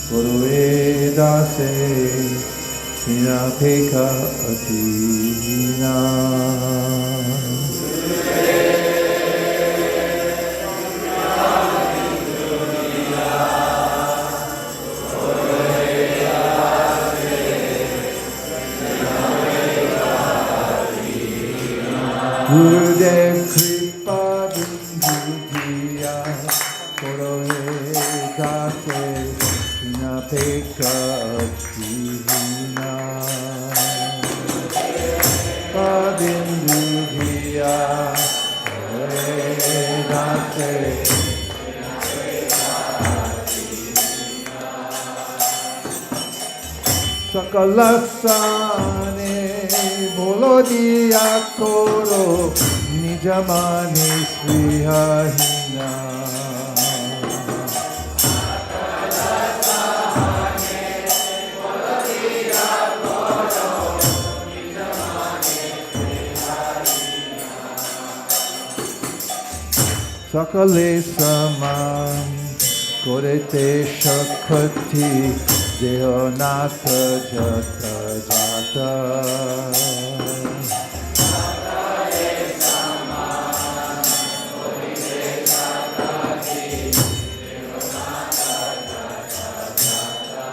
Gurue Dasa Vinapeka Atina Gurudev Kripa Bindu Diya Gurue Dasa Vinapeka Atina Bindu Diya Gurue Dasa Sakalasane bolo diya koro nijamani svihahina Sakalasane bolo diya koro nijamani svihahina Sakale saman korete shakati Dehonatha jata jata Sakale saman korite shakati Dehonatha jata jata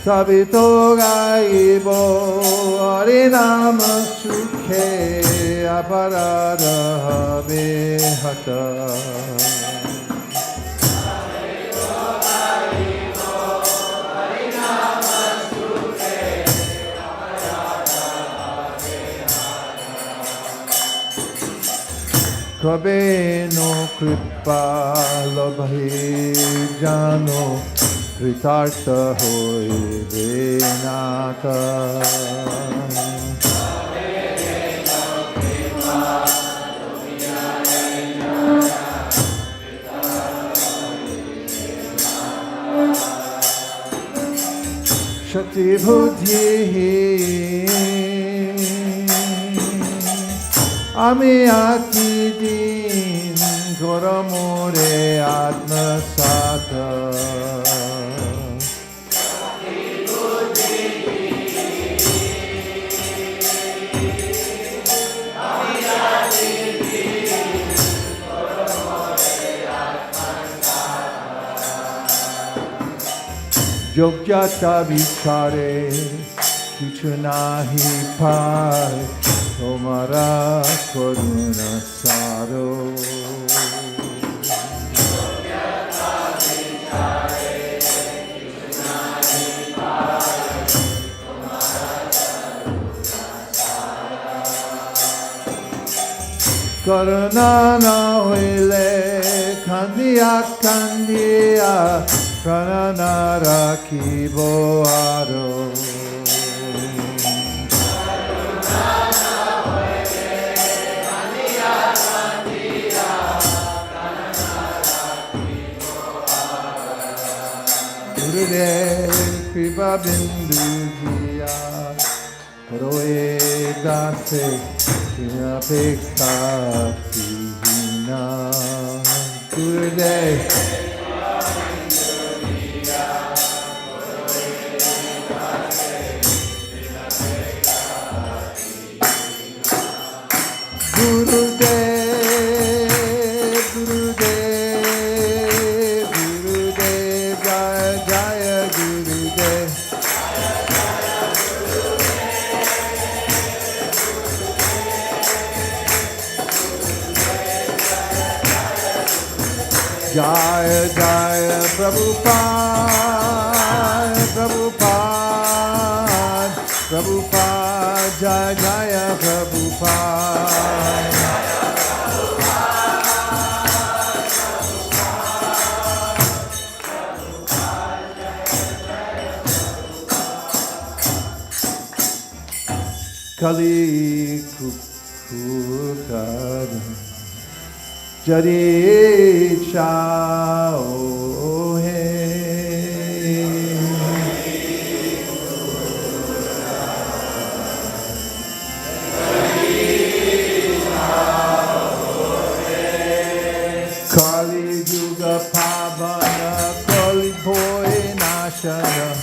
Sabito gaibo harinama sukhe aparada behata Kabe no kripa labhi jano kritartha hoy venata Kabe no kripa labhi jano kritartha hoy venata Shakti buddhi Ami aki din goramore atmasata Shakti buddhi Ami aki din goramore atmasata Yogyata vichare kichu nahi pai Tomara karuna saro Yogyata vichare Krishna nipare Tomara karuna saro Karuna na hoile Kandiya kandiya Pranana rakibo aro Kripa bindu diya Gurue Dasa Vinapeka Atina Gurudev Jaya Jaya Prabhupada Prabhupada Prabhupada Jaya Jaya Prabhupada Kali Kukukada Jadi chao hai Kali Yuga Pavana Nashana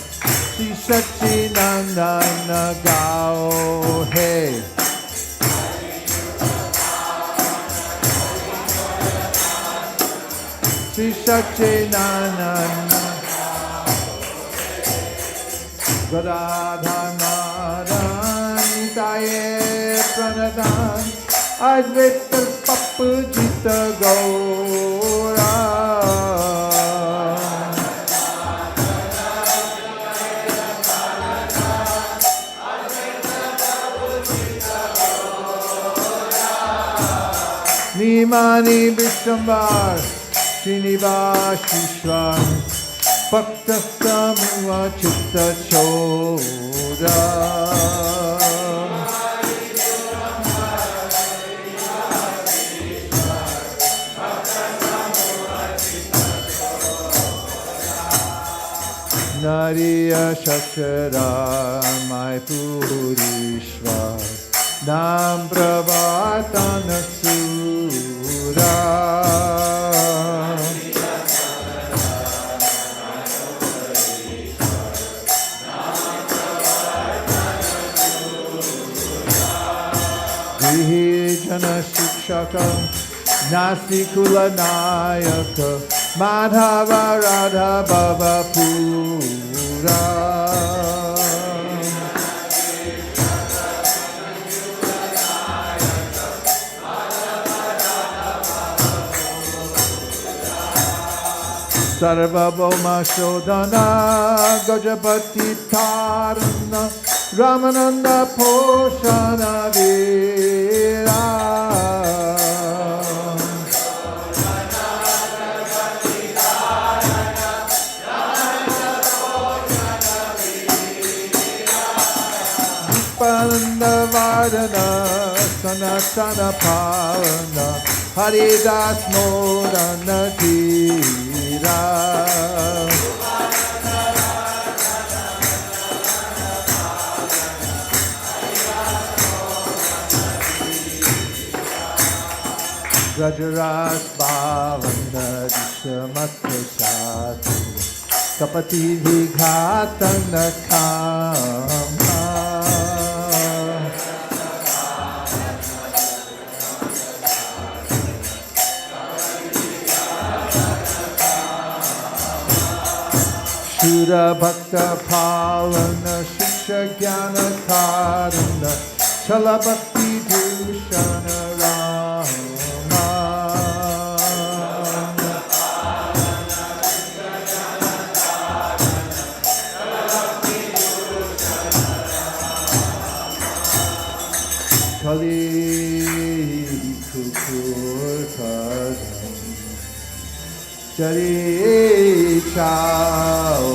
Shri Satchidananda Gao Hey Shri Satchidananda Gadadhanarani Pranadan Advaita Papujita Gaura Nimani Vishwambar Srinivasishwan Bhakta Samuva Chitta Choda Nariya Shashara Mai Purishva Nam Pravatana Sura Vihi Jana Shikshaka Nasikula Nayaka Madhava Radha Bhava Pura Sarvabhauma Shodhana Gajapati Tarana Ramananda Poshana Veera Vipananda Vardhana Sanatana Pavana Haridas Modana Dhira Rajaras Bhavana Dishamatra Sati Kapati Vighatana Kama Shura Bhakta Palana Shiksha Jnana Karana Chala Bhakti Bhushana Rama Kali Kukur Kadam Jari Chao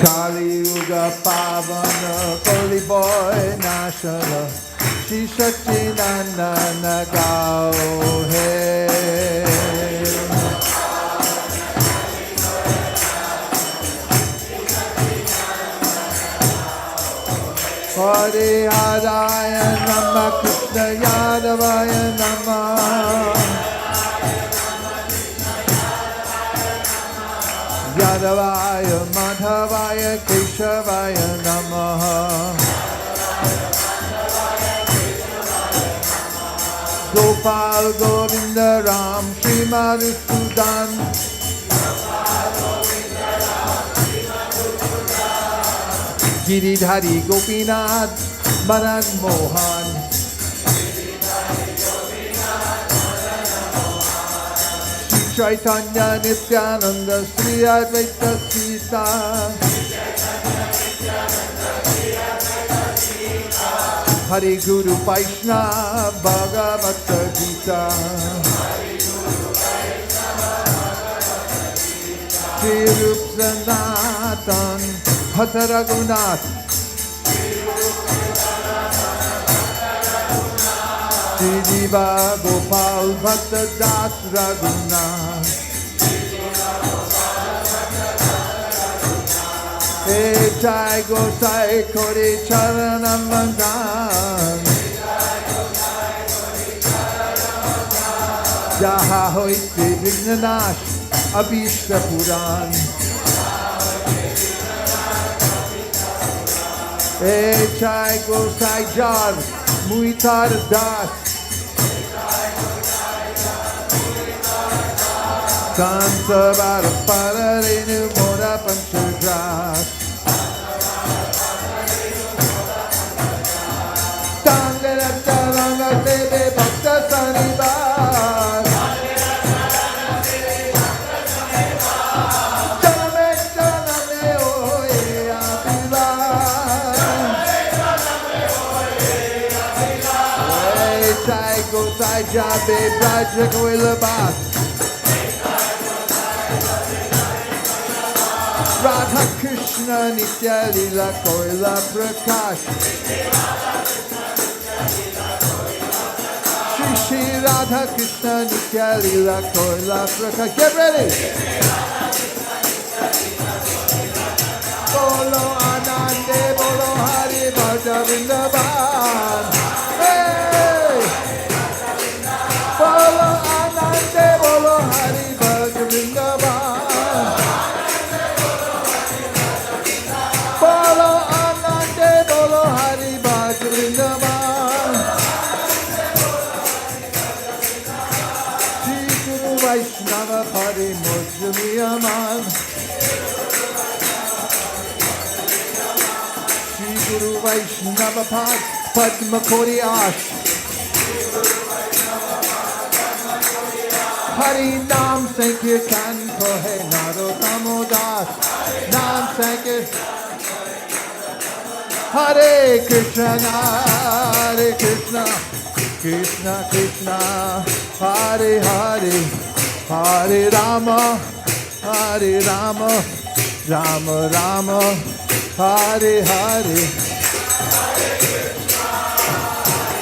Kali Yuga Pavana Kali Boy Nashana Shri Satchidananda Gao Hey Hare Hadaya Nama Krishna Yadavaya Nama Yadavaya Madhavaya Keshavaya Namaha Gopal Govinda Ram Shri Madhusudan Giridhari Gopinath Madan Mohan Shri Chaitanya Nityananda Sri Advaita Sita Hari Guru Vaishnava Bhagavata Gita Shri Rup Sanatan Hatha Raghunath Shri Diva Gopal Bhatta Das Raghunath Jai Gosai Kori Charanam Mandan Jaha Hoiti Vignanash Abhishta Puran Jai Gosai Jar Muitar Das Santa Vara Pararinu Mora Panchagras Tangara Taranga Deve Bhakta Sanibar Janame Janame Oye Abhilar Jai Gosai Jabe Braja Koilabas Radha Krishna Nitya Lila Koila Prakash Shri Shri Radha Krishna Nitya Lila Koila Prakash. Get ready! Bolo Anande Bolo Hari Bhaja Vrindavan. Hey! Bolo Anande Bolo Hari Bhaja Vrindavan. Bolo Anande Bolo Hari Bhaja Vrindavan. Shri Guru Vaishnava Pari Mujmi Aman. Shri Guru Vaishnava Pad Padma Kori Ash. Hari Nam Sankirtan Kohe Narottam Das. Nam Sankirtan Hare Krishna, Krishna Krishna, Hare Hare, Hare Rama, Rama Rama, Hare Hare.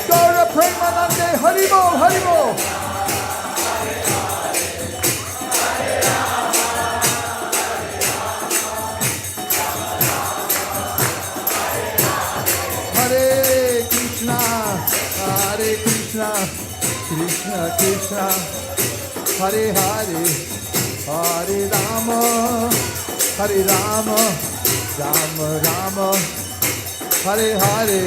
Gaura Premanande, Haribo, Haribo. Krishna Krishna, Hare Hare, Hare Rama, Rama Rama, Hare Hare.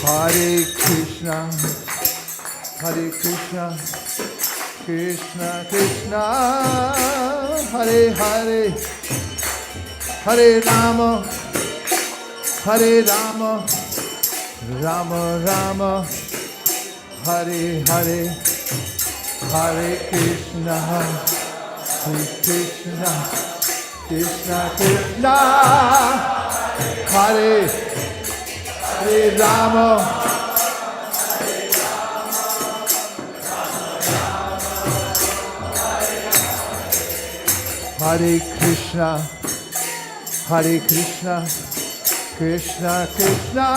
Hare Krishna, Hare Krishna, Krishna Krishna, Hare Hare, Hare Rama, Rama Rama, Hare Hare, Hare Krishna, Krishna Krishna Krishna, Hare Rama. Hare Krishna, Krishna Krishna,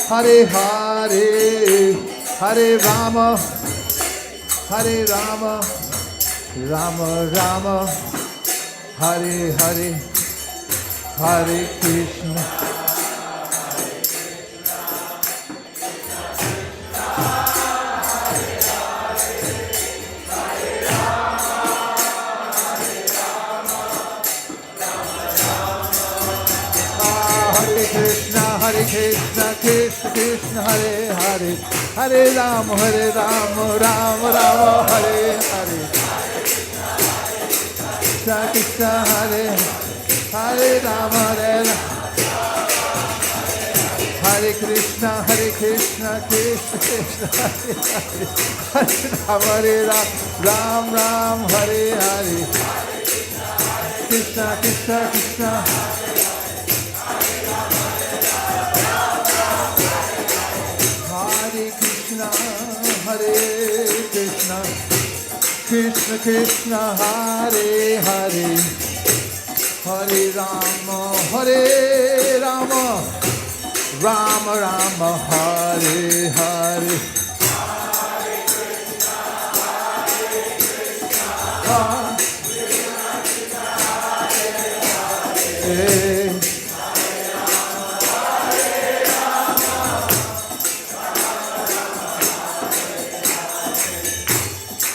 Hare Hare, Hare Rama, Rama Rama, Hare Hare, Hare Krishna. Hare Krishna, Krishna Krishna, Hare Hare, Hare Rama, Rama Rama, Hare Hare. Krishna Krishna, Hare Hare Rama, Hare Krishna, Krishna Krishna, Hare Hare, Hare Rama, Ram, Hare Hare. Krishna Krishna Krishna. Hare Krishna, Krishna Krishna, Hare Hare, Hare Rama, Rama Rama, Hare Hare.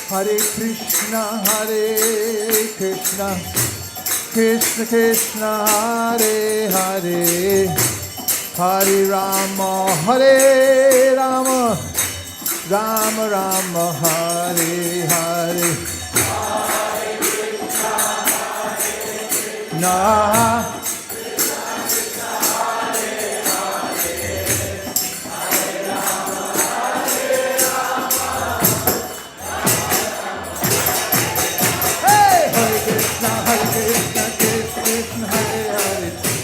Hare Krishna, Krishna Krishna, Hare Hare, Hare Rama, Rama Rama, Hare Hare. Hare Krishna,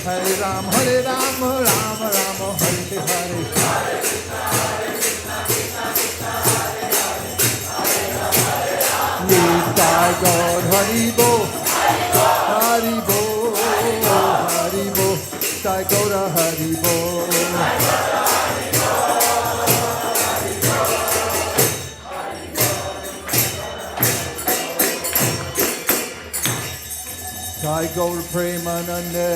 Hare Rama, Rama Rama, Hare Hare. Nitai God, Hari Bo, Hari Bo, Hari Bo, Nitai God, Hari Bo. Jai Gaur Premanande,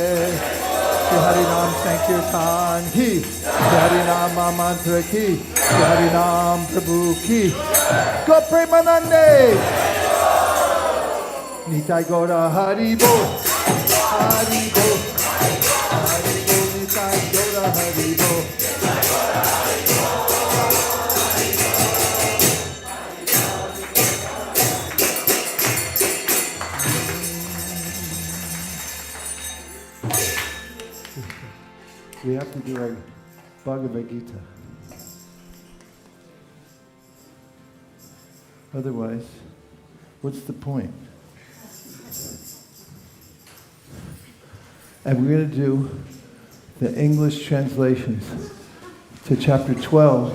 Hari Nam Sankirtan Ki, Hari Nam Mantra Ki, Hari Nam Prabhu Ki, Go Premanande, Nitai Gaura Hari Bo, Hari Bo, Hari Bo, Nitai Gaura Hari Bo. We have to do our Bhagavad Gita. Otherwise, what's the point? And we're going to do the English translations to chapter 12,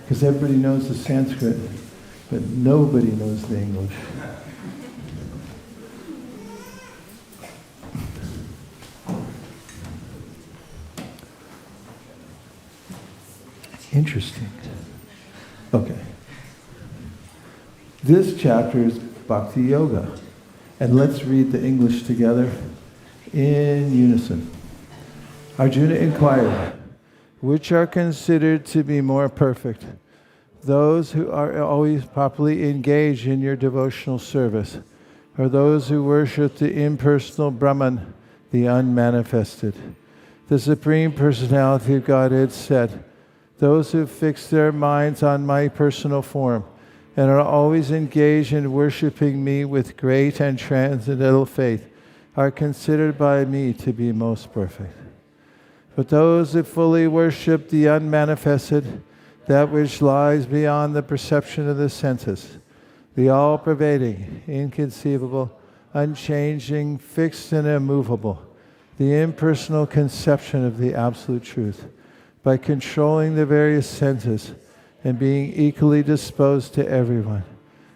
because everybody knows the Sanskrit, but nobody knows the English. Interesting. Okay. This chapter is Bhakti Yoga. And let's read the English together in unison. Arjuna inquired, which are considered to be more perfect? Those who are always properly engaged in your devotional service, or those who worship the impersonal Brahman, the unmanifested? The Supreme Personality of Godhead said, those who fix their minds on my personal form and are always engaged in worshiping me with great and transcendental faith are considered by me to be most perfect. But those who fully worship the unmanifested, that which lies beyond the perception of the senses, the all-pervading, inconceivable, unchanging, fixed and immovable, the impersonal conception of the absolute truth, by controlling the various senses and being equally disposed to everyone,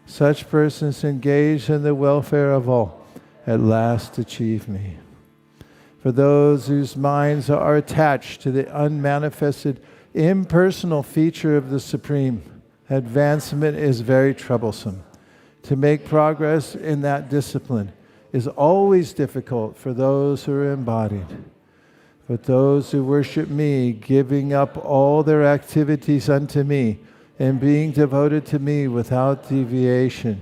such persons engaged in the welfare of all at last achieve me. For those whose minds are attached to the unmanifested, impersonal feature of the Supreme, advancement is very troublesome. To make progress in that discipline is always difficult for those who are embodied. But those who worship me, giving up all their activities unto me, and being devoted to me without deviation,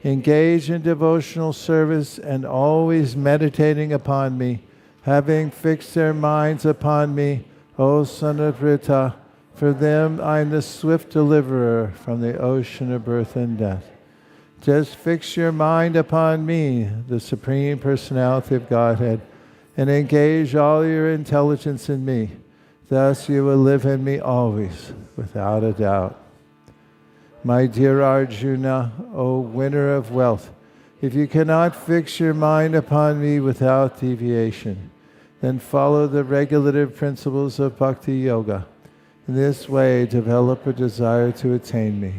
engage in devotional service and always meditating upon me, having fixed their minds upon me, O son of Rita, for them I am the swift deliverer from the ocean of birth and death. Just fix your mind upon me, the Supreme Personality of Godhead, and engage all your intelligence in me. Thus you will live in me always, without a doubt. My dear Arjuna, O winner of wealth, if you cannot fix your mind upon me without deviation, then follow the regulative principles of Bhakti Yoga. In this way, develop a desire to attain me.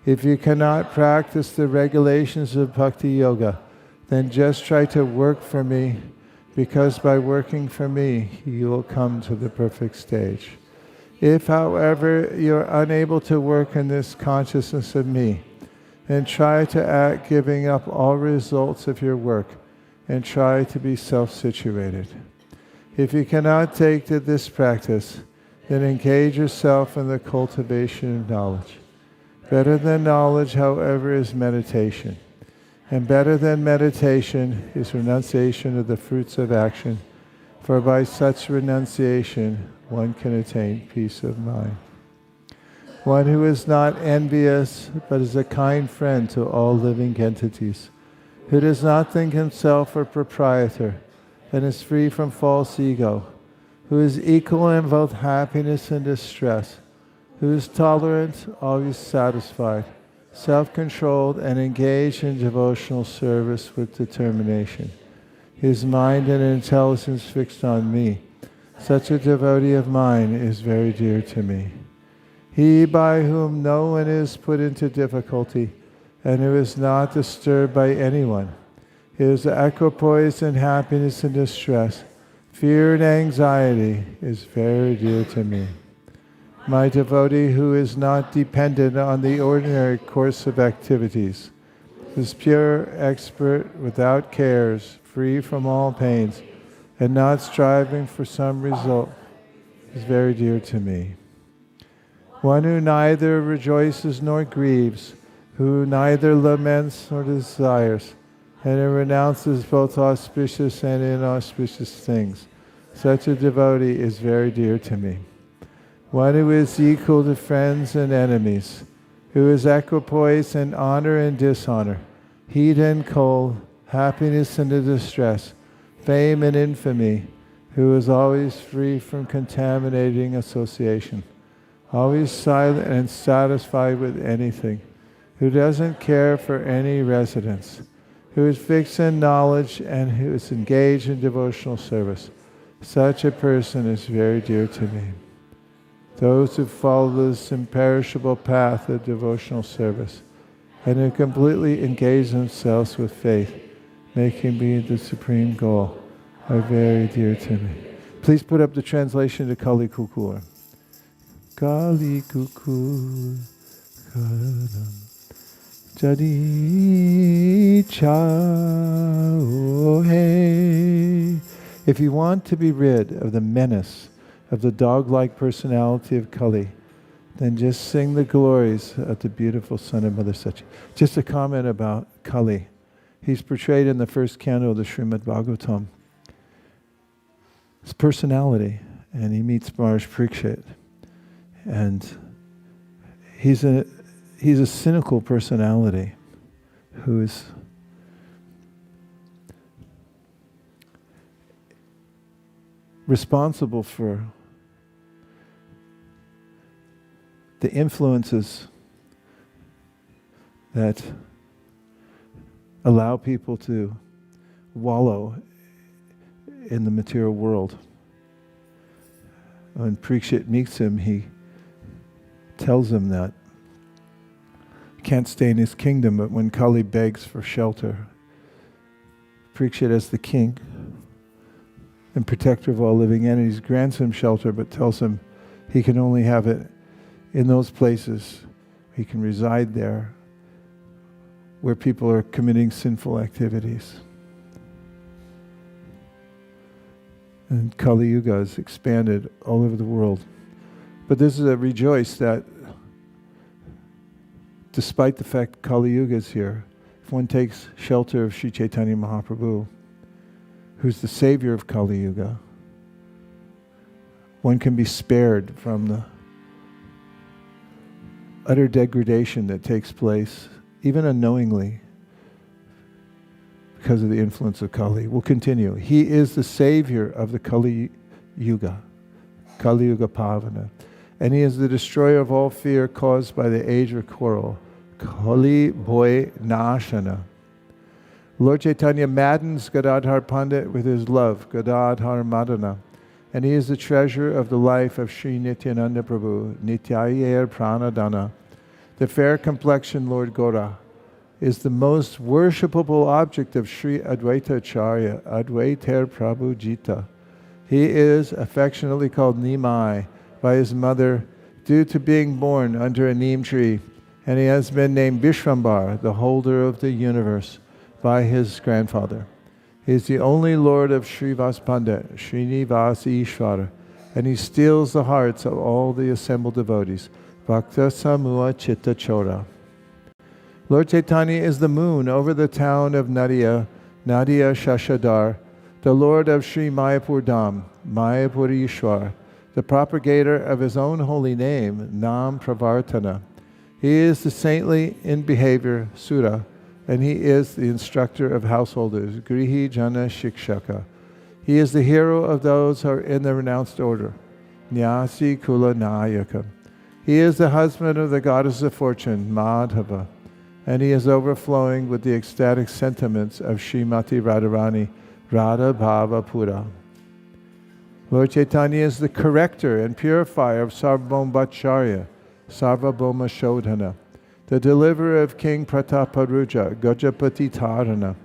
If you cannot practice the regulations of Bhakti Yoga, then just try to work for me because by working for me, you will come to the perfect stage. If, however, you're unable to work in this consciousness of me, then try to act giving up all results of your work and try to be self-situated. If you cannot take to this practice, then engage yourself in the cultivation of knowledge. Better than knowledge, however, is meditation. And better than meditation is renunciation of the fruits of action, for by such renunciation one can attain peace of mind. One who is not envious, but is a kind friend to all living entities, who does not think himself a proprietor, and is free from false ego, who is equal in both happiness and distress, who is tolerant, always satisfied, self-controlled, and engaged in devotional service with determination. His mind and intelligence fixed on me. Such a devotee of mine is very dear to me. He by whom no one is put into difficulty, and who is not disturbed by anyone. He is equipoised in happiness and distress. Fear and anxiety is very dear to me. My devotee who is not dependent on the ordinary course of activities, is pure, expert, without cares, free from all pains, and not striving for some result, is very dear to me. One who neither rejoices nor grieves, who neither laments nor desires, and who renounces both auspicious and inauspicious things, such a devotee is very dear to me. One who is equal to friends and enemies, who is equipoised in honor and dishonor, heat and cold, happiness and distress, fame and infamy, who is always free from contaminating association, always silent and satisfied with anything, who doesn't care for any residence, who is fixed in knowledge and who is engaged in devotional service. Such a person is very dear to me. Those who follow this imperishable path of devotional service and who completely engage themselves with faith, making me the supreme goal, are very dear to me. Please put up the translation to Kali Kukur. Kali Kukur Karanam Jadi Chaohe. If you want to be rid of the menace of the dog-like personality of Kali, then just sing the glories of the beautiful son of Mother Sachi. Just a comment about Kali. He's portrayed in the first canto of the Srimad Bhagavatam. His personality, and he meets Maharaj Parikshit. And he's a cynical personality who is responsible for the influences that allow people to wallow in the material world. When Parikshit meets him, he tells him that he can't stay in his kingdom, but when Kali begs for shelter, Parikshit, as the king and protector of all living entities, grants him shelter, but tells him he can only have it in those places. He can reside there where people are committing sinful activities. And Kali Yuga is expanded all over the world. But this is a rejoice that despite the fact Kali Yuga is here, if one takes shelter of Sri Chaitanya Mahaprabhu, who's the savior of Kali Yuga, one can be spared from the utter degradation that takes place, even unknowingly, because of the influence of Kali. We'll continue. He is the savior of the Kali Yuga, Kali Yuga Pavana. And he is the destroyer of all fear caused by the age of quarrel, Kali Boy Nashana. Lord Chaitanya maddens Gadadhar Pandit with his love, Gadadhar Madana. And he is the treasure of the life of Sri Nityananda Prabhu, Nityayer Pranadana, the fair complexioned Lord Gora, is the most worshipable object of Sri Advaita Acharya, Advaiter Prabhu Jita. He is affectionately called Nimai by his mother due to being born under a neem tree, and he has been named Vishrambar, the holder of the universe, by his grandfather. He is the only Lord of Srivas Pandit, Srinivas Ishvara, and he steals the hearts of all the assembled devotees. Bhakta Samua Chitta Chora. Lord Chaitanya is the moon over the town of Nadia Shashadar, the Lord of Sri Mayapur Dham, Mayapur Ishwar, the propagator of his own holy name, Nam Pravartana. He is the saintly in behavior, Sura, and he is the instructor of householders, Grihi Jana Shikshaka. He is the hero of those who are in the renounced order, Nyasi Kula Nayaka. He is the husband of the goddess of fortune, Madhava, and he is overflowing with the ecstatic sentiments of Srimati Radharani, Radha Bhava Pura. Lord Chaitanya is the corrector and purifier of Sarvabhauma Bhattacharya, Sarvabhauma Shodhana, the deliverer of King Prataparuja, Gajapati Tarana,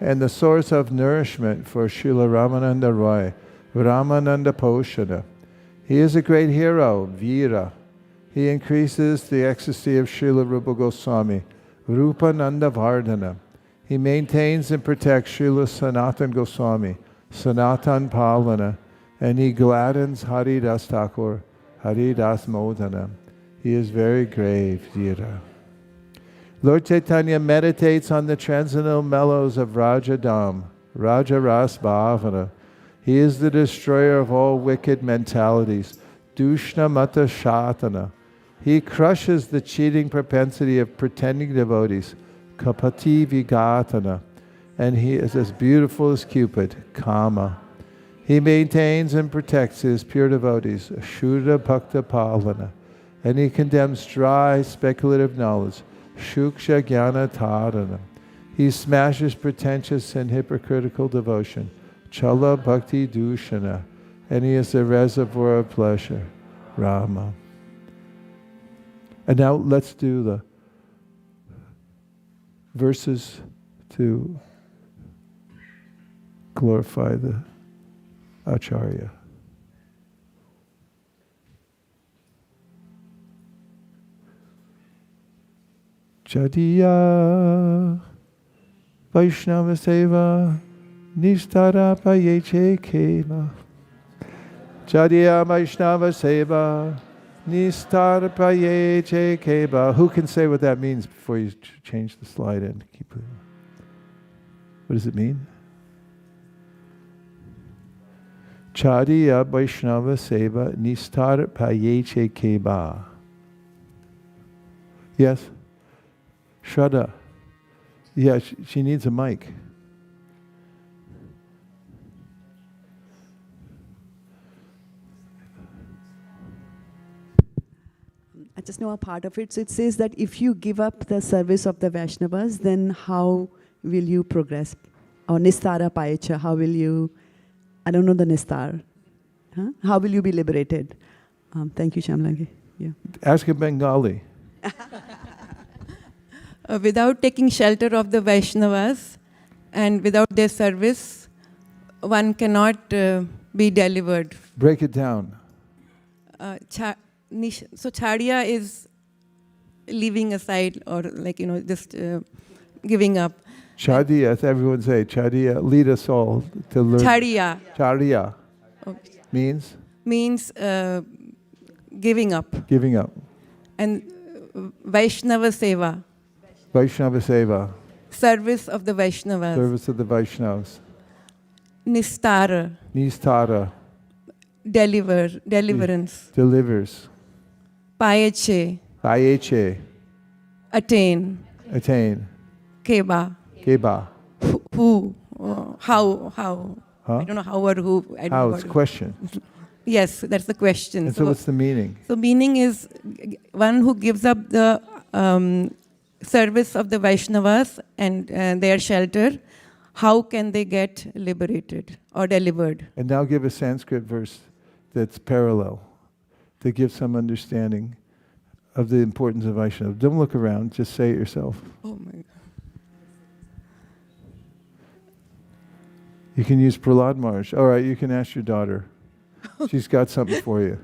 and the source of nourishment for Srila Ramananda Roy, Ramananda Poshana. He is a great hero, Veera. He increases the ecstasy of Srila Rupa Goswami, Rupananda Vardhana. He maintains and protects Srila Sanatan Goswami, Sanatan Palana, and he gladdens Haridas Thakur, Haridas Modana. He is very grave, Veera. Lord Chaitanya meditates on the transcendental mellows of Rajadam, Raja Ras Bhavana. He is the destroyer of all wicked mentalities, Dushna Mata Shatana. He crushes the cheating propensity of pretending devotees, Kapati Vigatana. And he is as beautiful as Cupid, Kama. He maintains and protects his pure devotees, Shuddha Bhakta Palana. And he condemns dry, speculative knowledge, Shuksha Jnana Tarana. He smashes pretentious and hypocritical devotion, Chala Bhakti Dushana. And he is the reservoir of pleasure, Rama. And now let's do the verses to glorify the Acharya. Jadiya Vaishnava Seva Nistara Payeche Keva. Jadiya Vaishnava Seva Nistara Payeche Keva. Who can say what that means before you change the slide and keep it? What does it mean? Chadiya Vaishnava Seva Nistar Payeche Keba. Yes? Shraddha. Yeah, she needs a mic. I just know a part of it. So it says that if you give up the service of the Vaishnavas, then how will you progress? Or Nistara Payecha, how will you, I don't know the Nistar. Huh? How will you be liberated? Thank you, Shamlangi. Yeah. Ask a Bengali. Without taking shelter of the Vaishnavas and without their service, one cannot be delivered. Break it down. So Charya is leaving aside or just giving up. Chadiya, everyone say, Chadiya, lead us all to learn. Charya. Charya. Okay. Means? Means giving up. Giving up. And Vaishnava Seva. Vaishnava Seva. Service of the Vaishnavas. Service of the Vaishnavas. Nistara. Nistara. Deliverance. Delivers. Payeche. Payeche. Attain. Attain. Keba. Keba. Who? How? Huh? I don't know how or who. I don't How? know It's a question. Yes, that's the question. And so what's the meaning? So meaning is one who gives up the service of the Vaishnavas and their shelter, how can they get liberated or delivered? And now give a Sanskrit verse that's parallel to give some understanding of the importance of Vaishnava. Don't look around, just say it yourself. Oh my God. You can use Prahlad Maharaj. All right, you can ask your daughter. She's got something for you.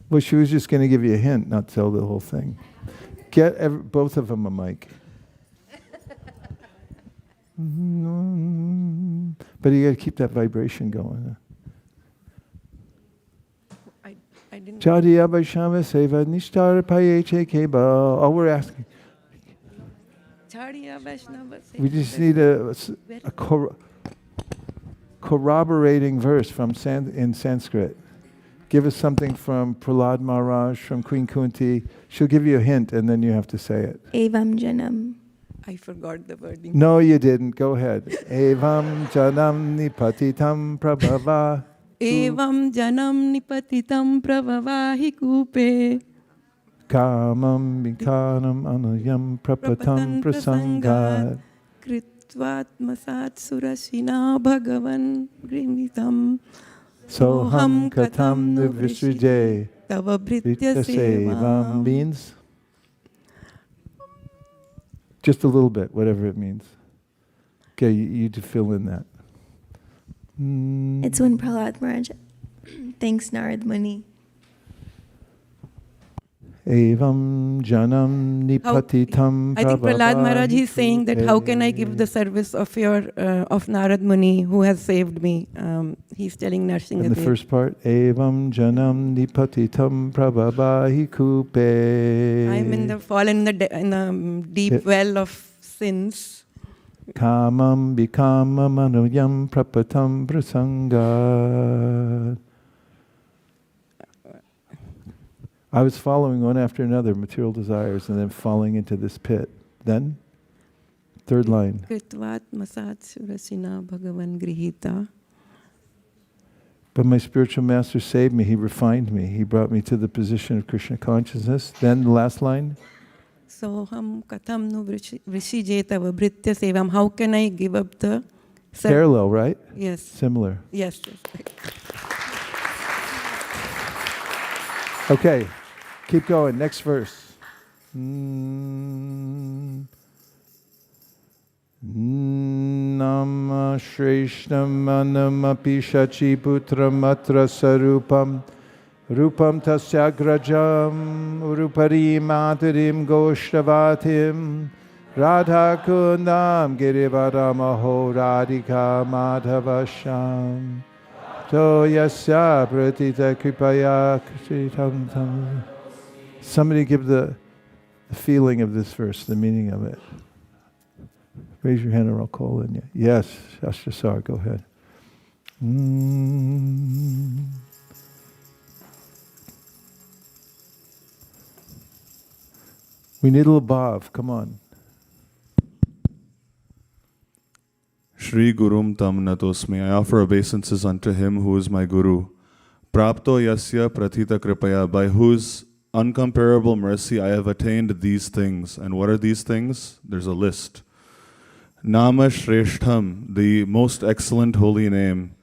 Well, she was just going to give you a hint, not tell the whole thing. Get both of them a mic. But you got to keep that vibration going. I didn't. Chadiya Vaishama Seva Nishtar Payeche Keba. All we're asking. We just need a corroborating verse from in Sanskrit. Give us something from Prahlad Maharaj, from Queen Kunti. She'll give you a hint and then you have to say it. Evam Janam. I forgot the wording. No, you didn't. Go ahead. Evam Janam Nipatitam Prabhava. Evam Janam Nipatitam Pravavahi Kupe. Kamam Vikanam Anuyam Prapatam Prasangat. Kritvatmasat Surashina Bhagavan Grimitam. Soham Katam Nivishrijay. Tava Britya Sevam Sevam. means just a little bit, whatever it means. Okay, you to fill in that. It's when Prahlad Maharaj thanks Narad Muni. Evam Janam Nipatitam. I think Prahlad Maharaj is saying that how can I give the service of Narad Muni who has saved me? He's telling Narsingadev. And the first part, Evam Janam Nipatitam Prabhabahi Kupe. I'm fallen in the deep well of sins. Kamam Bikamam Anuyam Prapatam Prasangat. I was following one after another, material desires, and then falling into this pit. Then, third line. Kritvat masat surasina bhagavan grihita. But my spiritual master saved me. He refined me. He brought me to the position of Krishna consciousness. Then the last line. Soham katham nu vrishijeta vabritya sevam. How can I give up the... Parallel, right? Yes. Similar. Yes. Okay, keep going. Next verse. Nama Shreshtam Manamapi Shachi Putram Atra Sarupam Rupam Tasyagrajam Urupari Matarim Goshtavatim Radha Kundam Girivadamaho Radhika Madhavasham To yasya pratita kripaya kritam tam. Somebody give the feeling of this verse, the meaning of it. Raise your hand or I'll call in you. Yes, Shastra, go ahead. We need a little bhav, come on. Shri Gurum Tam Natosmi. I offer obeisances unto him who is my Guru. Prapto Yasya Pratita Kripaya. By whose uncomparable mercy I have attained these things. And what are these things? There's a list. Nama Shreshtham, the most excellent holy name.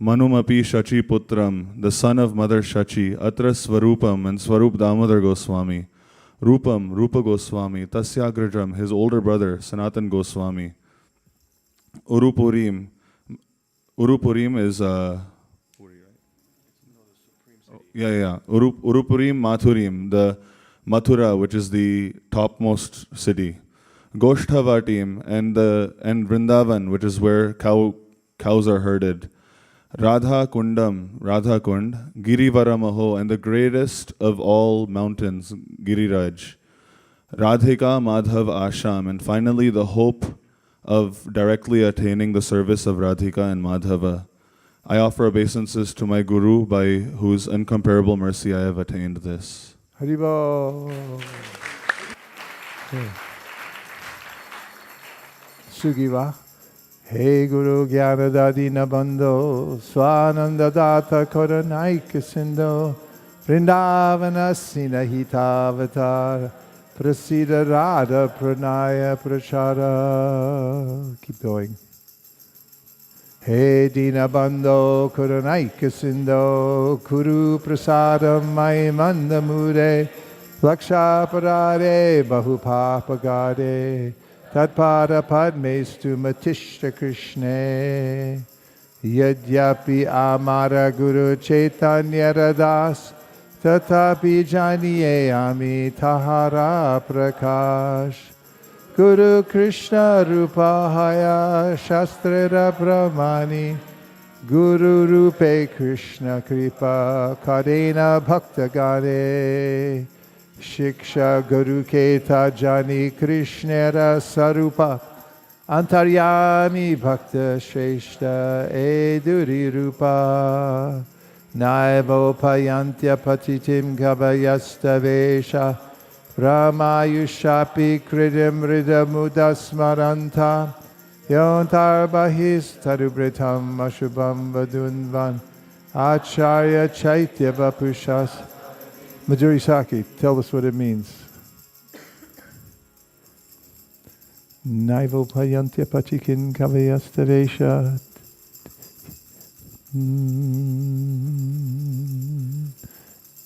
Manumapi Shachi Putram, the son of Mother Shachi. Atra Swarupam and Swarup Damodar Goswami. Rupam, Rupa Goswami. Tasyagrajam, his older brother, Sanatan Goswami. Urupurim. Urupurim is Urupurim Mathurim, the Mathura, which is the topmost city. Goshtavatim and Vrindavan, which is where cows are herded. Radha Kundam, Radha Kund, Girivaramaho, and the greatest of all mountains, Giriraj. Radhika Madhav Asham, and finally the hope of directly attaining the service of Radhika and Madhava. I offer obeisances to my Guru, by whose incomparable mercy I have attained this. Haribo. Sugiva. Hey Guru Gyanadadina Bandho Swananda Data Koranaika Sindho Vrindavana Sinahitavatar Prasida Radha Pranaya Prachara. Keep going. He Dina Bandho Kuranaika Sindho Kuru Prasadam Mai Mandamure Lakshaparade bahupapagade tatpada padmestu matishta Krishne Yadyapi amara guru chaitanya radas tatapi janiye ami tahara prakash Guru Krishna rupahaya shastrara brahmani Guru rupe Krishna kripa kadena bhakta gane Shiksha Guru Keta Jani Krishnera Sarupa Antaryami Bhakta Shrestha Eduri Rupa Naivo Payantya Patitim Gavayasta Vesha Ramayushapi Kridim Ridamudasmaranta Yontar Bahis Tarubritam Ashubam Vadunvan Acharya Chaitya Vapushas Madhuri Saki, tell us what it means. Naivo Payantya Pachikin Kavayastavesha.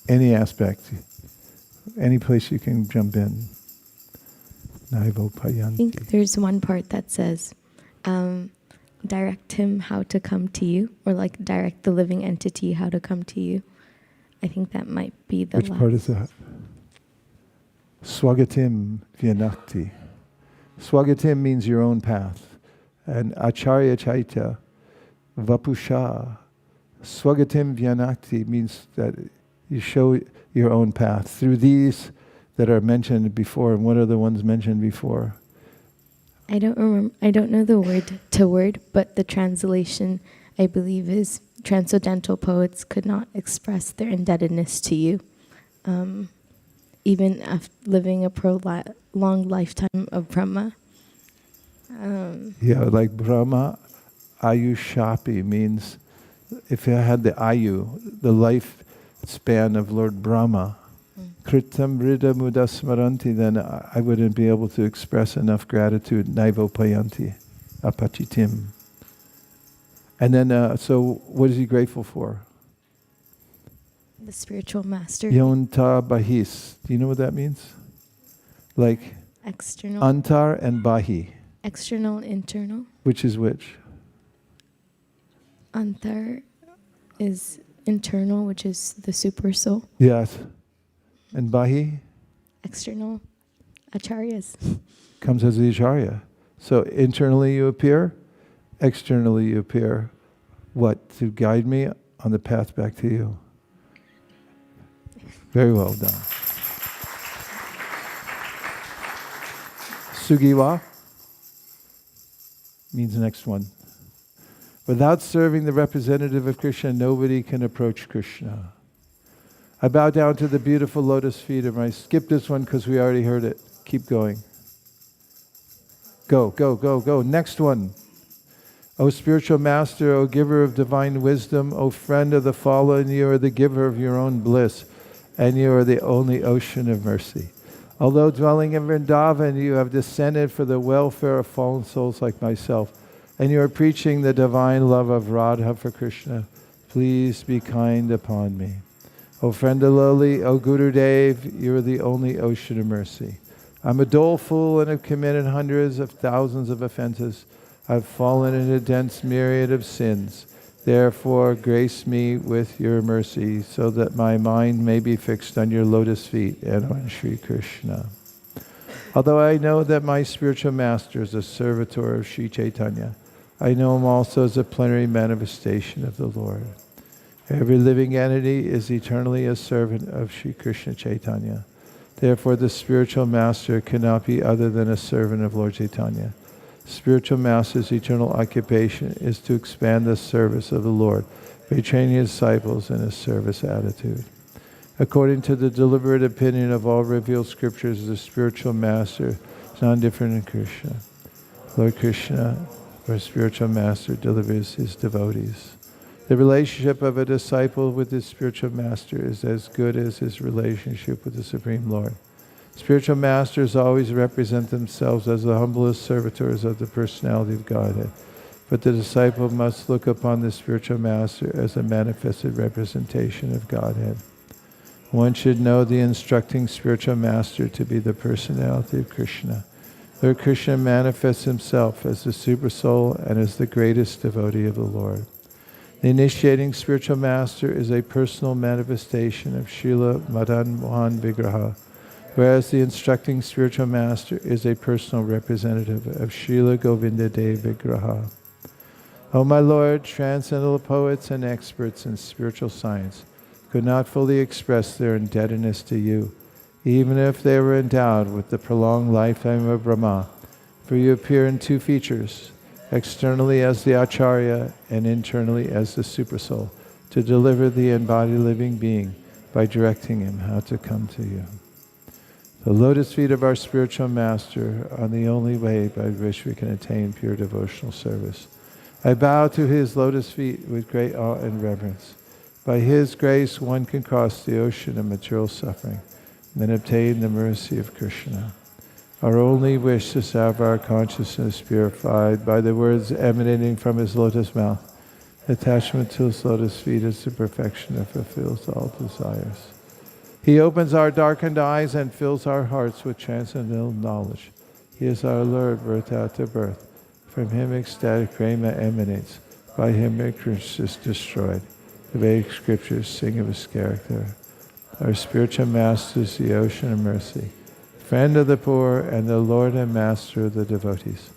Any aspect, any place you can jump in. Naivo Payanti. I think there's one part that says, direct him how to come to you, or like direct the living entity how to come to you. I think that might be the Which last. part is that? Swagatim Vyanakti. Swagatim means your own path. And Acharya Chaitya, Vapusha. Swagatim Vyanakti means that you show your own path. Through these that are mentioned before, and what are the ones mentioned before? I don't remember. I don't know the word to word, but the translation, I believe, is transcendental poets could not express their indebtedness to you, even after living a long lifetime of Brahma. Yeah, like Brahma, Ayushapi means, if you had the Ayu, the life span of Lord Brahma, Kritam Rida Mudasmaranti, then I wouldn't be able to express enough gratitude. Naivo Payanti, Apachitim. And then, so what is he grateful for? The spiritual master. Yonta Bahis. Do you know what that means? Like External. Antar and Bahi. External and internal. Which is which? Antar is internal, which is the super soul. Yes. And Bahi External, acharyas. comes as the Acharya. So internally you appear, externally you appear. What? To guide me on the path back to you. Very well done. Sugiwa means the next one. Without serving the representative of Krishna, nobody can approach Krishna. I bow down to the beautiful lotus feet of my... Skip this one because we already heard it. Keep going. Go, go, go, go. Next one. O spiritual master, O giver of divine wisdom, O friend of the fallen, you are the giver of your own bliss, and you are the only ocean of mercy. Although dwelling in Vrindavan, you have descended for the welfare of fallen souls like myself, and you are preaching the divine love of Radha for Krishna. Please be kind upon me. O friend of lowly, O Gurudev, you are the only ocean of mercy. I'm a doleful and have committed hundreds of thousands of offenses. I've fallen in a dense myriad of sins. Therefore, grace me with your mercy so that my mind may be fixed on your lotus feet and on Sri Krishna. Although I know that my spiritual master is a servitor of Sri Chaitanya, I know him also as a plenary manifestation of the Lord. Every living entity is eternally a servant of Sri Krishna Chaitanya. Therefore, the spiritual master cannot be other than a servant of Lord Chaitanya. Spiritual master's eternal occupation is to expand the service of the Lord by training his disciples in a service attitude. According to the deliberate opinion of all revealed scriptures, the spiritual master is non-different in Krishna. Lord Krishna, our spiritual master, delivers his devotees. The relationship of a disciple with his spiritual master is as good as his relationship with the Supreme Lord. Spiritual masters always represent themselves as the humblest servitors of the personality of Godhead, but the disciple must look upon the spiritual master as a manifested representation of Godhead. One should know the instructing spiritual master to be the personality of Krishna. Lord Krishna manifests himself as the Supersoul and as the greatest devotee of the Lord. The initiating spiritual master is a personal manifestation of Srila Madan Mohan Vigraha, whereas the instructing spiritual master is a personal representative of Srila Govinda Dev Vigraha. O my Lord, transcendental poets and experts in spiritual science could not fully express their indebtedness to you, even if they were endowed with the prolonged lifetime of Brahma, for you appear in two features, externally as the Acharya and internally as the Supersoul, to deliver the embodied living being by directing him how to come to you. The lotus feet of our spiritual master are the only way by which we can attain pure devotional service. I bow to his lotus feet with great awe and reverence. By his grace one can cross the ocean of material suffering and obtain the mercy of Krishna. Our only wish is to have our consciousness purified by the words emanating from his lotus mouth. Attachment to his lotus feet is the perfection that fulfills all desires. He opens our darkened eyes and fills our hearts with transcendental knowledge. He is our Lord, birth after birth. From him ecstatic prema emanates. By him ignorance is destroyed. The Vedic scriptures sing of his character. Our spiritual master is the ocean of mercy, friend of the poor, and the Lord and master of the devotees.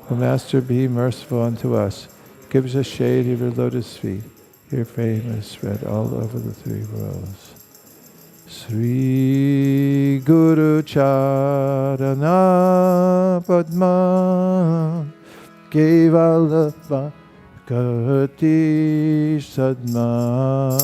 O Master, be merciful unto us. Give us a shade of your lotus feet. Your fame is spread all over the three worlds. Sri Guru Charana Padma Kevala Kati Sadma.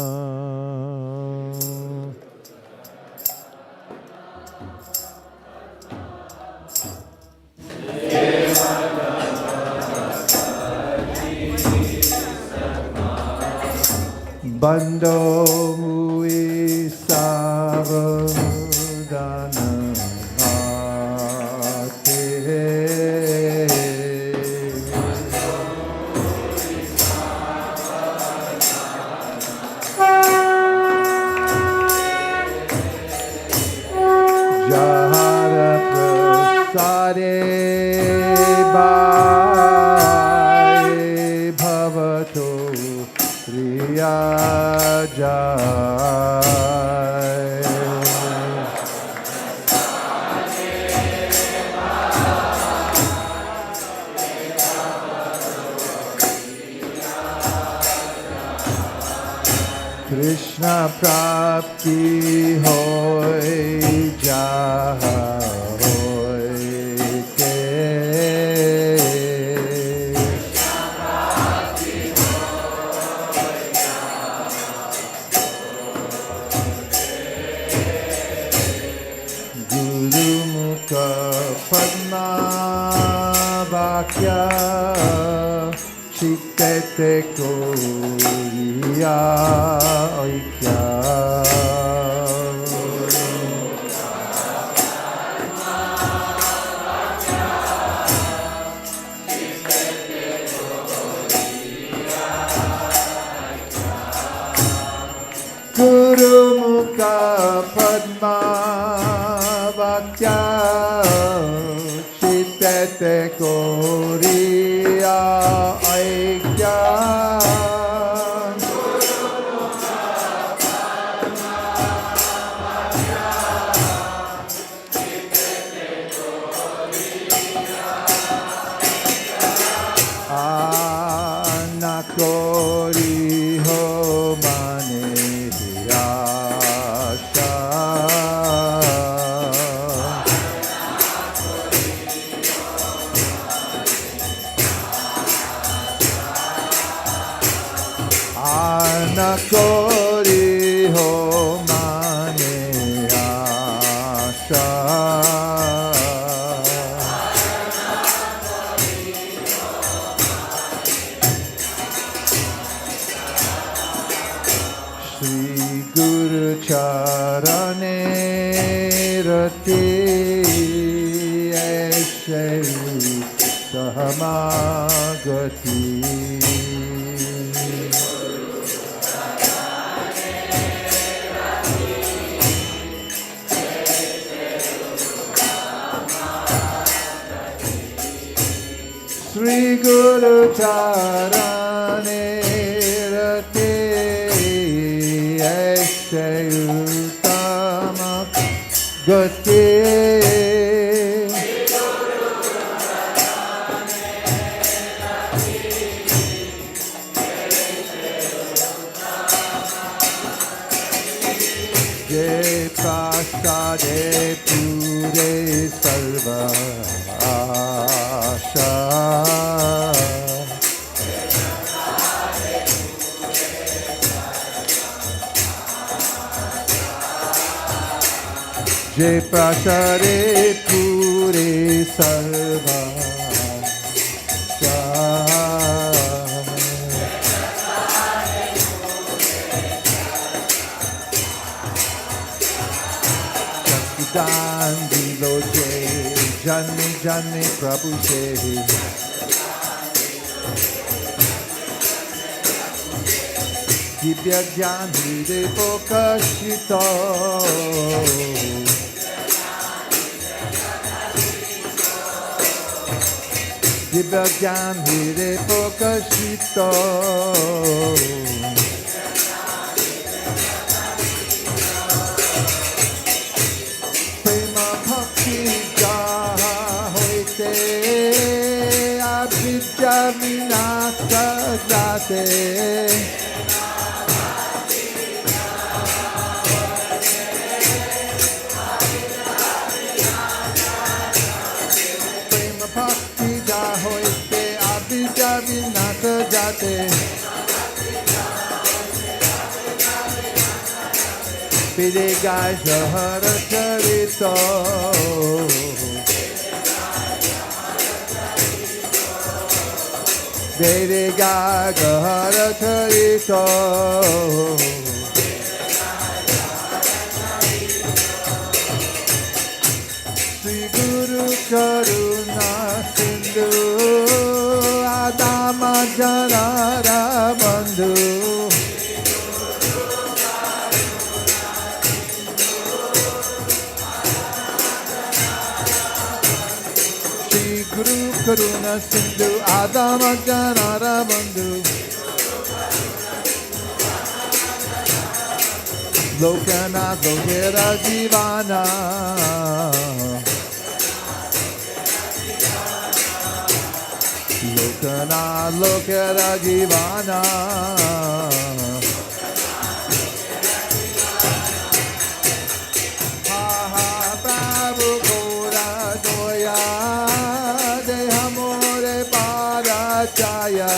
Bando mui savadana bhate. Jahara prasade bhai bhavato priya jai. Krishna prapti hoy jaha hoy ke. Guru mukha padma vakya chittete koriya oikya. Guru mukha padma vakya chittete koriya aikya. Anakori ho mane hirasha. Anakori ho mane asha. Shri Guru Charane Rati Aishe Sahamagati. Sri Guru Charane Rate Aise Uttama Gati Jai Prasade Pure Sarva Asha Jai Prasade Pure Sarva Asha Dan Dilo Jai Jani Jani Prabhu Jai Divya Jani De Pokashito Divya Jani De Pokashito Vinasa Jate Prema Bhakti Jahoite Abhija Vinasa Jate Pide Gai Jahara Charito Dede Gaga Hara Charito Sri Guru Karuna Sindhu Adama Janara Bandhu Guru Karuna Sindhu Adama Janara Bandhu Lokana Lokera Jivana Lokana Lokera Jivana Ha ha Prabhu Gora Doya Jaya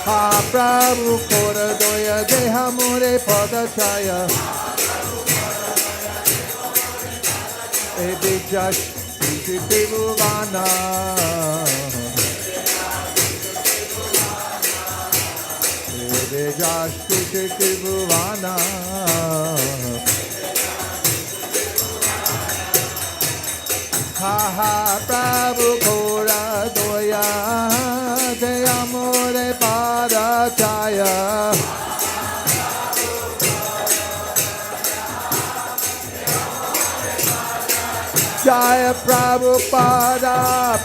Ha Prabhu Kora Doya Deha More Pada Chaya Ebe Jash Iti Bhuvana Ebe Jash Iti Bhuvana Ha ha Prabhu Kora Doya Jaya More Pada Chaya Jaya Prabhupada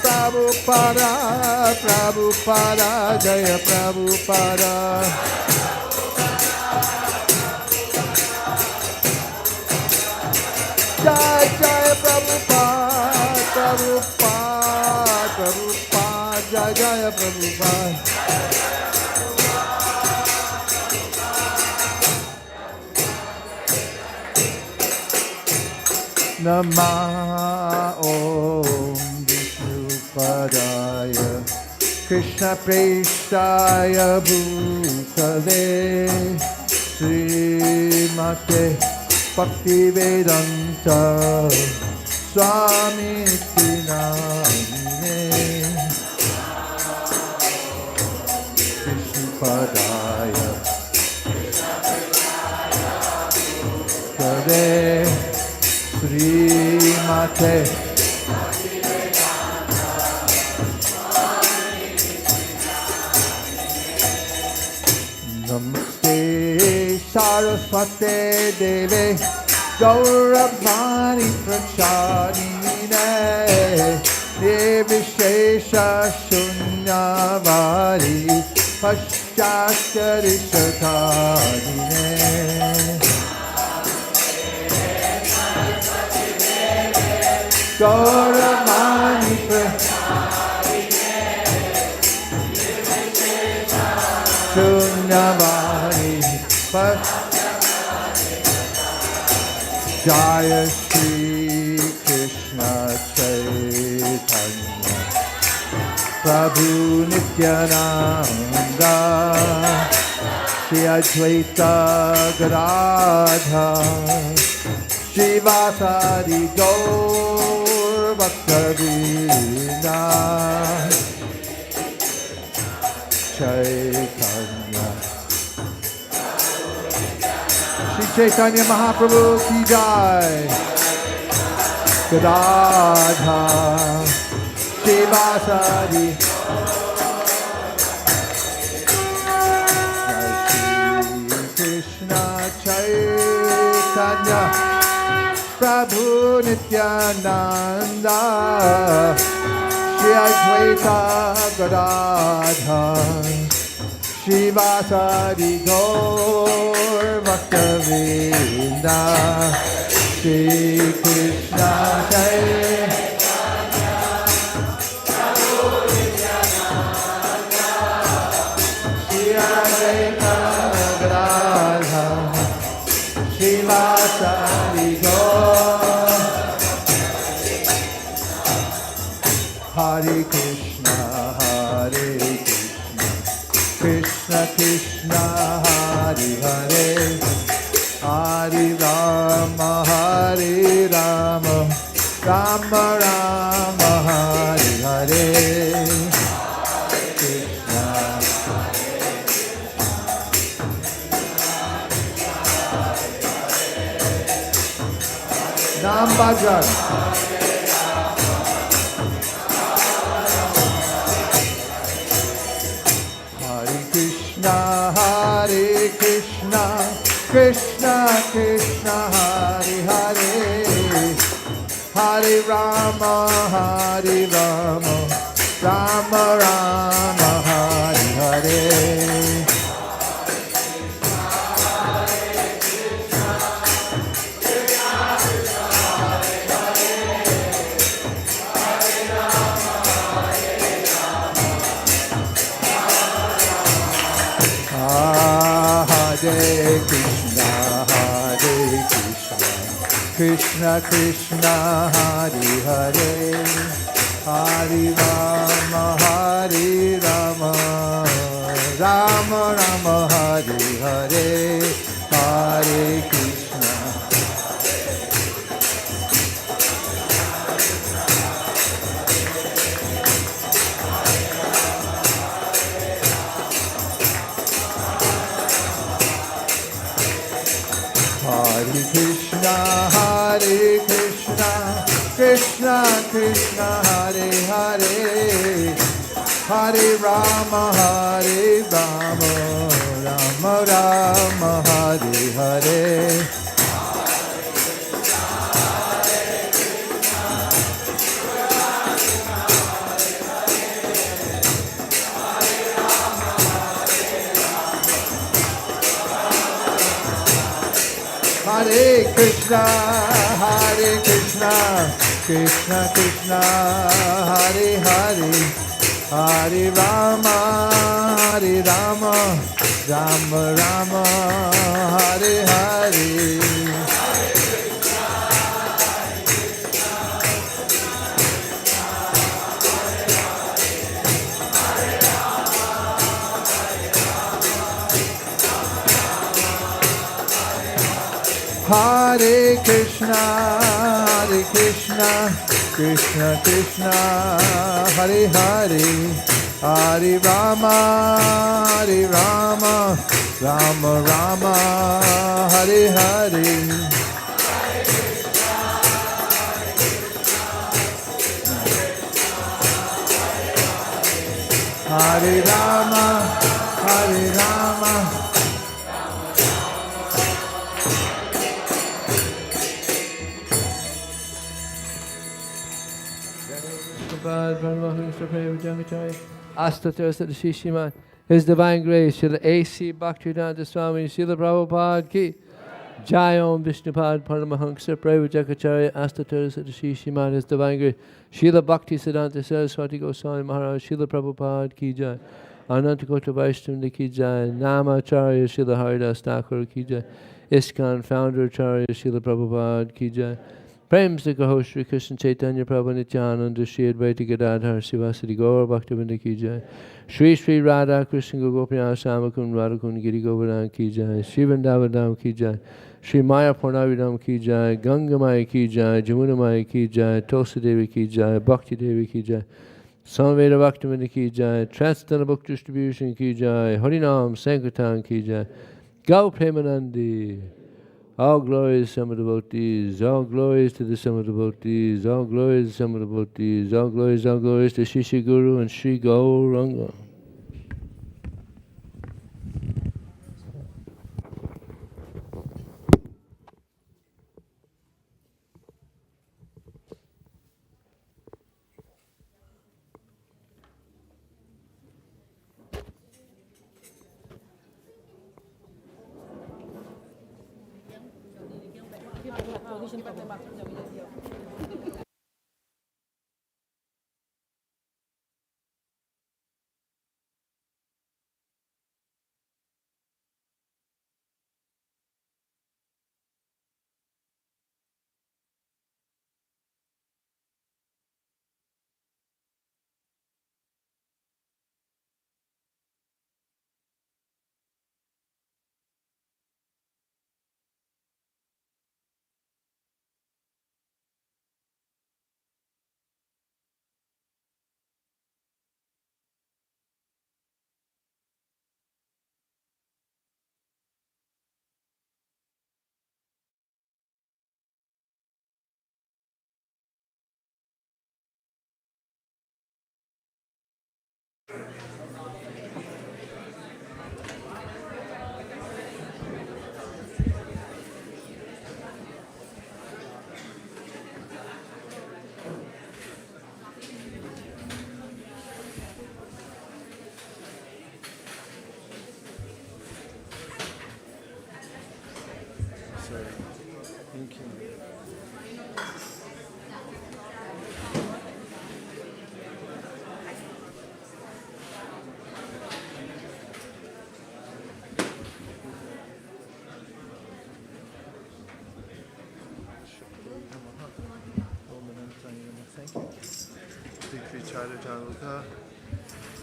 Prabhupada Prabhupada Jaya Prabhupada Jai Jai Prabhupada, Prabhupada, Prabhupada, Jai Jai Prabhupada. Nama Om Vishnupadaya Krishna Prestaya Bhutale Srimate Bhaktivedanta Swami Namine Vishnupadaya Kade Srimate Namaste Saraswati Swate Deve Gauravani Prachadine Nirvishesha Shunyavadi Paschatyarishatadine Gauravani Shunyavadi Jaya Shri Krishna Chaitanya Prabhu Nityananda Shri Advaita Gadadha Shivasadi Gaur Bhakta-vrinda Chaitanya Shri Chaitanya Mahaprabhu ki jai Gadadha Shivasadi Shri Krishna Chaitanya Prabhu Nityananda Shri Advaita Gadadha Shivasadi Gaur Bhakta-vrinda Shri Krishna Chaitanya Prabhu Nityananda Shri Advaita Gadadha Shivasadi Gaur Hare Krishna Hare Krishna Krishna Hare Hare Hare Rama Hare Rama Rama Rama Hare Hare Krishna Nam Bhajan Hare Krishna, Krishna Krishna Hare Hare, Hare Rama, Hare Rama, Rama Rama Hare Hare. Hare Krishna, Krishna Krishna Hare Hare, Hare Rama, Hare Rama, Rama Rama Hare Hare, Hare Krishna. Hare Krishna, Krishna Krishna Hare Hare, Hare Rama, Hare Rama, Rama Rama Hare Hare. Hare Krishna, Krishna Krishna Hare Hare, Hare Rama, Hare Rama, Rama Rama Hare Hare. Hare Krishna, Krishna Krishna Hare Hare, Hare Rama, Hare Rama, Rama Rama Hare Hare. Hare Rama, Hare Rama, Prabhupada Paramahamsa Prema Jagatari Astatarsa Shishiman. His Divine Grace, Srila A.C. Bhaktivedanta Swami, Srila Prabhupada Ki. Jai Om Vishnupad Paramahamsa Prema Jagatari Astatarsa Shishiman. His Divine Grace, Srila Bhakti Siddhanta Saraswati Goswami Maharaj, Srila Prabhupada Ki Jai. Ananta Kota Vaishnava Ki Jai. Namacharya Srila Haridas Thakur Ki Jai. ISKCON Founder Acharya Srila Prabhupada Ki Jai. Prem se kaho Shri Krishna Chaitanya Prabhu Nityananda Shri Advaita Gadadhar Sivasadi Gaur Bhaktivinoda Ki Jai. Shri Shri Radha Krishna Gopinath Samakun Radhakun Giri Govardhan Ki Jai. Shri Vrindavadam Ki Jai. Shri Maya Purnavidam Ki Jai. Ganga Maya Ki Jai. Jamuna Maya Ki Jai. Tulsi Devi Ki Jai. Bhakti Devi Ki Jai. Samveda Bhaktivinoda Ki Jai. Transcendental Book Distribution Ki Jai. Harinam Sankirtan Ki Jai. Gau Premanandi. All glories to some of the devotees, all glories to the some of the devotees, all glories to some of the devotees, all glories to Shishi Guru and Sri Gauranga. Thank you.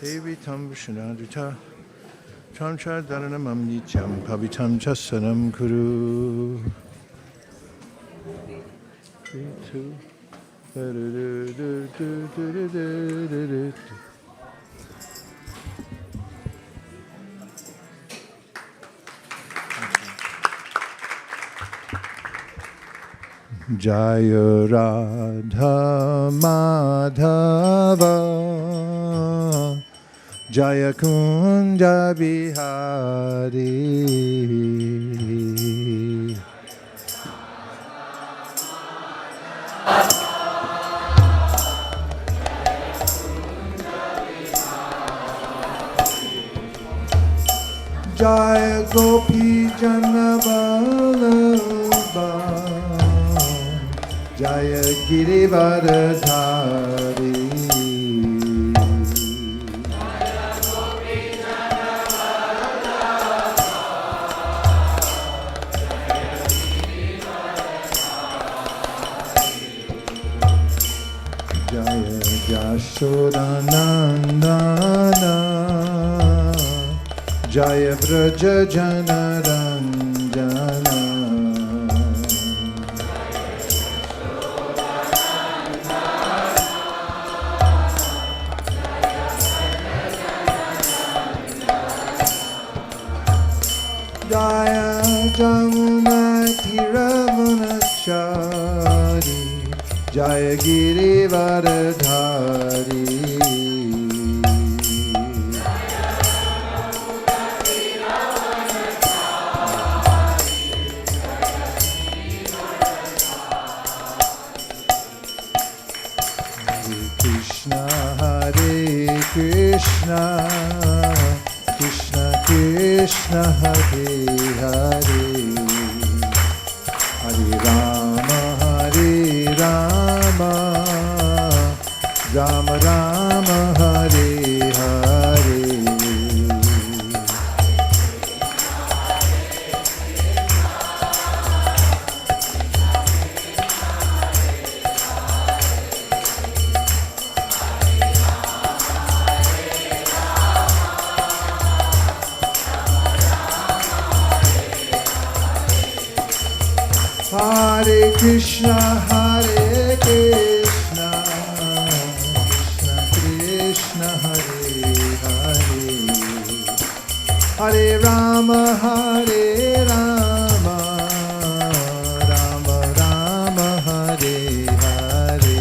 Devi Tam Vishnadita Tam Chadaranam Nityam Pavitam Chasanam Kuru 3, 2 Jaya Radha Madhava Jaya Kunja Bihari Jaya Gopi Janavallabha Jaya Girivardhari Jaya Jashodanandana Jaya Vraja Janaranjana Jaya Jamuna Tiravanachari Jaya Girivardhari Krishna Krishna, Krishna Krishna, Hare Hare, Hare Rama, Rama Rama, Hare Hare. Hare Krishna, Hare Krishna, Krishna Krishna, Hare Hare, Hare Rama, Hare Rama, Rama Rama, Hare Hare.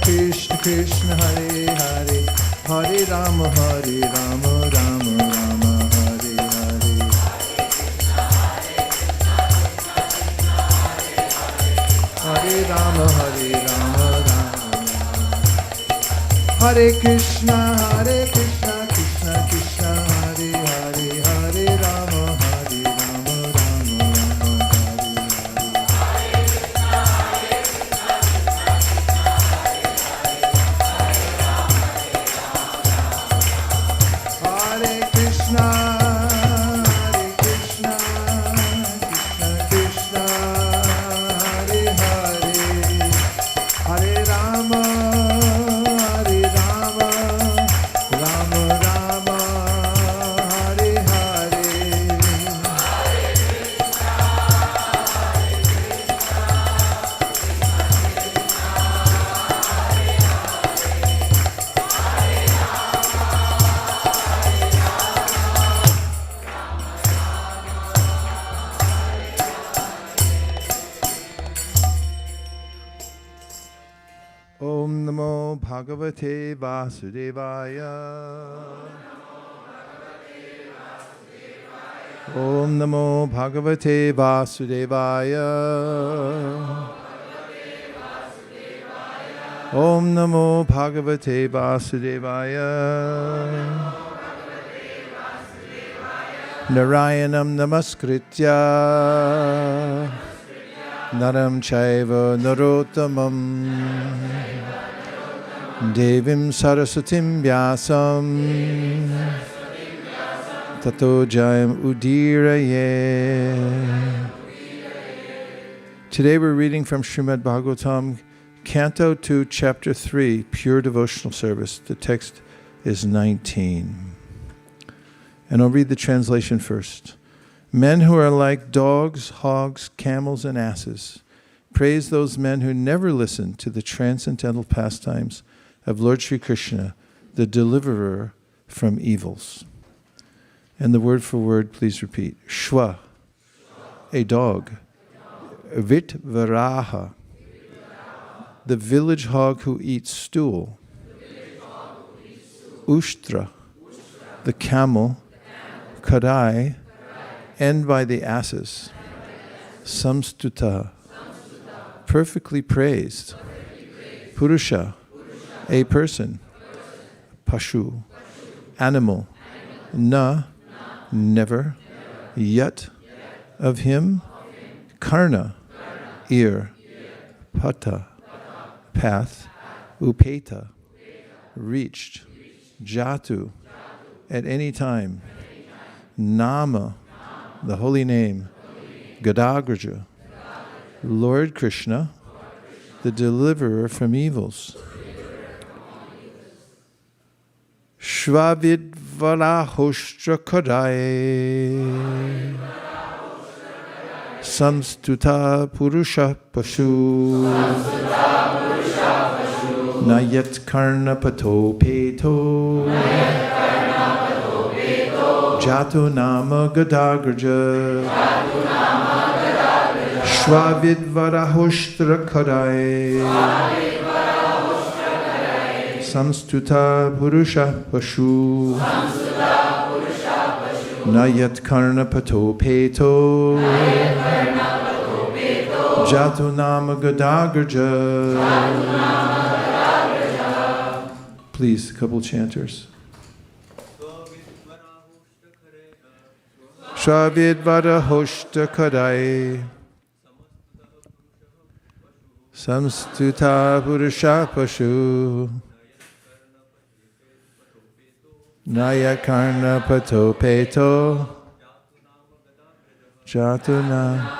Krishna Krishna, Hare Hare, Hare Rama, Hare Rama, Rama Rama, Hare Hare. Hare Rama, Hare Rama, Rama Rama. Hare Krishna, Krishna Krishna, Hare Hare, Hare Rama, Hare Rama, Rama Rama, Hare Hare. Hare Krishna, Krishna Krishna, Hare Hare, Hare Rama, Rama Rama, Hare Hare. Om Namo Bhagavate Vasudevaya. Om Namo Bhagavate Vasudevaya. Om Namo Bhagavate Vasudevaya. Narayanam Namaskritya Naram Chaiva Narottamam Devim Sarasatim Vyasam Tato Jayam Udiraye. Today we're reading from Srimad Bhagavatam, Canto 2, Chapter 3, Pure Devotional Service. The text is 19. And I'll read the translation first. Men who are like dogs, hogs, camels, and asses, praise those men who never listen to the transcendental pastimes of Lord Sri Krishna, the deliverer from evils. And the word for word, please repeat. Shwa, a dog. Vit Varaha, the village hog who eats stool. Ushtra, the camel. Kadai, end by the asses. Samstuta, perfectly praised. Purusha, a person. Pashu, animal. Na, never. Yat, of him. Karna, ear. Pata, path. Upeta, reached. Jatu, at any time. Nama, the holy name. Gadagraja, Lord Krishna, the deliverer from evils. Shvavid Varahostra Kadai Samstuta Purusha Pashu Nayat Karna Pato Peto Jatu Nama Gadagraja Shvavidvarahostra Kadai Samstuta Purusha Pashu Nayat Karna Pato Peto Jatu Nama Gadagraja. Please, a couple chanters. Shvavidvarahostra Kadai Samstuta Purusha Pashu Nayakarna Pato Peto Jatuna.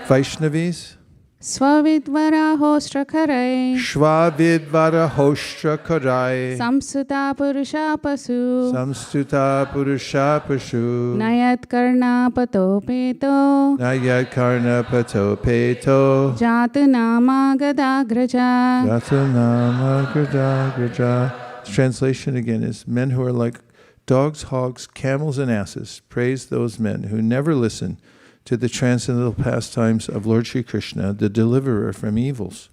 Vaishnavis. Svavidvarahostra Karai Shvavidvarahostra Karai Samsuta Purusha Pasu Samstuta Purusha Pashu Nayat Karna Pato Peto Nayat Karna Pato Peto Jatu Nama Gadagraja. Yatanama Gradagraja. Translation again is men who are like dogs, hogs, camels, and asses. Praise those men who never listen to the transcendental pastimes of Lord Sri Krishna, the deliverer from evils.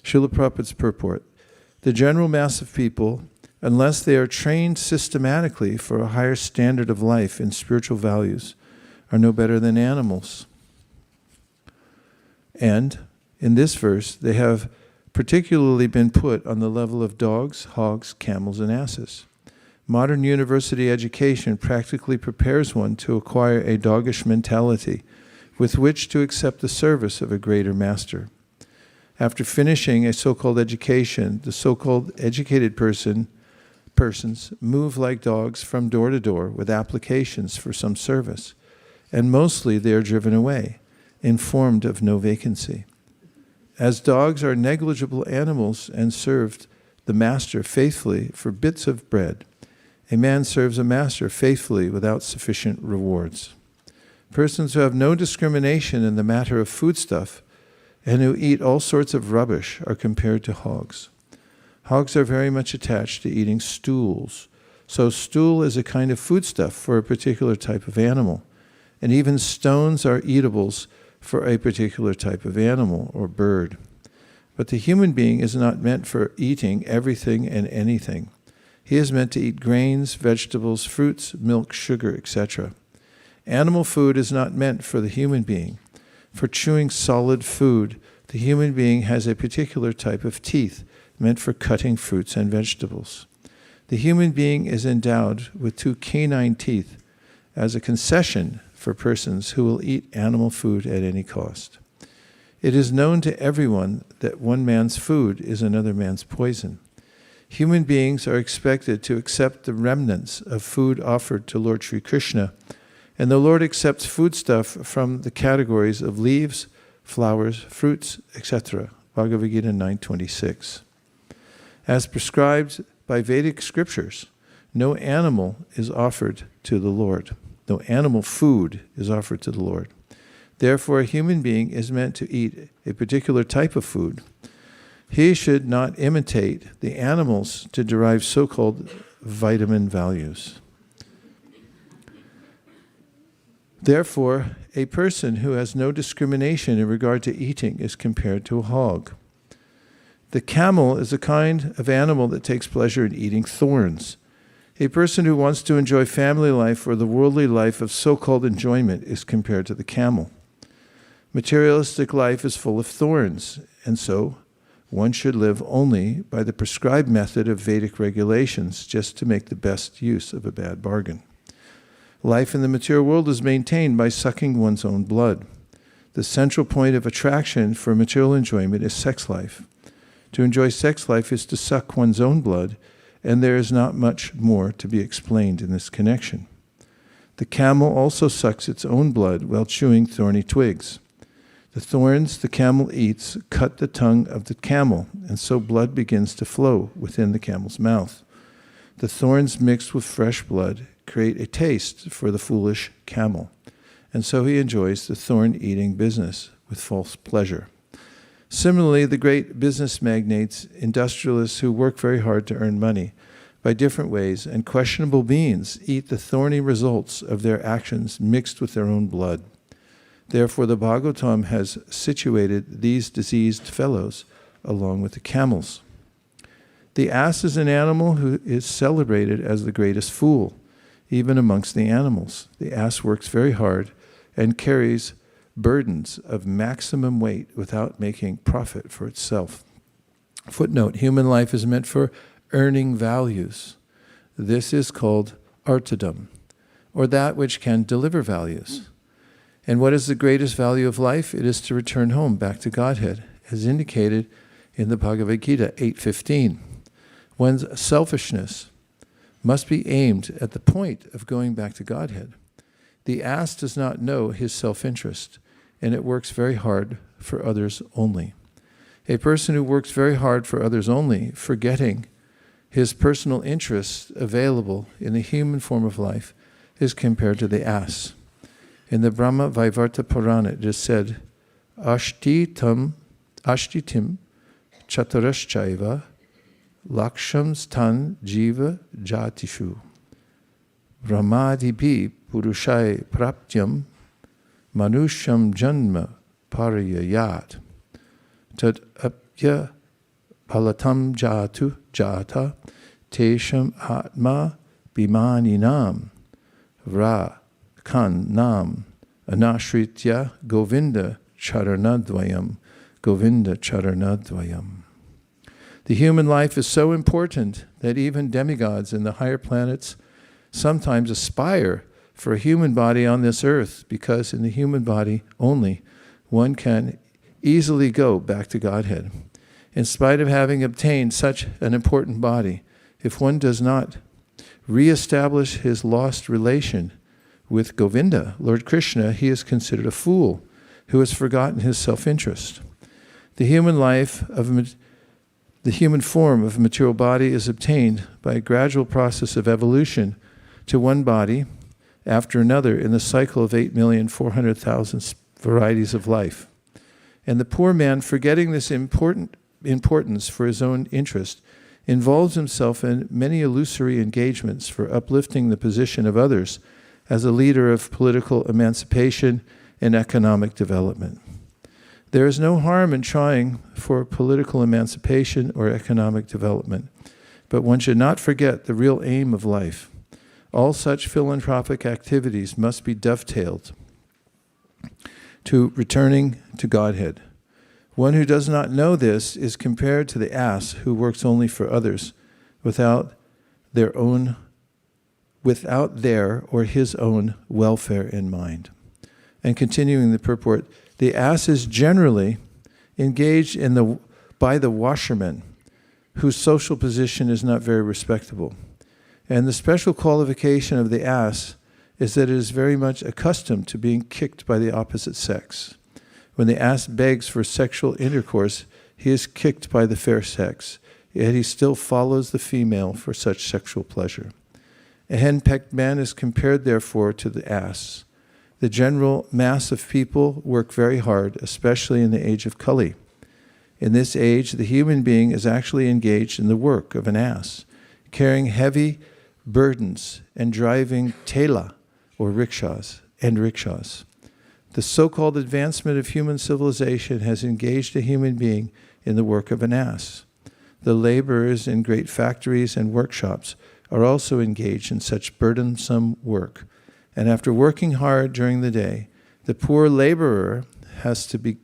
Srila Prabhupada's purport. The general mass of people, unless they are trained systematically for a higher standard of life in spiritual values, are no better than animals. And in this verse, they have particularly been put on the level of dogs, hogs, camels, and asses. Modern university education practically prepares one to acquire a doggish mentality with which to accept the service of a greater master. After finishing a so-called education, the so-called educated persons move like dogs from door to door with applications for some service, and mostly they are driven away, informed of no vacancy. As dogs are negligible animals and served the master faithfully for bits of bread, a man serves a master faithfully without sufficient rewards. Persons who have no discrimination in the matter of foodstuff and who eat all sorts of rubbish are compared to hogs. Hogs are very much attached to eating stools. So stool is a kind of foodstuff for a particular type of animal. And even stones are eatables for a particular type of animal or bird. But the human being is not meant for eating everything and anything. He is meant to eat grains, vegetables, fruits, milk, sugar, etc. Animal food is not meant for the human being. For chewing solid food, the human being has a particular type of teeth meant for cutting fruits and vegetables. The human being is endowed with 2 canine teeth as a concession for persons who will eat animal food at any cost. It is known to everyone that one man's food is another man's poison. Human beings are expected to accept the remnants of food offered to Lord Sri Krishna, and the Lord accepts foodstuff from the categories of leaves, flowers, fruits, etc. Bhagavad Gita 9:26. As prescribed by Vedic scriptures, no animal is offered to the Lord. No animal food is offered to the Lord. Therefore, a human being is meant to eat a particular type of food. He should not imitate the animals to derive so-called vitamin values. Therefore, a person who has no discrimination in regard to eating is compared to a hog. The camel is a kind of animal that takes pleasure in eating thorns. A person who wants to enjoy family life or the worldly life of so-called enjoyment is compared to the camel. Materialistic life is full of thorns, and so one should live only by the prescribed method of Vedic regulations just to make the best use of a bad bargain. Life in the material world is maintained by sucking one's own blood. The central point of attraction for material enjoyment is sex life. To enjoy sex life is to suck one's own blood, and there is not much more to be explained in this connection. The camel also sucks its own blood while chewing thorny twigs. The thorns the camel eats cut the tongue of the camel, and so blood begins to flow within the camel's mouth. The thorns mixed with fresh blood create a taste for the foolish camel, and so he enjoys the thorn-eating business with false pleasure. Similarly, the great business magnates, industrialists who work very hard to earn money by different ways and questionable means eat the thorny results of their actions mixed with their own blood. Therefore, the Bhagavatam has situated these diseased fellows along with the camels. The ass is an animal who is celebrated as the greatest fool, even amongst the animals. The ass works very hard and carries burdens of maximum weight without making profit for itself. Footnote, human life is meant for earning values. This is called artadam, or that which can deliver values. And what is the greatest value of life? It is to return home back to Godhead, as indicated in the Bhagavad Gita 8:15. One's selfishness must be aimed at the point of going back to Godhead. The ass does not know his self-interest, and it works very hard for others only. A person who works very hard for others only, forgetting his personal interests available in the human form of life, is compared to the ass. In the Brahma Vaivarta Purana, it is said, Ashtitim Chaturaschaiva Laksham Stan Jiva Jatishu Brahmadipi Purushai Praptyam Manusham Janma Parayayat Tad Apya Palatam Jatu Jata Tesham Atma Bimaninam Ra Kan Nam Anashritya Govinda Charanadvayam Govinda Charanadvayam. The human life is so important that even demigods in the higher planets sometimes aspire for a human body on this earth, because in the human body only one can easily go back to Godhead. In spite of having obtained such an important body, if one does not re-establish his lost relation with Govinda, Lord Krishna, he is considered a fool who has forgotten his self-interest. The human form of a material body is obtained by a gradual process of evolution to one body after another in the cycle of 8,400,000 varieties of life. And the poor man, forgetting this importance for his own interest, involves himself in many illusory engagements for uplifting the position of others as a leader of political emancipation and economic development. There is no harm in trying for political emancipation or economic development, but one should not forget the real aim of life. All such philanthropic activities must be dovetailed to returning to Godhead. One who does not know this is compared to the ass who works only for others without their or his own welfare in mind. And continuing the purport, the ass is generally engaged by the washerman, whose social position is not very respectable. And the special qualification of the ass is that it is very much accustomed to being kicked by the opposite sex. When the ass begs for sexual intercourse, he is kicked by the fair sex, yet he still follows the female for such sexual pleasure. A henpecked man is compared, therefore, to the ass. The general mass of people work very hard, especially in the age of Kali. In this age, the human being is actually engaged in the work of an ass, carrying heavy burdens and driving tela, or rickshaws. The so-called advancement of human civilization has engaged a human being in the work of an ass. The laborers in great factories and workshops are also engaged in such burdensome work. And after working hard during the day, the poor laborer has to be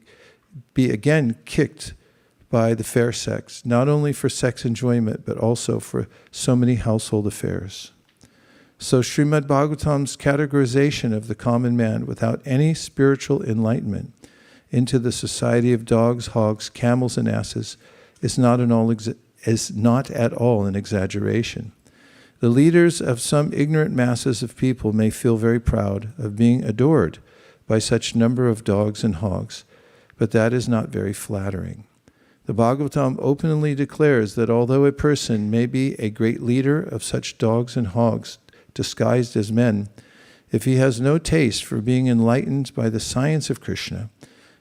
again kicked by the fair sex, not only for sex enjoyment, but also for so many household affairs. So Srimad Bhagavatam's categorization of the common man without any spiritual enlightenment into the society of dogs, hogs, camels, and asses is not at all an exaggeration. The leaders of some ignorant masses of people may feel very proud of being adored by such number of dogs and hogs, but that is not very flattering. The Bhagavatam openly declares that although a person may be a great leader of such dogs and hogs disguised as men, if he has no taste for being enlightened by the science of Krishna,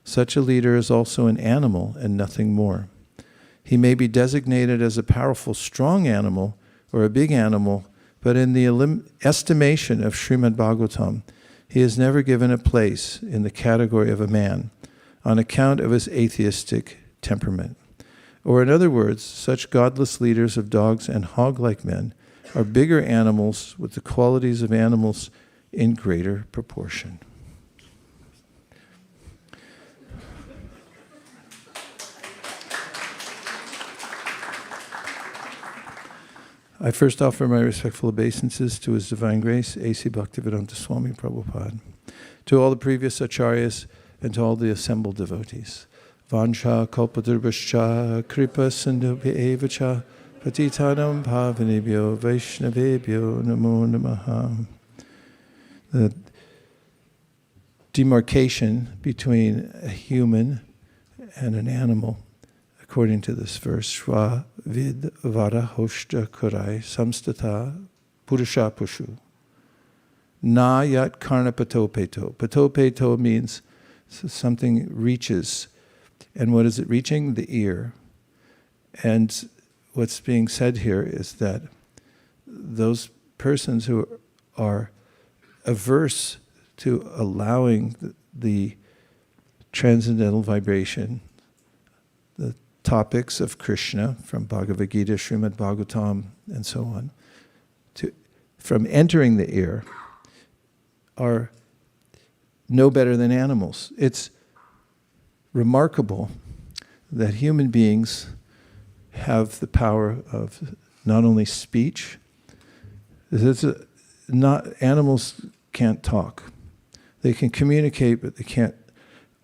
such a leader is also an animal and nothing more. He may be designated as a powerful, strong animal or a big animal, but in the estimation of Srimad Bhagavatam, he is never given a place in the category of a man on account of his atheistic temperament. Or in other words, such godless leaders of dogs and hog-like men are bigger animals with the qualities of animals in greater proportion. I first offer my respectful obeisances to His Divine Grace, A.C. Bhaktivedanta Swami Prabhupada, to all the previous acharyas, and to all the assembled devotees. Vansha kalpadurvascha kripa sindhubhya evacha patitanam pavanebhyo vaishnavebhyo namo namaha. The demarcation between a human and an animal, according to this verse, Shva vid vara hoshta kurai samstata purusha pushu. Na yat karna patopeto. Patopeto means something reaches. And what is it reaching? The ear. And what's being said here is that those persons who are averse to allowing the transcendental vibration, the topics of Krishna from Bhagavad Gita, Srimad Bhagavatam, and so on, from entering the ear, are no better than animals. It's remarkable that human beings have the power of not only speech, animals can't talk. They can communicate, but they can't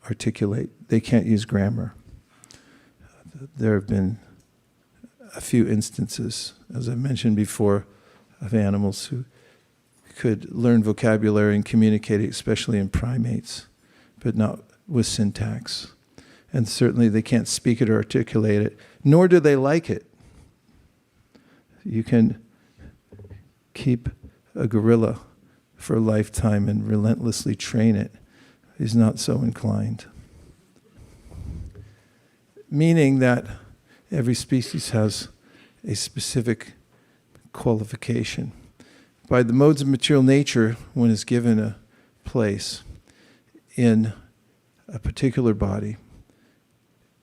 articulate. They can't use grammar. There have been a few instances, as I mentioned before, of animals who could learn vocabulary and communicate, especially in primates, but not with syntax. And certainly they can't speak it or articulate it, nor do they like it. You can keep a gorilla for a lifetime and relentlessly train it. He's not so inclined. Meaning that every species has a specific qualification. By the modes of material nature, one is given a place in a particular body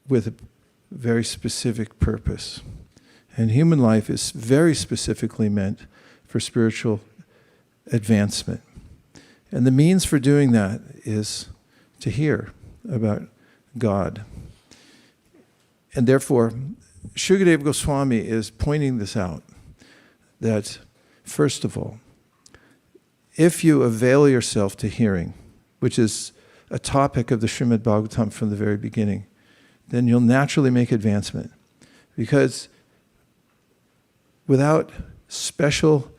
with a very specific purpose. And human life is very specifically meant for spiritual advancement. And the means for doing that is to hear about God. And therefore, Shukadeva Goswami is pointing this out, that first of all, if you avail yourself to hearing, which is a topic of the Srimad Bhagavatam from the very beginning, then you'll naturally make advancement. Because without special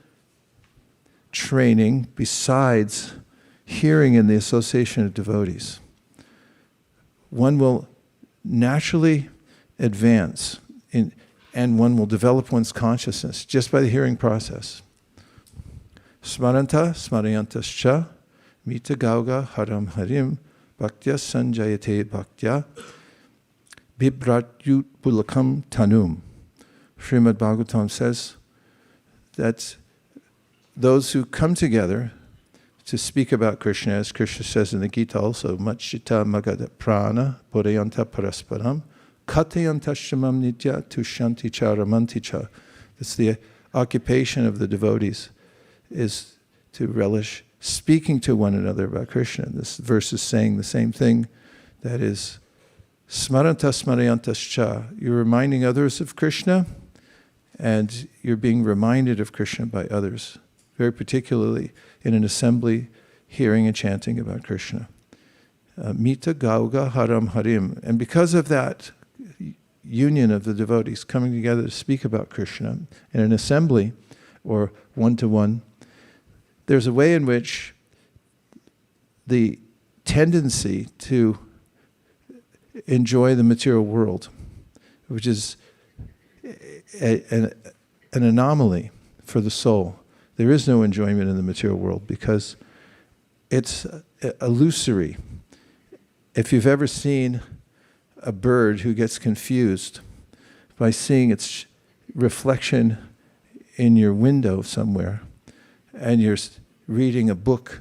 training besides hearing in the association of devotees, one will naturally advance and one will develop one's consciousness just by the hearing process. Smaranta smarayantascha mita gauga haram harim bhaktya sanjayate bhaktya bibhratyut pulakam tanum. Srimad Bhagavatam says that those who come together to speak about Krishna, as Krishna says in the Gita also, Machita magada prana bodhayanta parasparam katayanta shamam nitya tushanti cha ramanti cha. It's the occupation of the devotees, is to relish speaking to one another about Krishna. This verse is saying the same thing, that is, smaranta smarayantascha. You're reminding others of Krishna, and you're being reminded of Krishna by others, very particularly in an assembly hearing and chanting about Krishna. Mita gauga haram harim. And because of that union of the devotees coming together to speak about Krishna in an assembly or one-to-one, there's a way in which the tendency to enjoy the material world, which is an anomaly for the soul. There is no enjoyment in the material world because it's illusory. If you've ever seen a bird who gets confused by seeing its reflection in your window somewhere, and you're reading a book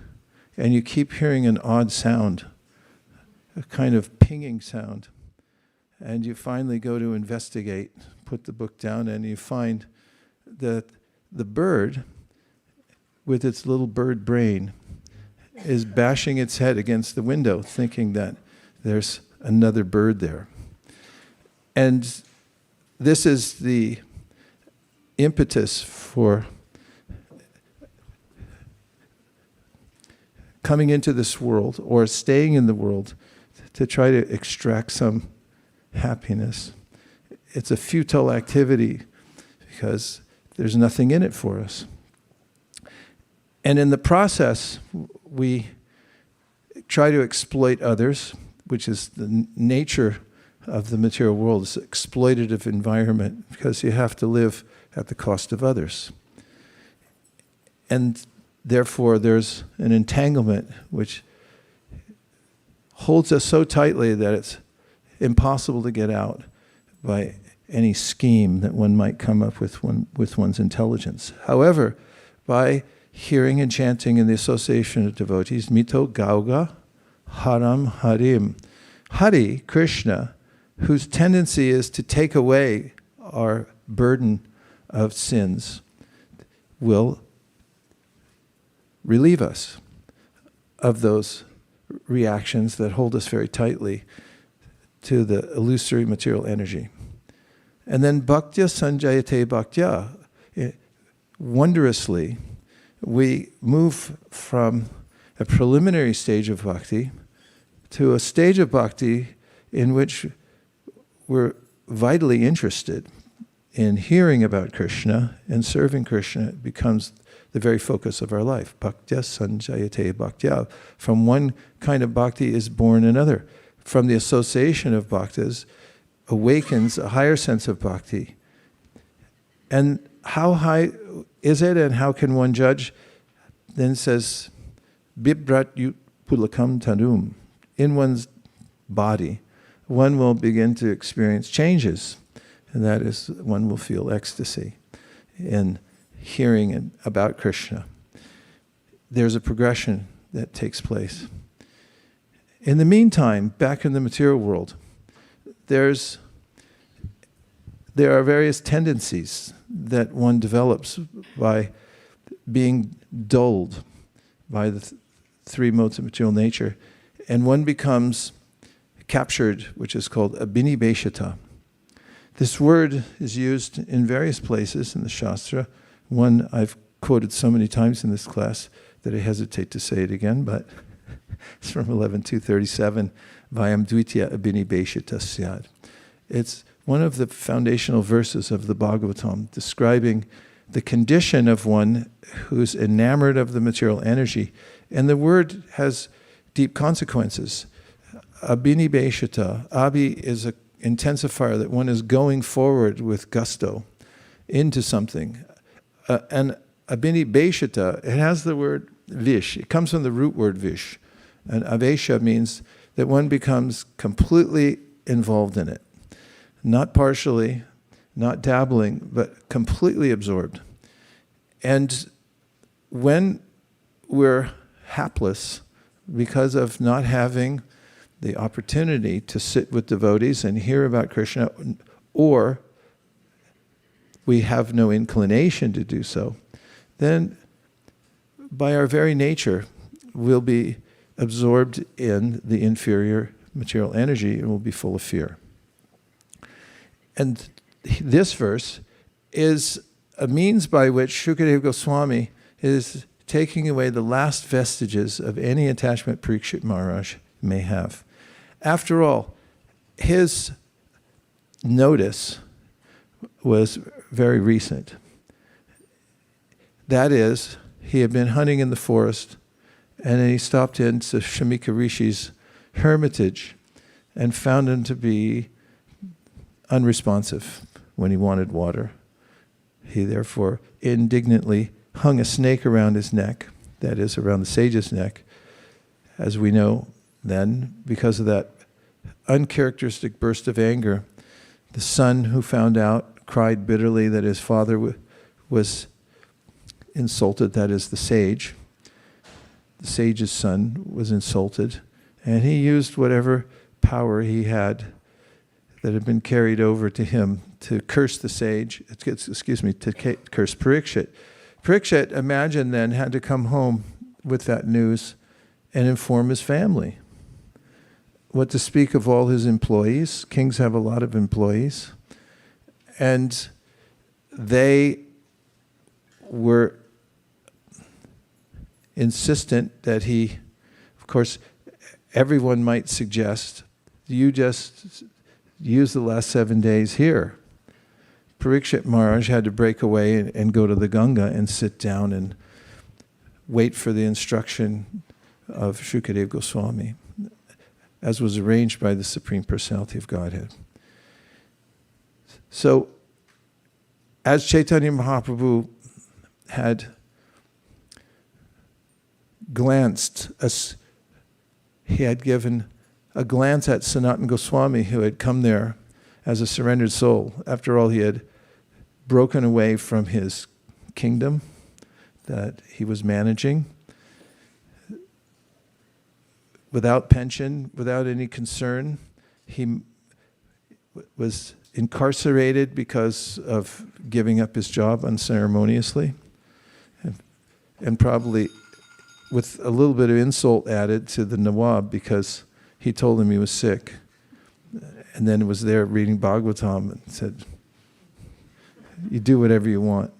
and you keep hearing an odd sound, a kind of pinging sound. And you finally go to investigate, put the book down, and you find that the bird, with its little bird brain, is bashing its head against the window, thinking that there's another bird there. And this is the impetus for coming into this world or staying in the world to try to extract some happiness. It's a futile activity because there's nothing in it for us. And in the process, we try to exploit others, which is the nature of the material world. It's an exploitative environment because you have to live at the cost of others. And therefore, there's an entanglement which holds us so tightly that it's impossible to get out by any scheme that one might come up with one's intelligence. However, by hearing and chanting in the association of devotees, Mito Gauga Haram Harim, Hari, Krishna, whose tendency is to take away our burden of sins, will relieve us of those reactions that hold us very tightly to the illusory material energy. And then bhaktya sanjayate bhaktya. Wondrously, we move from a preliminary stage of bhakti to a stage of bhakti in which we're vitally interested in hearing about Krishna and serving Krishna. It becomes the very focus of our life. Bhaktya sanjayate bhaktya. From one kind of bhakti is born another. From the association of bhaktas awakens a higher sense of bhakti. And how high is it and how can one judge? Then it says, Bibrat yut pulakam tanum. In one's body, one will begin to experience changes. And that is, one will feel ecstasy in hearing about Krishna. There's a progression that takes place. In the meantime, back in the material world, there are various tendencies that one develops by being dulled by the three modes of material nature, and one becomes captured, which is called abhinibheshata. This word is used in various places in the Shastra. One I've quoted so many times in this class that I hesitate to say it again, but it's from 11.237, Vayam dvitya abhinibheshata syad. It's one of the foundational verses of the Bhagavatam describing the condition of one who's enamored of the material energy. And the word has deep consequences. Abhinibheshata, abhi is an intensifier that one is going forward with gusto into something. And abhinibheshata, it has the word vish. It comes from the root word vish. And avesha means that one becomes completely involved in it. Not partially, not dabbling, but completely absorbed. And when we're hapless because of not having the opportunity to sit with devotees and hear about Krishna, or we have no inclination to do so, then by our very nature, we'll be absorbed in the inferior material energy and we'll be full of fear. And this verse is a means by which Shukadeva Goswami is taking away the last vestiges of any attachment Parikshit Maharaj may have. After all, his notice was very recent. That is, he had been hunting in the forest, and then he stopped into Shamika Rishi's hermitage and found him to be unresponsive when he wanted water. He therefore indignantly hung a snake around his neck, that is, around the sage's neck. As we know then, because of that uncharacteristic burst of anger, the son who found out cried bitterly that his father was insulted, that is, the sage. the sage's son, was insulted, and he used whatever power he had that had been carried over to him to curse the sage, to curse Parikshit. Parikshit, imagine then, had to come home with that news and inform his family. What to speak of all his employees? Kings have a lot of employees. And they were insistent that he, of course, everyone might suggest, you just use the last 7 days here. Parikshit Maharaj had to break away and go to the Ganga and sit down and wait for the instruction of Shukadeva Goswami, as was arranged by the Supreme Personality of Godhead. So, as Chaitanya Mahaprabhu had glanced, he had given a glance at Sanatana Goswami, who had come there as a surrendered soul. After all, he had broken away from his kingdom that he was managing, without pension, without any concern. He was incarcerated because of giving up his job unceremoniously, and probably with a little bit of insult added to the Nawab because he told him he was sick. And then was there reading Bhagavatam and said, you do whatever you want.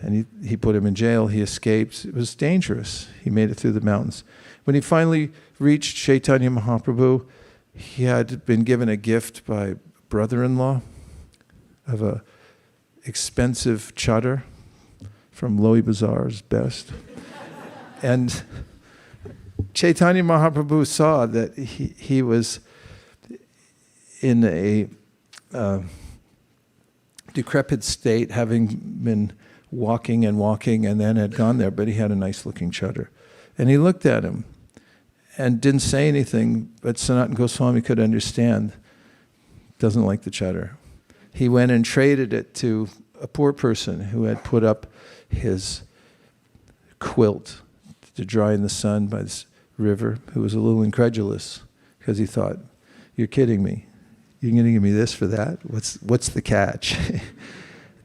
And he put him in jail. He escaped. It was dangerous. He made it through the mountains. When he finally reached Chaitanya Mahaprabhu, he had been given a gift by brother-in-law of a expensive chadar from Loi Bazaar's best. And Chaitanya Mahaprabhu saw that he was in a decrepit state, having been walking, and then had gone there, but he had a nice-looking chadar. And he looked at him and didn't say anything, but Sanatana Goswami could understand, doesn't like the chadar. He went and traded it to a poor person who had put up his quilt to dry in the sun by this river, who was a little incredulous because he thought, you're kidding me. You're going to give me this for that? What's the catch? At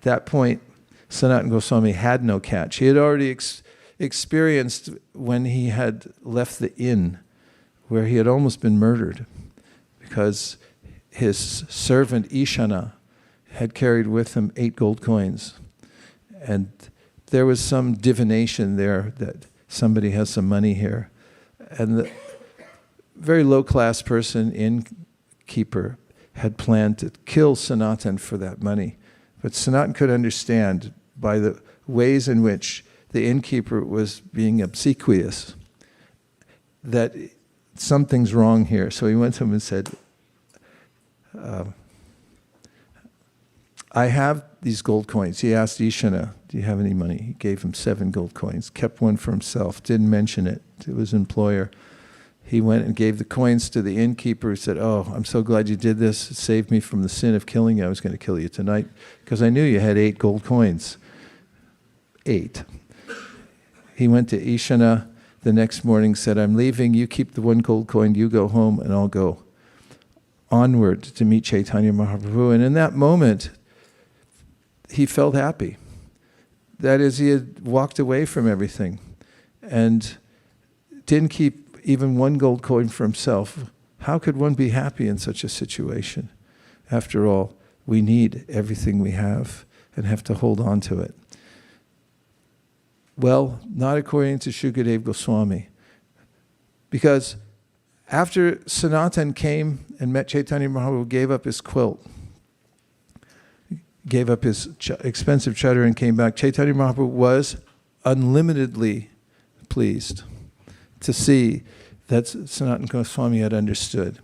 that point, Sanatana Goswami had no catch. He had already experienced when he had left the inn where he had almost been murdered because his servant Ishana had carried with him 8 gold coins. And there was some divination there that somebody has some money here. And the very low-class person, innkeeper, had planned to kill Sanatan for that money. But Sanatan could understand by the ways in which the innkeeper was being obsequious that something's wrong here. So he went to him and said, I have these gold coins. He asked Ishana, do you have any money? He gave him 7 gold coins, kept one for himself, didn't mention it to his employer. He went and gave the coins to the innkeeper who said, oh, I'm so glad you did this. It saved me from the sin of killing you. I was going to kill you tonight because I knew you had 8 gold coins. 8. He went to Ishana the next morning, said, I'm leaving. You keep the 1 gold coin. You go home and I'll go onward to meet Chaitanya Mahaprabhu. And in that moment, he felt happy. That is, he had walked away from everything and didn't keep even 1 gold coin for himself. How could one be happy in such a situation? After all, we need everything we have and have to hold on to it. Well, not according to Shukadeva Goswami. Because after Sanatan came and met Chaitanya Mahaprabhu, gave up his quilt, gave up his expensive chadar and came back, Chaitanya Mahaprabhu was unlimitedly pleased to see that Sanatana Goswami had understood.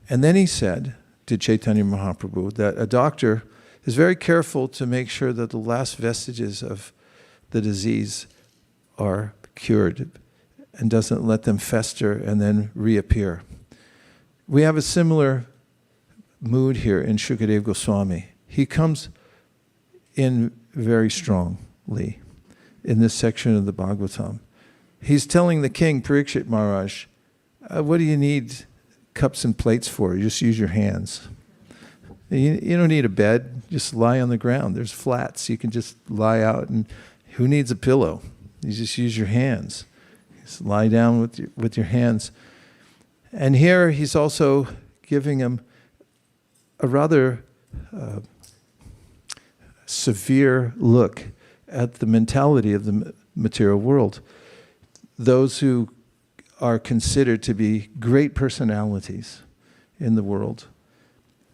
And then he said to Chaitanya Mahaprabhu that a doctor is very careful to make sure that the last vestiges of the disease are cured and doesn't let them fester and then reappear. We have a similar mood here in Shukadeva Goswami. He comes in very strongly in this section of the Bhagavatam. he's telling the king, Parikshit Maharaj, what do you need cups and plates for? You just use your hands. You don't need a bed. Just lie on the ground. There's flats. You can just lie out. And who needs a pillow? You just use your hands. Just lie down with your hands. And here he's also giving him a rather severe look at the mentality of the material world. Those who are considered to be great personalities in the world,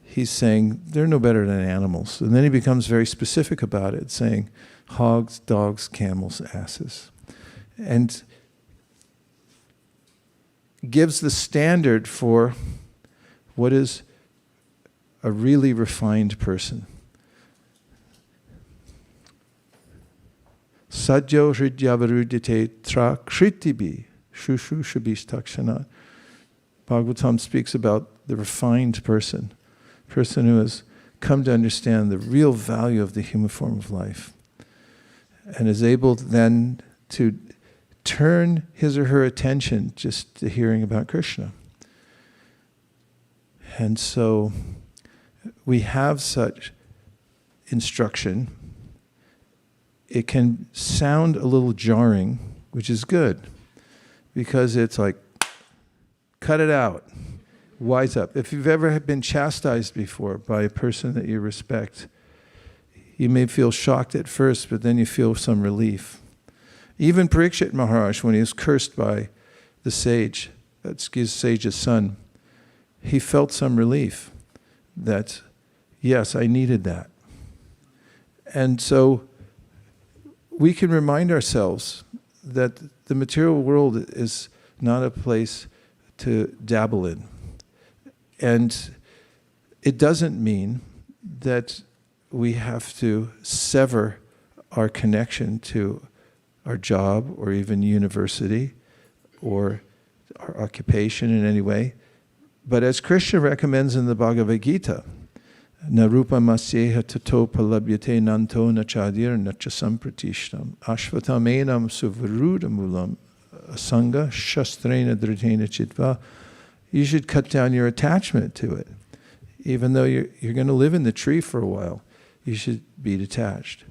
he's saying they're no better than animals. And then he becomes very specific about it, saying hogs, dogs, camels, asses. And gives the standard for what is a really refined person. Sadjo hridyavarudite tra kritibi shushu shabishtakshana. Bhagavatam speaks about the refined person who has come to understand the real value of the human form of life and is able then to turn his or her attention just to hearing about Krishna. And so we have such instruction. It can sound a little jarring, which is good, because it's like, cut it out, wise up. If you've ever been chastised before by a person that you respect, you may feel shocked at first, but then you feel some relief. Even Parikshit Maharaj, when he was cursed by the sage, that's his sage's son, he felt some relief that, yes, I needed that. And so we can remind ourselves that the material world is not a place to dabble in. And it doesn't mean that we have to sever our connection to our job or even university or our occupation in any way. But as Krishna recommends in the Bhagavad Gita, na rupa masyeha tato palabhyate nanto nachadir nacha sampratishtam ashvatamenam suvarudamulam asanga shastrena dritena chitva. You should cut down your attachment to it. Even though you're going to live in the tree for a while, you should be detached.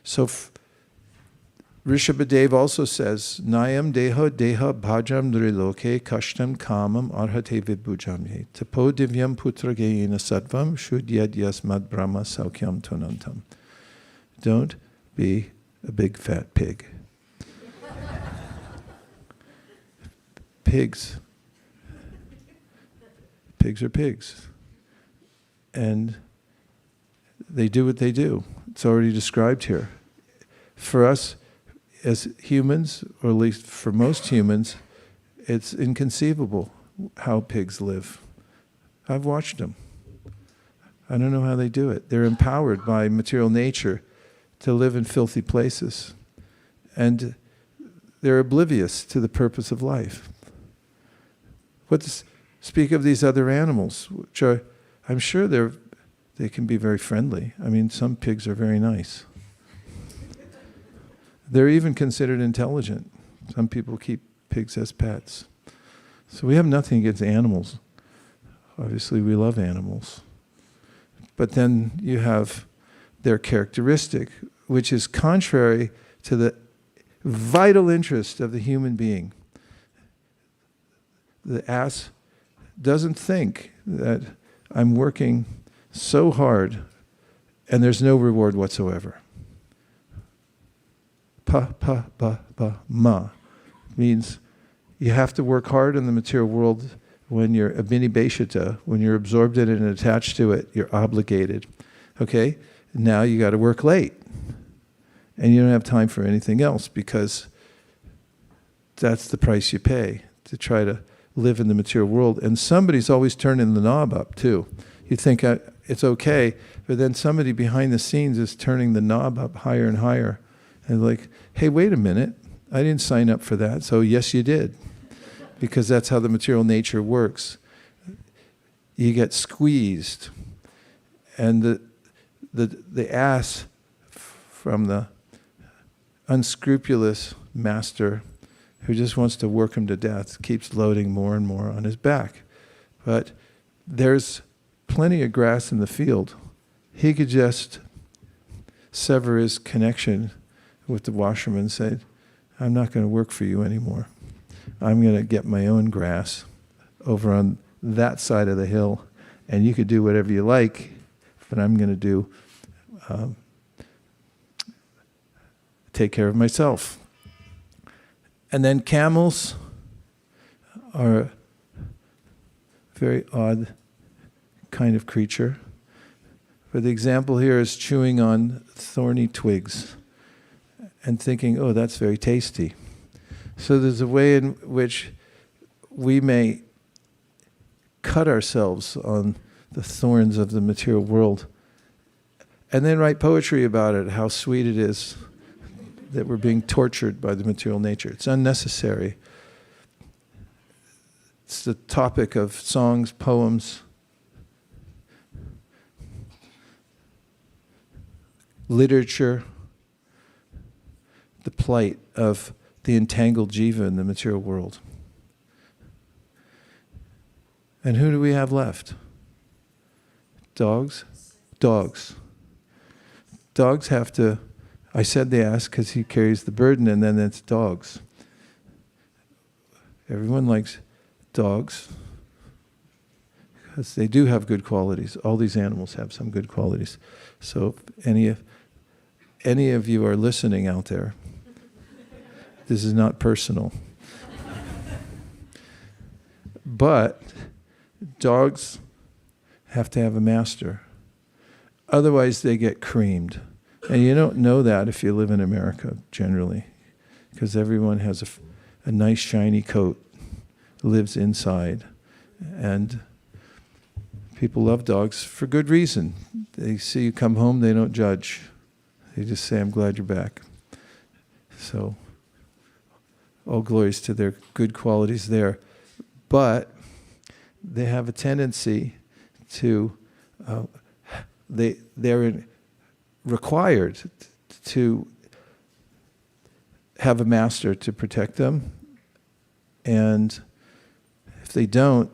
So Rishabhadev also says, Nayam deha bhajam driloke kashtam kamam arhate vibhujamye tapo divyam putra gayena sattvam shudyad yasmad brahma saukyam tonantam. Don't be a big fat pig. Pigs are pigs. And they do what they do. It's already described here. For us, as humans, or at least for most humans, it's inconceivable how pigs live. I've watched them. I don't know how they do it. They're empowered by material nature to live in filthy places. And they're oblivious to the purpose of life. Speak of these other animals, which are, I'm sure they can be very friendly. I mean, some pigs are very nice. They're even considered intelligent. Some people keep pigs as pets. So we have nothing against animals. Obviously, we love animals. But then you have their characteristic, which is contrary to the vital interest of the human being. The ass doesn't think that I'm working so hard and there's no reward whatsoever. Ma means you have to work hard in the material world when you're abhinibheshita, when you're absorbed in it and attached to it, you're obligated. Okay? Now you got to work late. And you don't have time for anything else because that's the price you pay to try to live in the material world. And somebody's always turning the knob up too. You think it's okay, but then somebody behind the scenes is turning the knob up higher and higher. And like, hey, wait a minute, I didn't sign up for that. So yes, you did. Because that's how the material nature works. You get squeezed. And the ass from the unscrupulous master who just wants to work him to death, keeps loading more and more on his back. But there's plenty of grass in the field. He could just sever his connection with the washerman and say, I'm not going to work for you anymore. I'm going to get my own grass over on that side of the hill, and you could do whatever you like, but I'm going to do take care of myself. And then camels are a very odd kind of creature. But the example here is chewing on thorny twigs and thinking, oh, that's very tasty. So there's a way in which we may cut ourselves on the thorns of the material world and then write poetry about it, how sweet it is that we're being tortured by the material nature. It's unnecessary. It's the topic of songs, poems, literature, the plight of the entangled jiva in the material world. And who do we have left? Dogs? Dogs. Dogs have to, I said they ask because he carries the burden, and then it's dogs. Everyone likes dogs because they do have good qualities. All these animals have some good qualities. So if any of you are listening out there, this is not personal. But dogs have to have a master. Otherwise, they get creamed. And you don't know that if you live in America, generally, because everyone has a nice shiny coat, lives inside. And people love dogs for good reason. They see you come home, they don't judge. They just say, I'm glad you're back. So, all glories to their good qualities there. But they have a tendency to, they're required to have a master to protect them. And if they don't,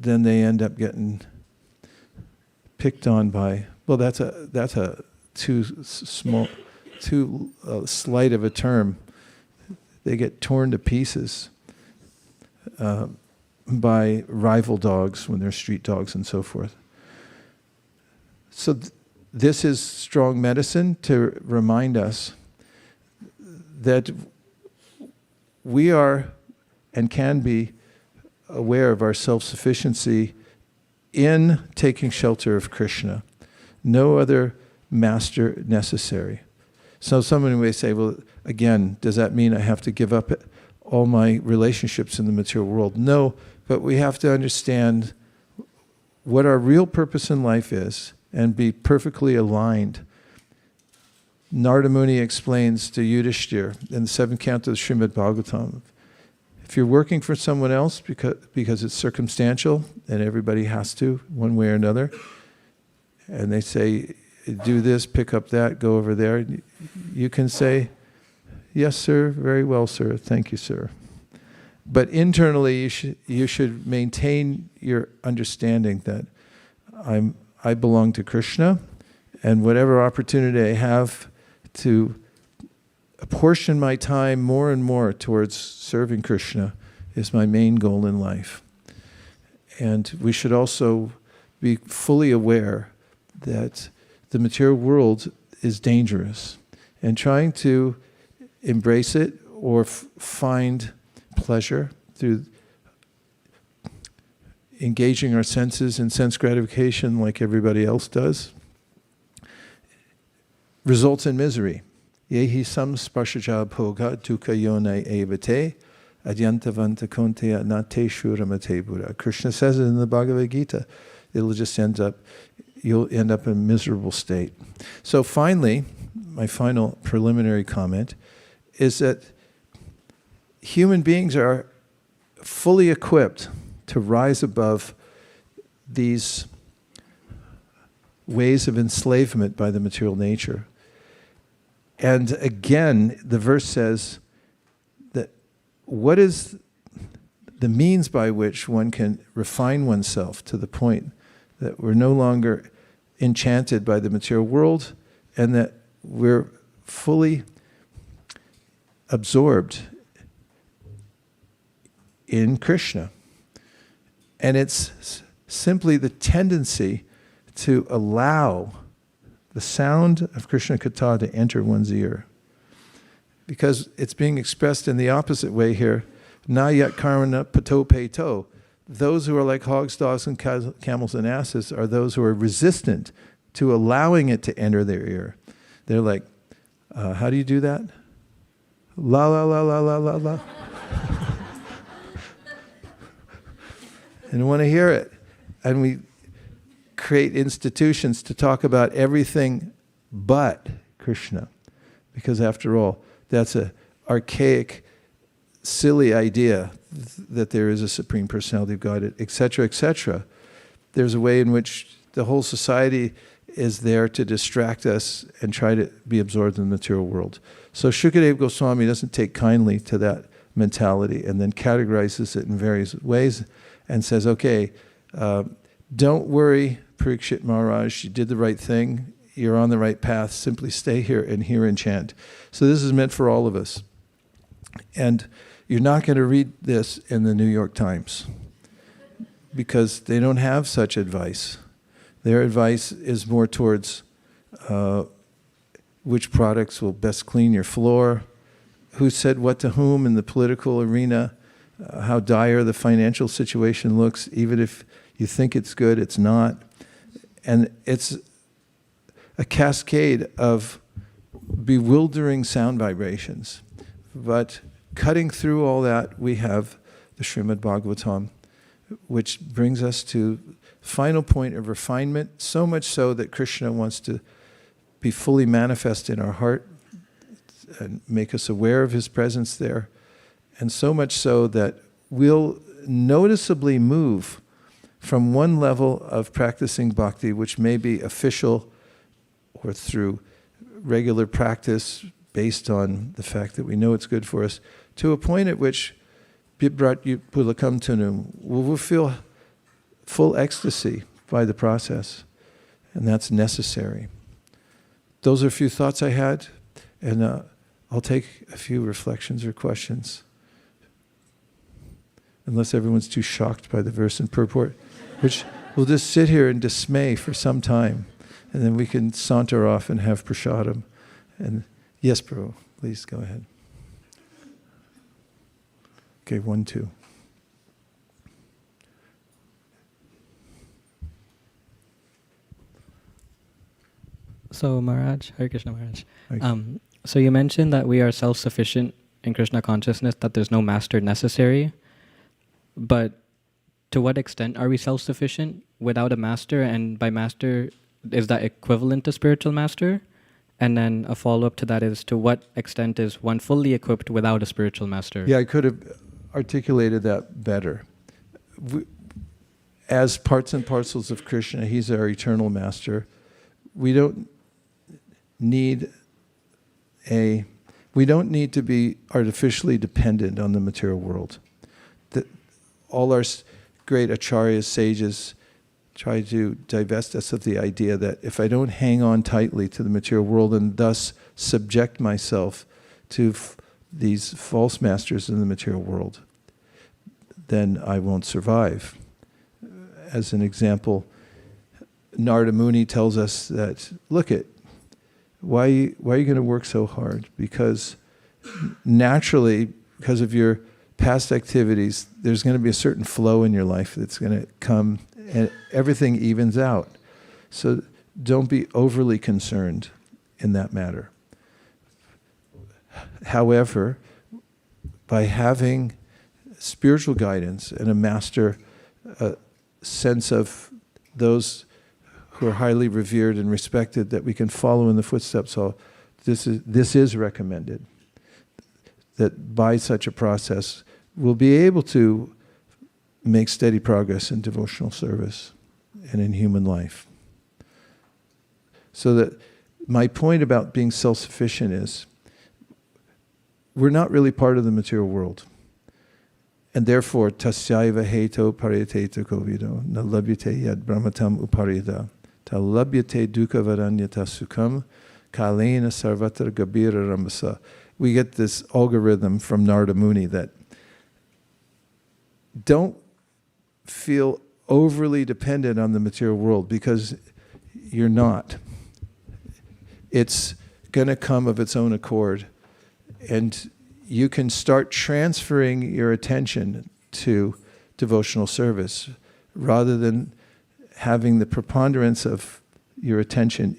then they end up getting picked on by, well, that's a too slight of a term. They get torn to pieces by rival dogs when they're street dogs and so forth. So this is strong medicine to remind us that we are and can be aware of our self-sufficiency in taking shelter of Krishna. No other master necessary. So someone may say, well, again, does that mean I have to give up all my relationships in the material world? No, but we have to understand what our real purpose in life is and be perfectly aligned. Narada Muni explains to Yudhishthira in the 7th canto of the Srimad Bhagavatam, if you're working for someone else because it's circumstantial and everybody has to, one way or another, and they say, do this, pick up that, go over there, you can say, yes, sir, very well, sir, thank you, sir. But internally, you should maintain your understanding that I belong to Krishna, and whatever opportunity I have to apportion my time more and more towards serving Krishna is my main goal in life. And we should also be fully aware that the material world is dangerous, and trying to embrace it or find pleasure through engaging our senses in sense gratification like everybody else does results in misery. Yehi sam sparshaja bhoga dukkha yone evate adyantavanta konteya nate shuramate buddha. Krishna says it in the Bhagavad Gita. You'll end up in a miserable state. So finally, my final preliminary comment is that human beings are fully equipped to rise above these ways of enslavement by the material nature. And again, the verse says that what is the means by which one can refine oneself to the point that we're no longer enchanted by the material world and that we're fully absorbed in Krishna. And it's simply the tendency to allow the sound of Krishna Katha to enter one's ear. Because it's being expressed in the opposite way here. Na yat karana pato peto. Those who are like hogs, dogs, and camels and asses are those who are resistant to allowing it to enter their ear. They're like, how do you do that? La la la la la la la. And want to hear it. And we create institutions to talk about everything but Krishna. Because after all, that's an archaic, silly idea that there is a Supreme Personality of Godhead, etc., etc. There's a way in which the whole society is there to distract us and try to be absorbed in the material world. So Shukadeva Goswami doesn't take kindly to that mentality and then categorizes it in various ways and says, okay, don't worry, Parikshit Maharaj, you did the right thing. You're on the right path. Simply stay here and chant. So this is meant for all of us. And you're not going to read this in the New York Times because they don't have such advice. Their advice is more towards which products will best clean your floor, who said what to whom in the political arena, how dire the financial situation looks. Even if you think it's good, it's not. And it's a cascade of bewildering sound vibrations. But cutting through all that, we have the Srimad Bhagavatam, which brings us to final point of refinement, so much so that Krishna wants to be fully manifest in our heart and make us aware of his presence there, and so much so that we'll noticeably move from one level of practicing bhakti, which may be official or through regular practice based on the fact that we know it's good for us, to a point at which Bibrat Pulakam Tunum will feel full ecstasy by the process, and that's necessary. Those are a few thoughts I had, and I'll take a few reflections or questions, unless everyone's too shocked by the verse and purport, which we'll just sit here in dismay for some time, and then we can saunter off and have prasadam. And yes, Prabhu, please go ahead. Okay, 1, 2. So Maharaj, Hare Krishna Maharaj. Okay. So you mentioned that we are self-sufficient in Krishna consciousness, that there's no master necessary. But to what extent are we self-sufficient without a master? And by master, is that equivalent to spiritual master? And then a follow-up to that is, to what extent is one fully equipped without a spiritual master? Yeah, I could have articulated that better. As parts and parcels of Krishna, he's our eternal master. We don't need to be artificially dependent on the material world. All our great acharyas, sages, try to divest us of the idea that if I don't hang on tightly to the material world and thus subject myself to these false masters in the material world, then I won't survive. As an example, Narada Muni tells us that, look at, why are you going to work so hard? Because naturally, because of your past activities, there's going to be a certain flow in your life that's going to come, and everything evens out. So don't be overly concerned in that matter. However, by having spiritual guidance and a master, sense of those who are highly revered and respected that we can follow in the footsteps, so this is recommended. That by such a process, we'll be able to make steady progress in devotional service and in human life. So that my point about being self-sufficient is, we're not really part of the material world. And therefore, tasyaiva heto pariteta kovido, na labyate yad brahmatam uparida, ta labyate dukkha varanyata sukham, kalena sarvatra gabira ramasa. We get this algorithm from Narada Muni that don't feel overly dependent on the material world, because you're not. It's going to come of its own accord. And you can start transferring your attention to devotional service rather than having the preponderance of your attention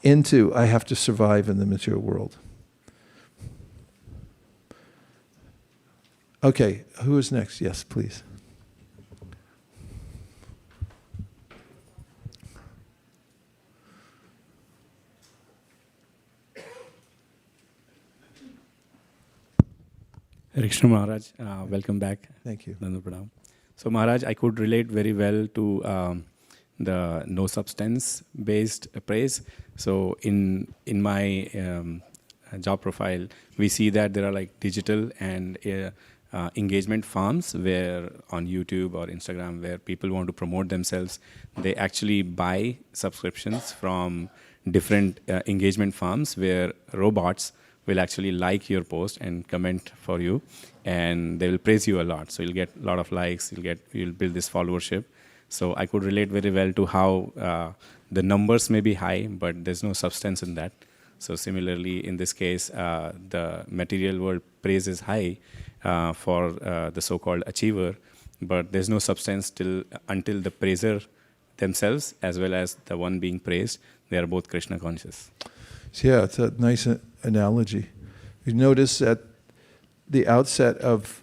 into, I have to survive in the material world. Okay, who is next? Yes, please. Krishna Maharaj, welcome back. Thank you. Nanda Pranam. So Maharaj, I could relate very well to the no substance based praise. So in my job profile, we see that there are like digital and engagement farms where on YouTube or Instagram where people want to promote themselves. They actually buy subscriptions from different engagement farms where robots will actually like your post and comment for you, and they will praise you a lot. So you'll get a lot of likes, you'll build this followership. So I could relate very well to how the numbers may be high, but there's no substance in that. So similarly, in this case, the material world praise is high for the so-called achiever, but there's no substance until the praiser themselves, as well as the one being praised, they are both Krishna conscious. Yeah, it's a nice analogy. You notice at the outset of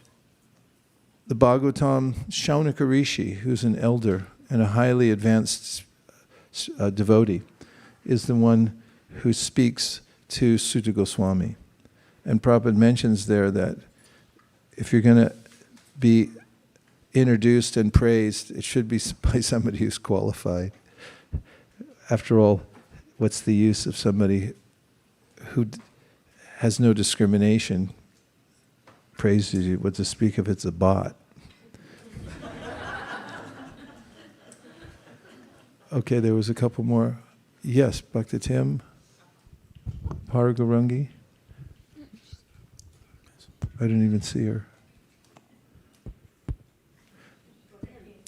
the Bhagavatam, Shaunaka Rishi, who's an elder and a highly advanced devotee, is the one who speaks to Sutta Goswami. And Prabhupada mentions there that if you're going to be introduced and praised, it should be by somebody who's qualified. After all, what's the use of somebody who has no discrimination praises you? What to speak if it's a bot? Okay, there was a couple more. Yes, Bhakti Tim, Paragarangi. I didn't even see her.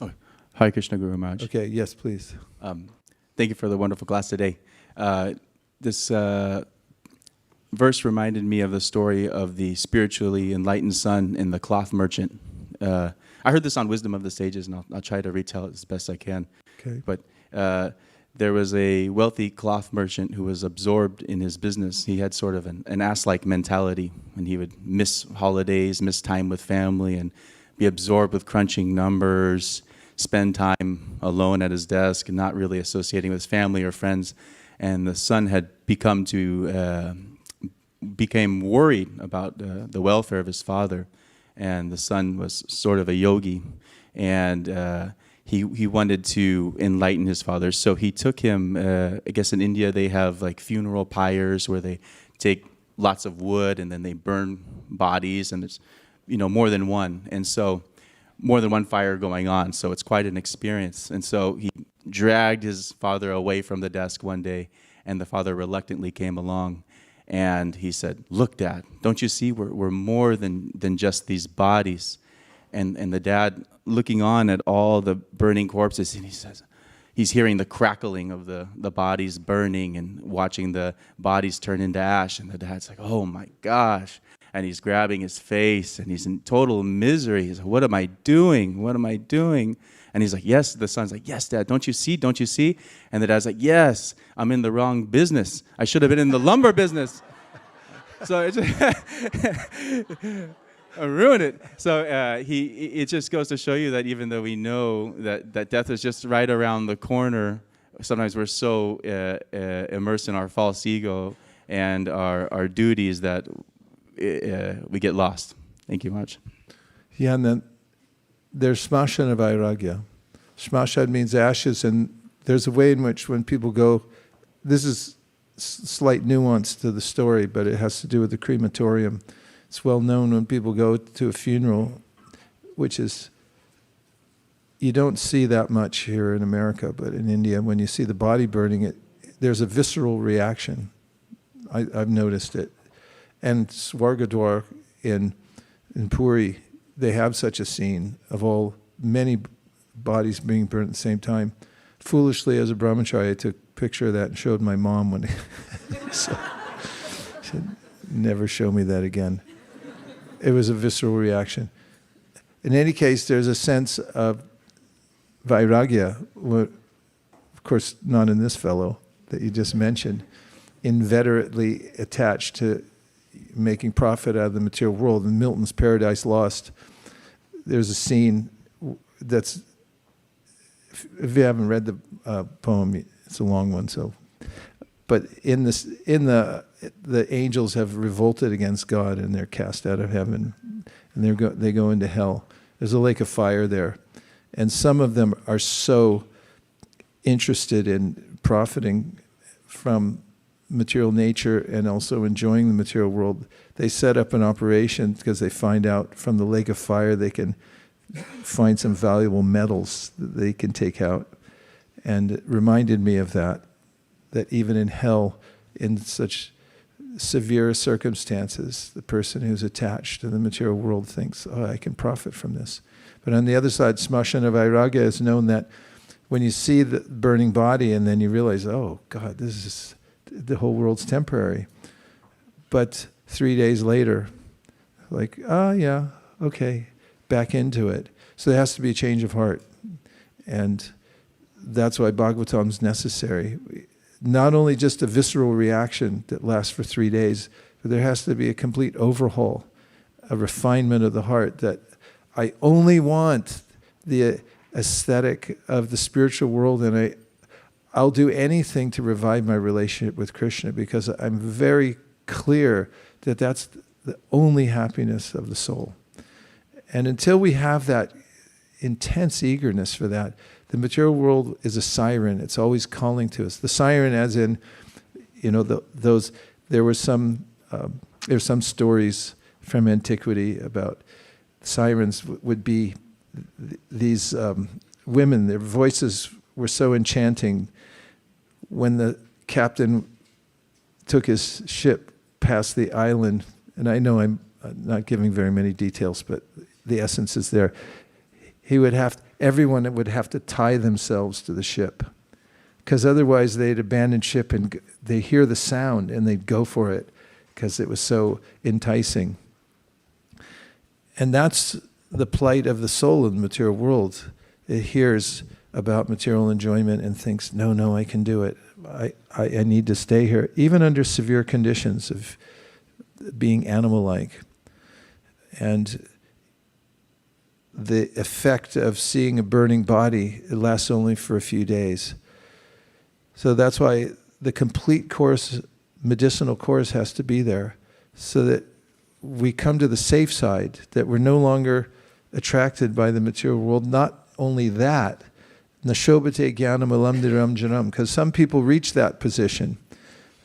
Oh, Hare Krishna Guru Maharaj. Okay, yes, please. Thank you for the wonderful class today. This verse reminded me of the story of the spiritually enlightened son and the cloth merchant. I heard this on Wisdom of the Sages, and I'll try to retell it as best I can. Okay. But there was a wealthy cloth merchant who was absorbed in his business. He had sort of an ass-like mentality, and he would miss holidays, miss time with family, and be absorbed with crunching numbers, spend time alone at his desk, and not really associating with his family or friends. And the son had became worried about the welfare of his father, and the son was sort of a yogi, and he wanted to enlighten his father. So he took him, I guess in India they have like funeral pyres where they take lots of wood and then they burn bodies, and there's more than one, and so more than one fire going on, so it's quite an experience. And so he dragged his father away from the desk one day, and the father reluctantly came along. And he said, "Look, Dad, don't you see we're more than just these bodies?" And the dad, looking on at all the burning corpses, and he says, he's hearing the crackling of the bodies burning and watching the bodies turn into ash. And the dad's like, "Oh my gosh." And he's grabbing his face, and he's in total misery. He's like, "What am I doing? What am I doing?" And he's like, "Yes." The son's like, "Yes, Dad, don't you see? Don't you see?" And the dad's like, "Yes, I'm in the wrong business. I should have been in the lumber business." So it just I ruined it. So it just goes to show you that even though we know that death is just right around the corner, sometimes we're so immersed in our false ego and our duties that we get lost. Thank you much. Yeah, and then there's smashana vairagya. Smashana means ashes, and there's a way in which when people go, this is slight nuance to the story, but it has to do with the crematorium. It's well known when people go to a funeral, which is, you don't see that much here in America, but in India, when you see the body burning, there's a visceral reaction. I've noticed it. And Swargadwar in Puri, they have such a scene of many bodies being burnt at the same time. Foolishly, as a brahmachari, I took a picture of that and showed my mom when so, she said, never show me that again. It was a visceral reaction. In any case, there's a sense of vairagya, of course not in this fellow that you just mentioned, inveterately attached to making profit out of the material world. In Milton's Paradise Lost, there's a scene that's, if you haven't read the poem, it's a long one, so. But the angels have revolted against God and they're cast out of heaven, and they go into hell. There's a lake of fire there, and some of them are so interested in profiting from material nature and also enjoying the material world, they set up an operation because they find out from the lake of fire they can find some valuable metals that they can take out. And it reminded me of that even in hell, in such severe circumstances, the person who's attached to the material world thinks, oh, I can profit from this. But on the other side, Smashana Vairagya is known that when you see the burning body and then you realize, oh God, the whole world's temporary. But 3 days later, like, yeah, okay, back into it. So there has to be a change of heart. And that's why Bhagavatam's necessary. Not only just a visceral reaction that lasts for 3 days, but there has to be a complete overhaul, a refinement of the heart that I only want the aesthetic of the spiritual world, and I'll do anything to revive my relationship with Krishna because I'm very clear that that's the only happiness of the soul. And until we have that intense eagerness for that, the material world is a siren. It's always calling to us. The siren, as in, there's some stories from antiquity about sirens would be these women. Their voices were so enchanting. When the captain took his ship past the island, and I know I'm not giving very many details, but the essence is there. Everyone would have to tie themselves to the ship, because otherwise they'd abandon ship and they hear the sound and they'd go for it because it was so enticing. And that's the plight of the soul in the material world. It hears about material enjoyment and thinks, no, I can do it. I need to stay here, even under severe conditions of being animal-like. And the effect of seeing a burning body, it lasts only for a few days. So that's why the complete course, medicinal course, has to be there, so that we come to the safe side, that we're no longer attracted by the material world. Not only that, nashobate jnanam alamdiram janam, because some people reach that position.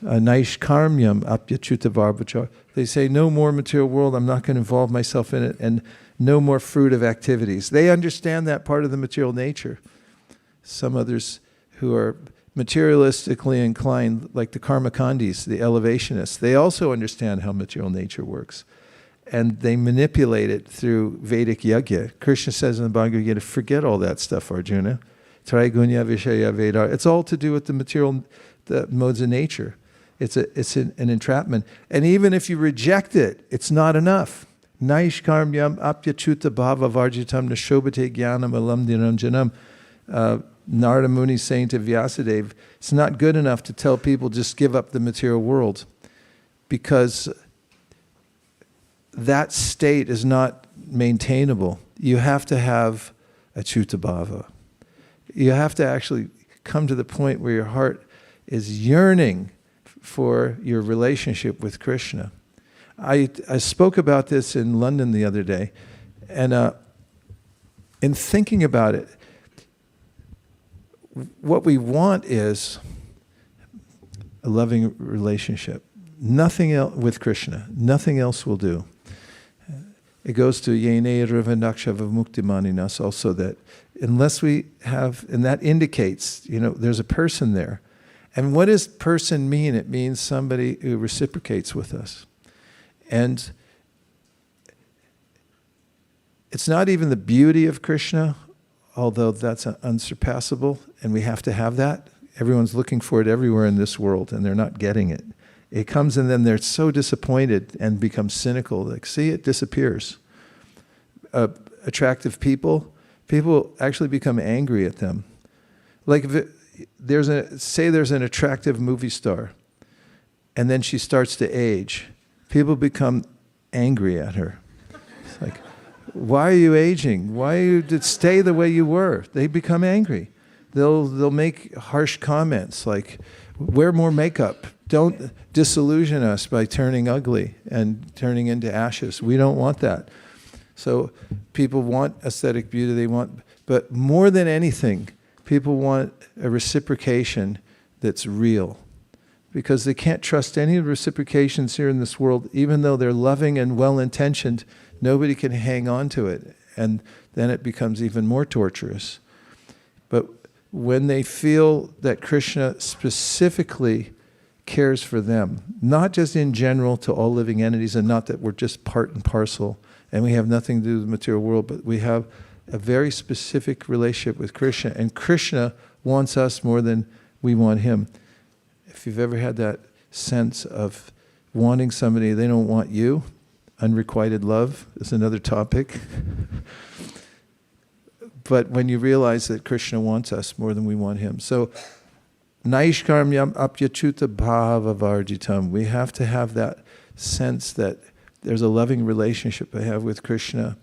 Naishkarmyam apyachuta varbachar. They say, no more material world, I'm not going to involve myself in it, and no more fruitive activities. They understand that part of the material nature. Some others who are materialistically inclined, like the Karmakandis, the elevationists, they also understand how material nature works. And they manipulate it through Vedic yajna. Krishna says in the Bhagavad Gita, forget all that stuff, Arjuna. Traigunya Vishaya Vedar. It's all to do with the modes of nature. It's an entrapment. And even if you reject it, it's not enough. Naishkarmyam apyachuta bhava varjitam nashobate jnanam alamdiram janam. Narada Muni saying to Vyasadeva, it's not good enough to tell people just give up the material world, because that state is not maintainable. You have to have achuta bhava. You have to actually come to the point where your heart is yearning for your relationship with Krishna. I spoke about this in London the other day, and in thinking about it, what we want is a loving relationship. Nothing else with Krishna. Nothing else will do. it goes to yene ravanakshava muktimaninas also, that unless we have, and that indicates, there's a person there. And what does person mean? It means somebody who reciprocates with us. And it's not even the beauty of Krishna, although that's unsurpassable, and we have to have that. Everyone's looking for it everywhere in this world, and they're not getting it. It comes and then they're so disappointed and become cynical. Like, see, it disappears. Attractive people actually become angry at them. Like if there's an attractive movie star, and then she starts to age, people become angry at her. It's like, why are you aging? Why stay the way you were? They become angry. They'll make harsh comments like, wear more makeup. Don't disillusion us by turning ugly and turning into ashes. We don't want that. So people want aesthetic beauty. But more than anything, people want a reciprocation that's real, because they can't trust any reciprocations here in this world. Even though they're loving and well-intentioned, nobody can hang on to it, and then it becomes even more torturous. But when they feel that Krishna specifically cares for them, not just in general to all living entities, and not that we're just part and parcel and we have nothing to do with the material world, but we have a very specific relationship with Krishna, and Krishna wants us more than we want him. If you've ever had that sense of wanting somebody, they don't want you, unrequited love is another topic. But when you realize that Krishna wants us more than we want him. So, naishkarmyam apyachuta bhavavarjitam. We have to have that sense that there's a loving relationship I have with Krishna,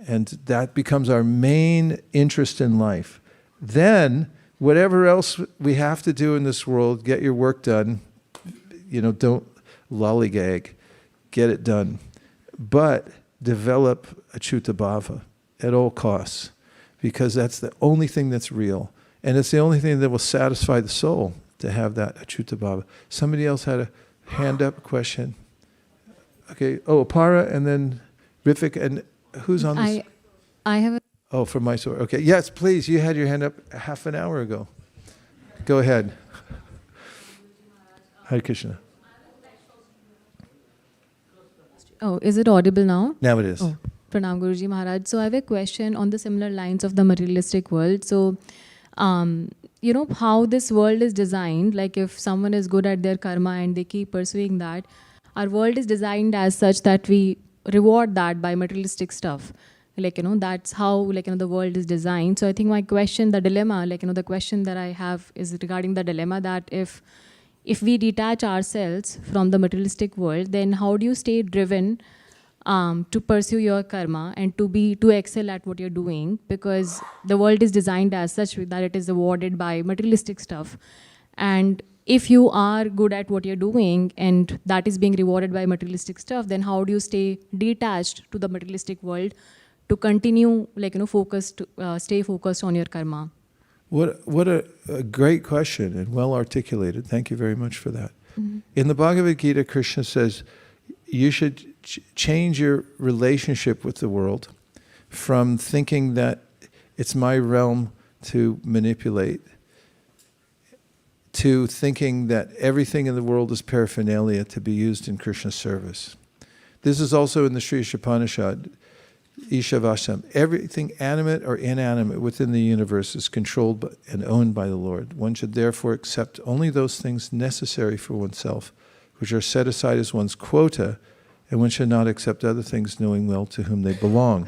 and that becomes our main interest in life. Then, whatever else we have to do in this world, get your work done. Don't lollygag. Get it done. But develop achyuta bhava at all costs, because that's the only thing that's real. And it's the only thing that will satisfy the soul, to have that achyuta bhava. Somebody else had a hand up question. Okay, Apara, and then Rifik, and who's on this? I have a from Mysore. Okay, yes, please. You had your hand up half an hour ago. Go ahead. Hare Krishna. Oh, is it audible now? Now it is. Oh, Pranam Guruji Maharaj. So I have a question on the similar lines of the materialistic world. So, how this world is designed, like if someone is good at their karma and they keep pursuing that, our world is designed as such that we reward that by materialistic stuff. That's how, the world is designed. So I think my question, the dilemma, the question that I have is regarding the dilemma that if we detach ourselves from the materialistic world, then how do you stay driven to pursue your karma and to excel at what you're doing? Because the world is designed as such that it is rewarded by materialistic stuff. And if you are good at what you're doing and that is being rewarded by materialistic stuff, then how do you stay detached to the materialistic world to continue, stay focused on your karma? What a great question, and well articulated. Thank you very much for that. Mm-hmm. In the Bhagavad Gita, Krishna says you should change your relationship with the world from thinking that it's my realm to manipulate, to thinking that everything in the world is paraphernalia to be used in Krishna's service. This is also in the Sri Ishopanishad, Ishavasam. Everything animate or inanimate within the universe is controlled by and owned by the Lord. One should therefore accept only those things necessary for oneself, which are set aside as one's quota, and one should not accept other things, knowing well to whom they belong.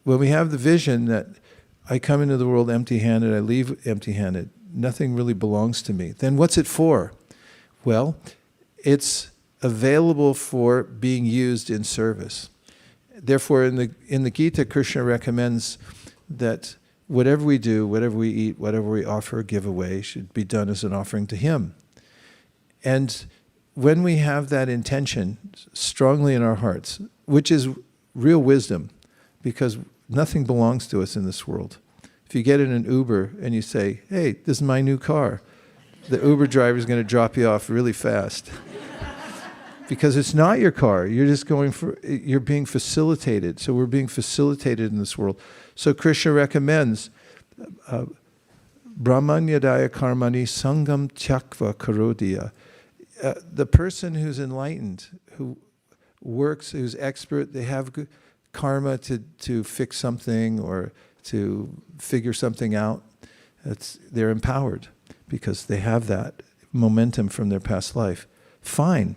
When we have the vision that I come into the world empty-handed, I leave empty-handed, nothing really belongs to me, then what's it for? Well, it's available for being used in service. Therefore, in the Gita, Krishna recommends that whatever we do, whatever we eat, whatever we offer or give away should be done as an offering to him. And when we have that intention strongly in our hearts, which is real wisdom, because nothing belongs to us in this world. If you get in an Uber and you say, hey, this is my new car, the Uber driver is going to drop you off really fast. because it's not your car. You're just you're being facilitated. So we're being facilitated in this world. So Krishna recommends Brahmanyadaya karmani sangam tyakva karodya. The person who's enlightened, who works, who's expert, they have good karma to fix something or to figure something out. They're empowered because they have that momentum from their past life. Fine.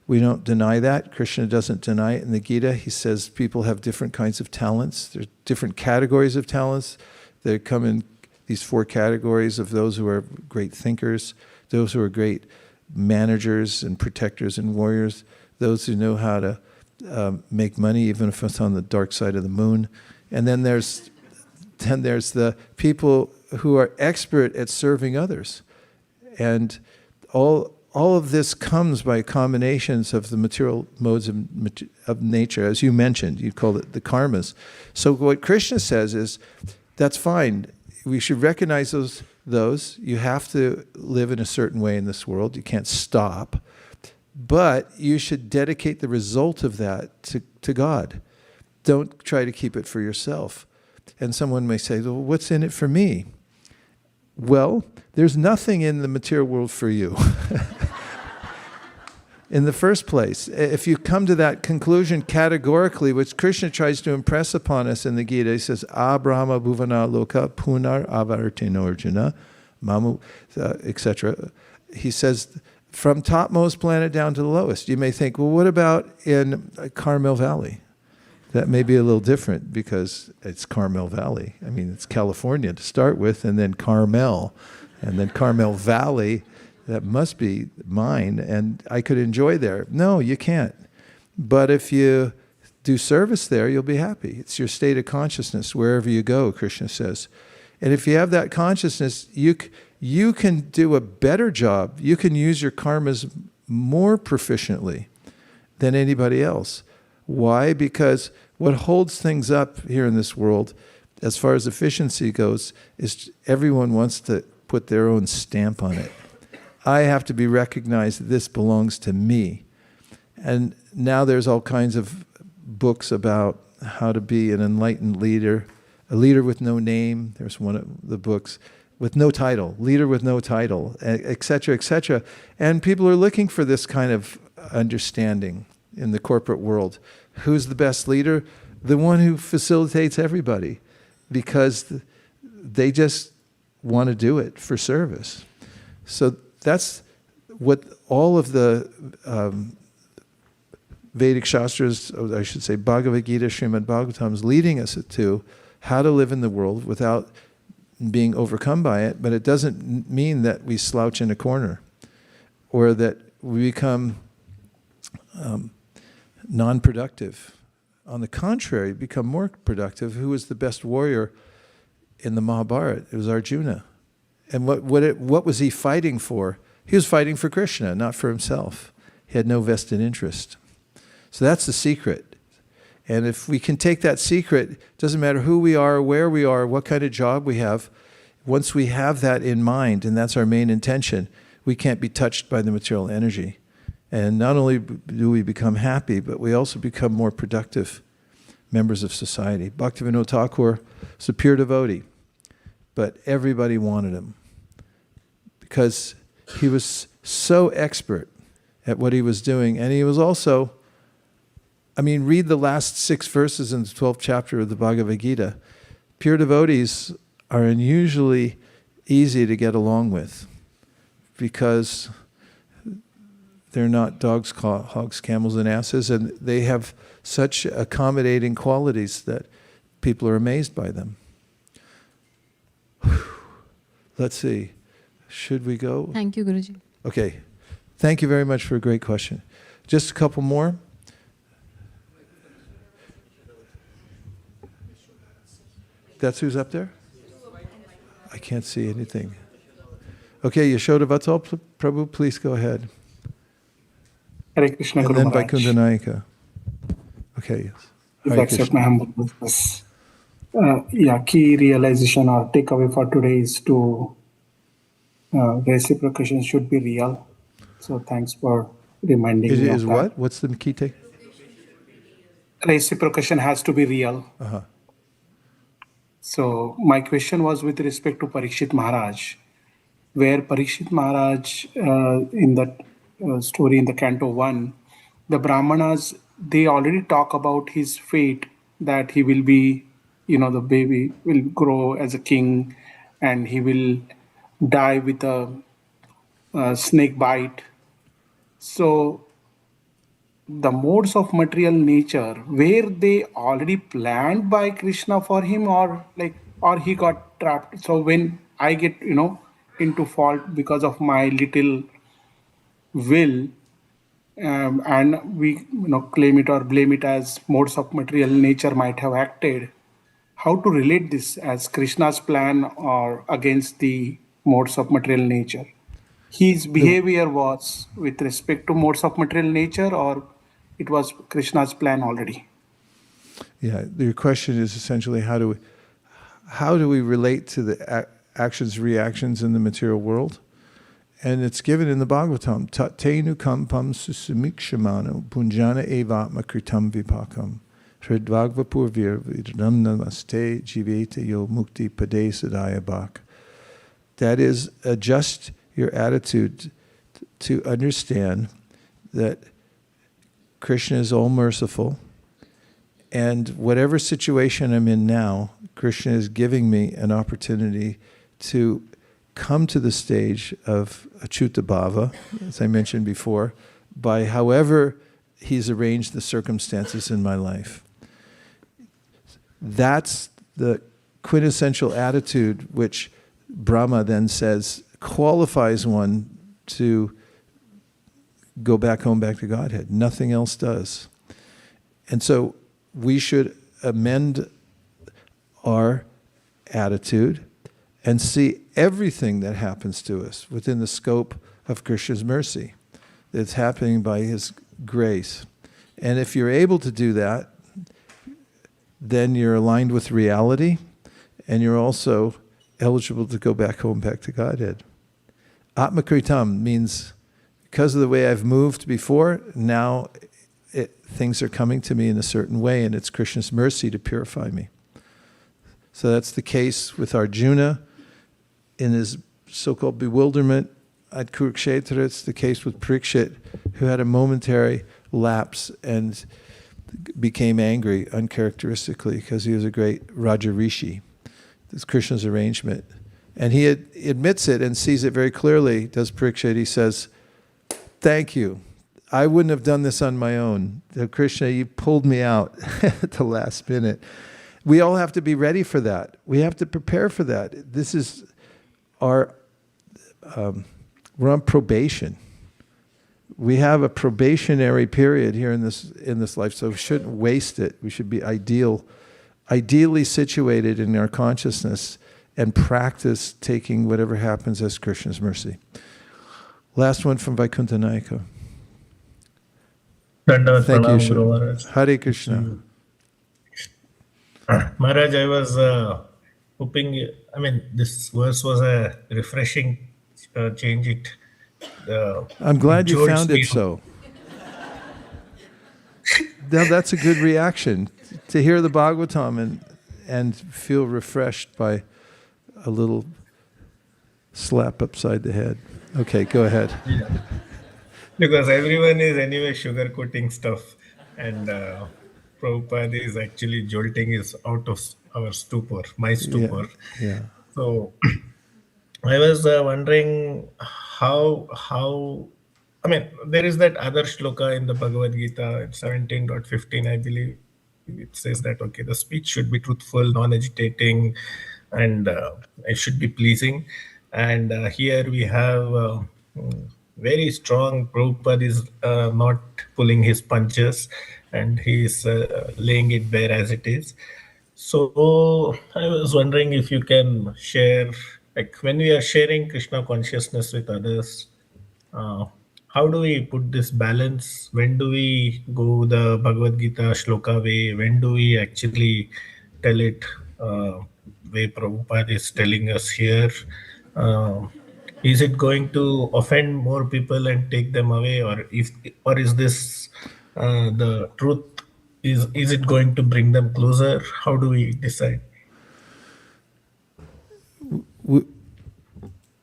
We don't deny that. Krishna doesn't deny it in the Gita. He says people have different kinds of talents. There's different categories of talents. They come in these 4 categories of those who are great thinkers, those who are great managers and protectors and warriors, those who know how to make money even if it's on the dark side of the moon. And then there's the people who are expert at serving others. And all of this comes by combinations of the material modes of nature, as you mentioned. You called it the karmas. So what Krishna says is, that's fine. We should recognize those. You have to live in a certain way in this world. You can't stop. But you should dedicate the result of that to God. Don't try to keep it for yourself. And someone may say, well, what's in it for me? Well, there's nothing in the material world for you. In the first place, if you come to that conclusion categorically, which Krishna tries to impress upon us in the Gita, he says, Abrahma bhuvana loka punar avartino arjuna, mamu, etc. He says, from topmost planet down to the lowest. You may think, well, what about in Carmel Valley? That may be a little different because it's Carmel Valley. I mean, it's California to start with, and then Carmel, and then Carmel Valley. That must be mine, and I could enjoy there. No, you can't. But if you do service there, you'll be happy. It's your state of consciousness wherever you go, Krishna says. And if you have that consciousness, you can do a better job. You can use your karmas more proficiently than anybody else. Why? Because what holds things up here in this world, as far as efficiency goes, is everyone wants to put their own stamp on it. I have to be recognized that this belongs to me. And now there's all kinds of books about how to be an enlightened leader, a leader with no name. There's one of the books with no title, leader with no title, etc., etc. And people are looking for this kind of understanding in the corporate world. Who's the best leader? The one who facilitates everybody, because they just want to do it for service. So that's what all of the Vedic Shastras, or I should say Bhagavad Gita, Srimad Bhagavatam, is leading us to how to live in the world without being overcome by it. But it doesn't mean that we slouch in a corner or that we become non-productive. On the contrary, become more productive. Who was the best warrior in the Mahabharata? It was Arjuna. And what was he fighting for? He was fighting for Krishna, not for himself. He had no vested interest. So that's the secret. And if we can take that secret, it doesn't matter who we are, where we are, what kind of job we have, once we have that in mind, and that's our main intention, we can't be touched by the material energy. And not only do we become happy, but we also become more productive members of society. Bhaktivinoda Thakur was a pure devotee, but everybody wanted him because he was so expert at what he was doing. And he was also, read the last 6 verses in the 12th chapter of the Bhagavad Gita. Pure devotees are unusually easy to get along with because they're not dogs, hogs, camels, and asses, and they have such accommodating qualities that people are amazed by them. Let's see. Should we go? Thank you, Guruji. Okay. Thank you very much for a great question. Just a couple more. That's who's up there? I can't see anything. Okay, Yashoda Vatsal Prabhu, please go ahead. Hare Krishna, and Guru then Maharaj. Vaikuntha Nayaka. Okay, yes. If Hare accept Krishna. my humble business. Key realization or takeaway for today is to reciprocation should be real. So thanks for reminding me of Is that. what? What's the key take? Reciprocation has to be real. Uh-huh. So my question was with respect to Parikshit Maharaj, where Parikshit Maharaj, in that story in the Canto 1, the Brahmanas, they already talk about his fate, that he will be, the baby will grow as a king and he will die with a snake bite. So the modes of material nature, were they already planned by Krishna for him, or he got trapped? So when I get into fault because of my little will, and we claim it or blame it as modes of material nature might have acted, how to relate this as Krishna's plan or against the modes of material nature? His behavior was with respect to modes of material nature, or it was Krishna's plan already? Yeah, your question is essentially how do we relate to the actions, reactions in the material world? And it's given in the Bhagavatam. Tenu kampam susamikshamano punjana evatma kritam vipakam hridvagvapurvir vidram namaste jivete yo mukti pade sadaya bhak. That is, adjust your attitude to understand that Krishna is all merciful, and whatever situation I'm in now, Krishna is giving me an opportunity to come to the stage of Achyuta Bhava, as I mentioned before, by however he's arranged the circumstances in my life. That's the quintessential attitude which Brahma then says qualifies one to go back home, back to Godhead. Nothing else does. And so we should amend our attitude and see everything that happens to us within the scope of Krishna's mercy. It's happening by His grace. And if you're able to do that, then you're aligned with reality, and you're also eligible to go back home, back to Godhead. Atmakritam means because of the way I've moved before, now things are coming to me in a certain way, and it's Krishna's mercy to purify me. So that's the case with Arjuna in his so-called bewilderment at Kurukshetra. It's the case with Parikshit, who had a momentary lapse and became angry uncharacteristically because he was a great Raja Rishi. It's Krishna's arrangement. And he admits it and sees it very clearly, does Parikshit. He says, thank you. I wouldn't have done this on my own. Krishna, you pulled me out at the last minute. We all have to be ready for that. We have to prepare for that. This is our, we're on probation. We have a probationary period here in this life, so we shouldn't waste it. We should be ideally situated in our consciousness and practice taking whatever happens as Krishna's mercy. Last one from Vaikuntha Nayaka. Thank you, Shri. Hare Krishna. Maharaj, I was hoping, this verse was a refreshing change. I'm glad you found it so. Now that's a good reaction, to hear the Bhagavatam and feel refreshed by a little slap upside the head. Okay, go ahead. Yeah. Because everyone is anyway sugarcoating stuff, and Prabhupada is actually jolting us out of our stupor, my stupor. Yeah. So I was wondering how there is that other shloka in the Bhagavad Gita, 17.15, I believe. It says that, okay, the speech should be truthful, non-agitating, and it should be pleasing. And here we have very strong. Prabhupada is not pulling his punches, and he is laying it bare as it is. So I was wondering if you can share, like when we are sharing Krishna consciousness with others, how do we put this balance? When do we go the Bhagavad Gita shloka way? When do we actually tell it way Prabhupada is telling us here? is it going to offend more people and take them away, or is this the truth? Is it going to bring them closer? How do we decide?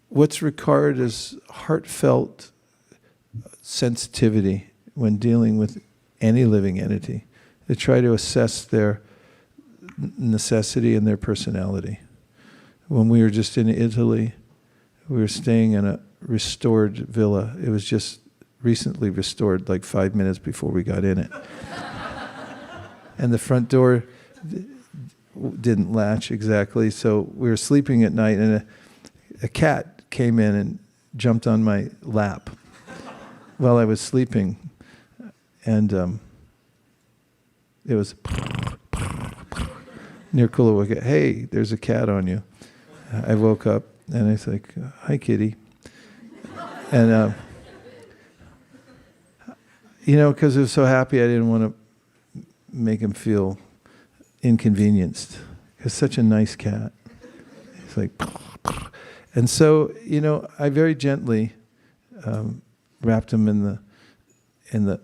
What's required is heartfelt sensitivity when dealing with any living entity, to try to assess their necessity and their personality. When we were just in Italy, we were staying in a restored villa. It was just recently restored, like 5 minutes before we got in it. And the front door didn't latch exactly, so we were sleeping at night, and a cat came in and jumped on my lap while I was sleeping. And it was near Kulawaka. Hey, there's a cat on you. I woke up and I was like, hi, kitty. And, because I was so happy, I didn't want to make him feel inconvenienced. He's such a nice cat. He's like, and so, I very gently wrapped him in the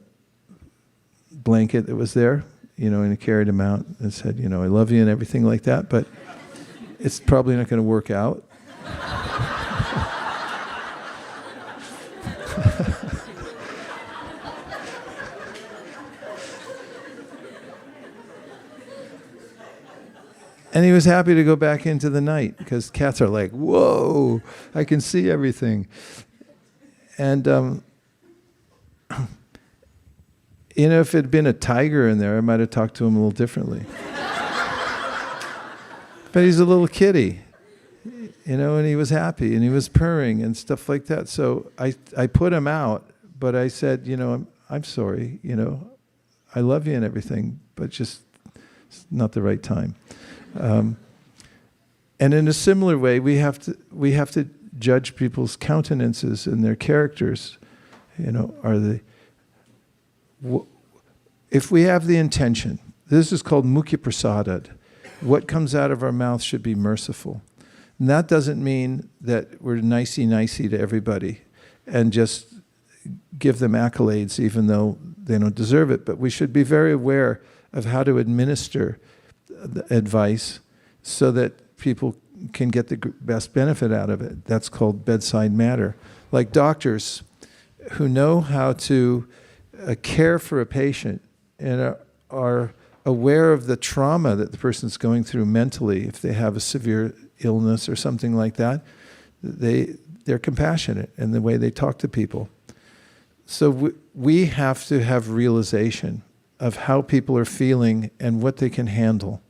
blanket that was there, and I carried him out and said, I love you and everything like that, but it's probably not going to work out. And he was happy to go back into the night, because cats are like, whoa, I can see everything. And, if it had been a tiger in there, I might have talked to him a little differently. But he's a little kitty, and he was happy, and he was purring and stuff like that. So I put him out, but I said, I'm sorry, I love you and everything, but just it's not the right time. And in a similar way, we have to judge people's countenances and their characters. Are they? If we have the intention, this is called mukhya prasadad. What comes out of our mouth should be merciful. And that doesn't mean that we're nicey-nicey to everybody and just give them accolades even though they don't deserve it. But we should be very aware of how to administer the advice so that people can get the best benefit out of it. That's called bedside manner. Like doctors who know how to care for a patient and are aware of the trauma that the person's going through mentally, if they have a severe illness or something like that, they're compassionate in the way they talk to people. So we have to have realization of how people are feeling and what they can handle.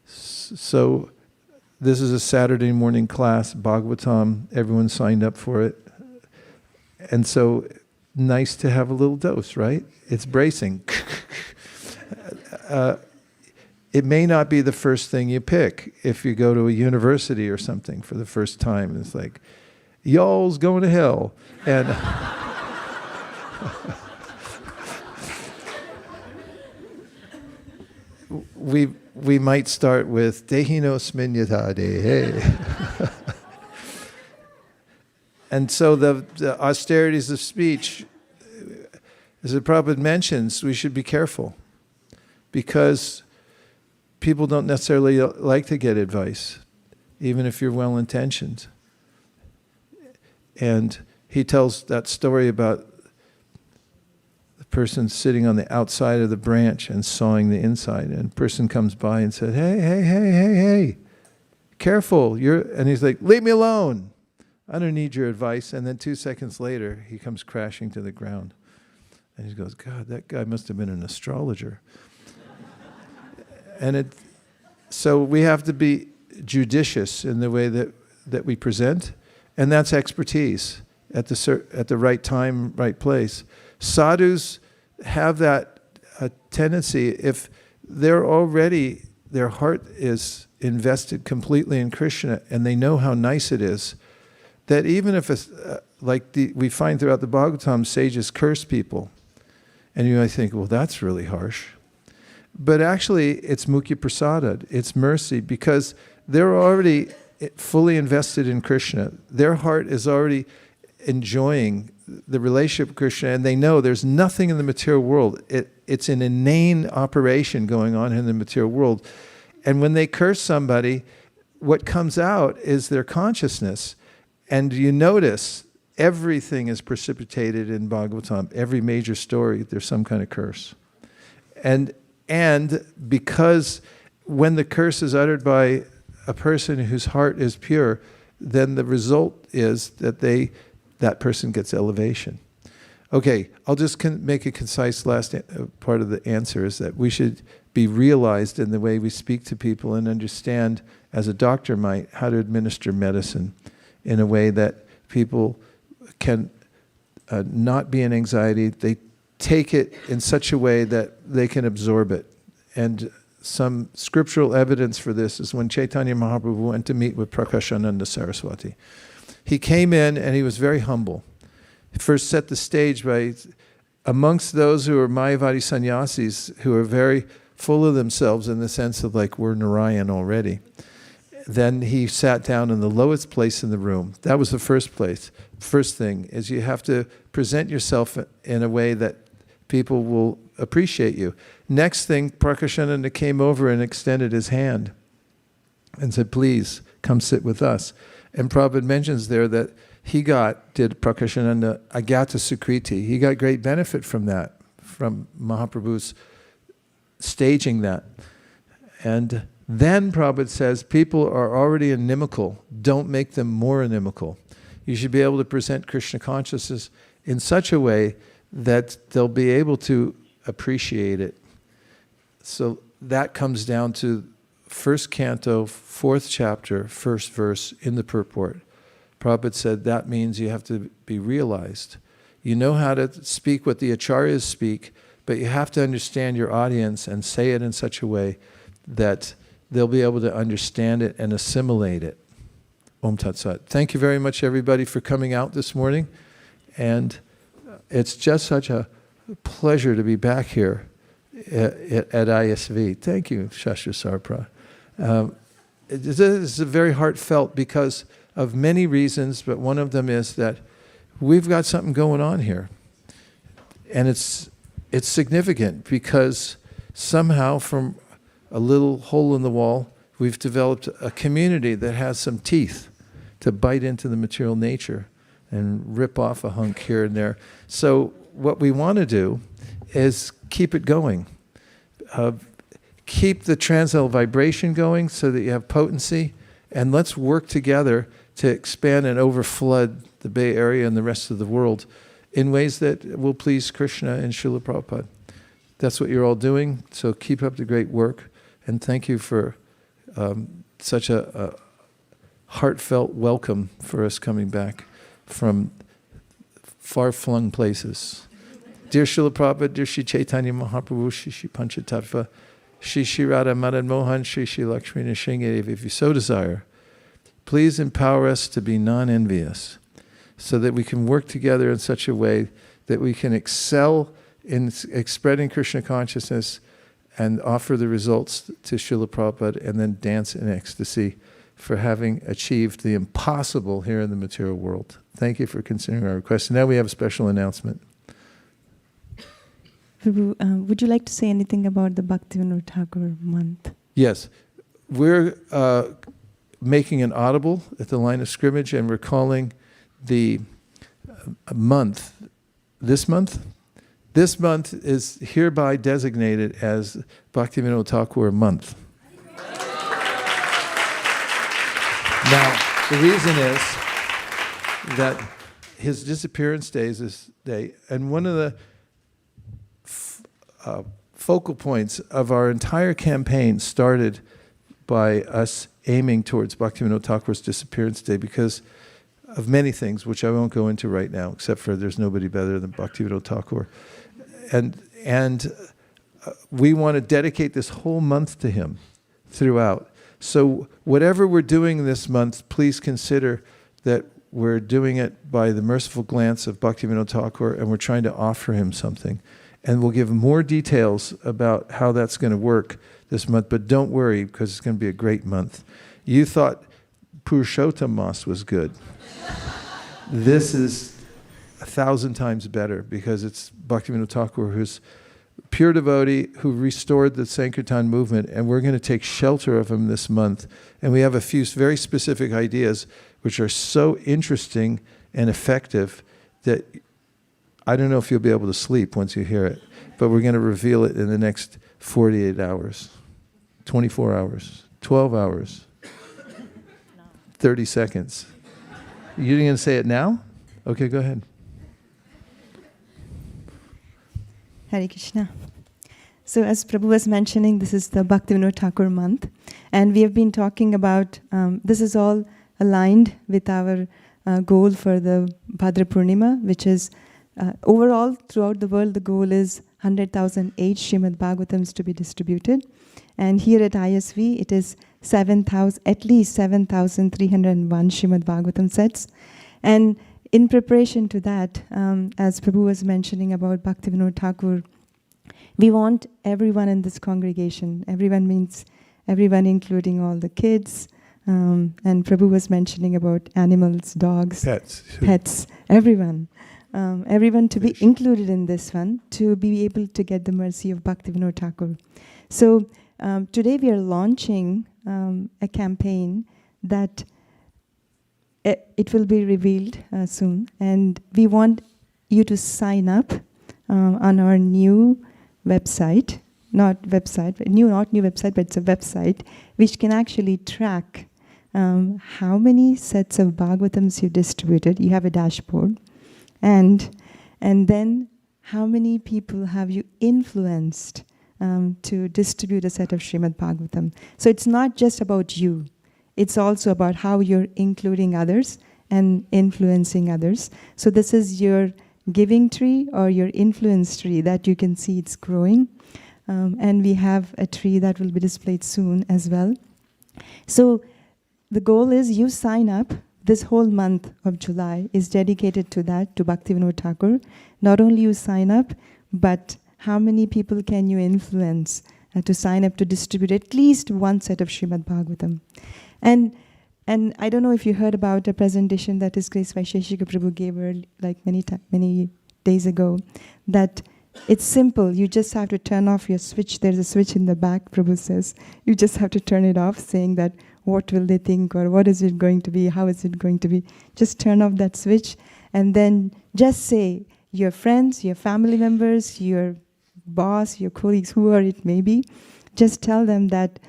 So this is a Saturday morning class, Bhagavatam, everyone signed up for it. And so nice to have a little dose, right? It's bracing. It may not be the first thing you pick if you go to a university or something for the first time. It's like, y'all's going to hell. And we might start with Dehinos minyatade, hey. And so the austerities of speech, as the Prabhupada mentions, we should be careful, because people don't necessarily like to get advice, even if you're well-intentioned. And he tells that story about the person sitting on the outside of the branch and sawing the inside, and a person comes by and said, hey, careful, and he's like, leave me alone. I don't need your advice. And then 2 seconds later, he comes crashing to the ground. And he goes, God, that guy must have been an astrologer. And so we have to be judicious in the way that we present, and that's expertise at the right time, right place. Sadhus have that tendency, if they're already, their heart is invested completely in Krishna, and they know how nice it is, that even if it's we find throughout the Bhagavatam, sages curse people, and you might think, well, that's really harsh. But actually, it's mukhya prasadad, it's mercy, because they're already fully invested in Krishna. Their heart is already enjoying the relationship with Krishna, and they know there's nothing in the material world. It's an inane operation going on in the material world. And when they curse somebody, what comes out is their consciousness. And you notice everything is precipitated in Bhagavatam. Every major story, there's some kind of curse. And because when the curse is uttered by a person whose heart is pure, then the result is that that person gets elevation. Okay, I'll just make a concise last part of the answer is that we should be realized in the way we speak to people and understand, as a doctor might, how to administer medicine in a way that people can not be in anxiety. They take it in such a way that they can absorb it. And some scriptural evidence for this is when Chaitanya Mahaprabhu went to meet with Prakashananda Saraswati. He came in and he was very humble. He first set the stage by, amongst those who are Mayavadi sannyasis, who are very full of themselves in the sense of like, we're Narayan already. Then he sat down in the lowest place in the room. That was the first place. First thing is you have to present yourself in a way that people will appreciate you. Next thing, Prakashananda came over and extended his hand and said, please, come sit with us. And Prabhupada mentions there that did Prakashananda Agata Sukriti. He got great benefit from that, from Mahaprabhu's staging that. And then Prabhupada says, people are already inimical. Don't make them more inimical. You should be able to present Krishna consciousness in such a way that they'll be able to appreciate it. So that comes down to first canto, 4th chapter, 1st verse in the purport. Prabhupada said that means you have to be realized. You know how to speak what the acharyas speak, but you have to understand your audience and say it in such a way that they'll be able to understand it and assimilate it. Om Tat Sat. Thank you very much, everybody, for coming out this morning. And it's just such a pleasure to be back here at ISV. Thank you, Shastra Sarpra. This is very heartfelt because of many reasons, but one of them is that we've got something going on here. And it's significant because somehow from a little hole in the wall, we've developed a community that has some teeth to bite into the material nature and rip off a hunk here and there. So what we want to do is keep it going. Keep the transcendental vibration going so that you have potency, and let's work together to expand and overflood the Bay Area and the rest of the world in ways that will please Krishna and Srila Prabhupada. That's what you're all doing, so keep up the great work, and thank you for such a heartfelt welcome for us coming back from far-flung places. Dear Srila Prabhupada, dear Shri Chaitanya Mahaprabhu, Shri Shri Panchatattva, Shri Shri Radha Madan Mohan, Shri Shri Lakshmi Nrsimhadev, if you so desire, please empower us to be non-envious so that we can work together in such a way that we can excel in spreading Krishna consciousness and offer the results to Srila Prabhupada and then dance in ecstasy for having achieved the impossible here in the material world. Thank you for considering our request. And now we have a special announcement. Prabhu, would you like to say anything about the Bhaktivinoda Thakur month? Yes. We're making an audible at the line of scrimmage, and we're calling the month, this month? This month is hereby designated as Bhaktivinoda Thakur month. Now, the reason is that his disappearance day is this day, and one of the focal points of our entire campaign started by us aiming towards Bhaktivinoda Thakur's disappearance day because of many things, which I won't go into right now, except for there's nobody better than Bhaktivinoda Thakur. And we want to dedicate this whole month to him throughout. So whatever we're doing this month, please consider that we're doing it by the merciful glance of Bhaktivinoda Thakur, and we're trying to offer him something. And we'll give more details about how that's going to work this month, but don't worry, because it's going to be a great month. You thought Purushottam Mas was good. This is 1,000 times better because it's Bhaktivinoda Thakur, who's pure devotee, who restored the Sankirtan movement, and we're going to take shelter of him this month. And we have a few very specific ideas which are so interesting and effective that I don't know if you'll be able to sleep once you hear it, but we're going to reveal it in the next 48 hours, 24 hours, 12 hours, 30 seconds. You're going to say it now? Okay, go ahead. Hare Krishna. So as Prabhu was mentioning, this is the Bhaktivinoda Thakur month. And we have been talking about, this is all aligned with our goal for the Bhadra Purnima, which is overall throughout the world, the goal is 100,008 Srimad Bhagavatams to be distributed. And here at ISV, it is 7,000, at least 7,301 Srimad Bhagavatam sets. And in preparation to that, as Prabhu was mentioning about Bhaktivinoda Thakur, we want everyone in this congregation, everyone means everyone including all the kids, and Prabhu was mentioning about animals, dogs, pets, everyone. Everyone to be included in this one, to be able to get the mercy of Bhaktivinoda Thakur. So today we are launching a campaign that it will be revealed soon, and we want you to sign up on our new website, not new website, but it's a website which can actually track how many sets of Bhagavatams you distributed. You have a dashboard, and then how many people have you influenced to distribute a set of Srimad Bhagavatam. So it's not just about you. It's also about how you're including others and influencing others. So this is your giving tree or your influence tree that you can see it's growing. And we have a tree that will be displayed soon as well. So the goal is you sign up. This whole month of July is dedicated to that, to Bhaktivinoda Thakur. Not only you sign up, but how many people can you influence to sign up to distribute at least one set of Srimad Bhagavatam. And I don't know if you heard about a presentation that His Grace Vaisesika Prabhu gave like many days ago, that it's simple. You just have to turn off your switch. There's a switch in the back, Prabhu says. You just have to turn it off, saying that what will they think, or what is it going to be, how is it going to be. Just turn off that switch and then just say your friends, your family members, your boss, your colleagues, whoever it may be, just tell them that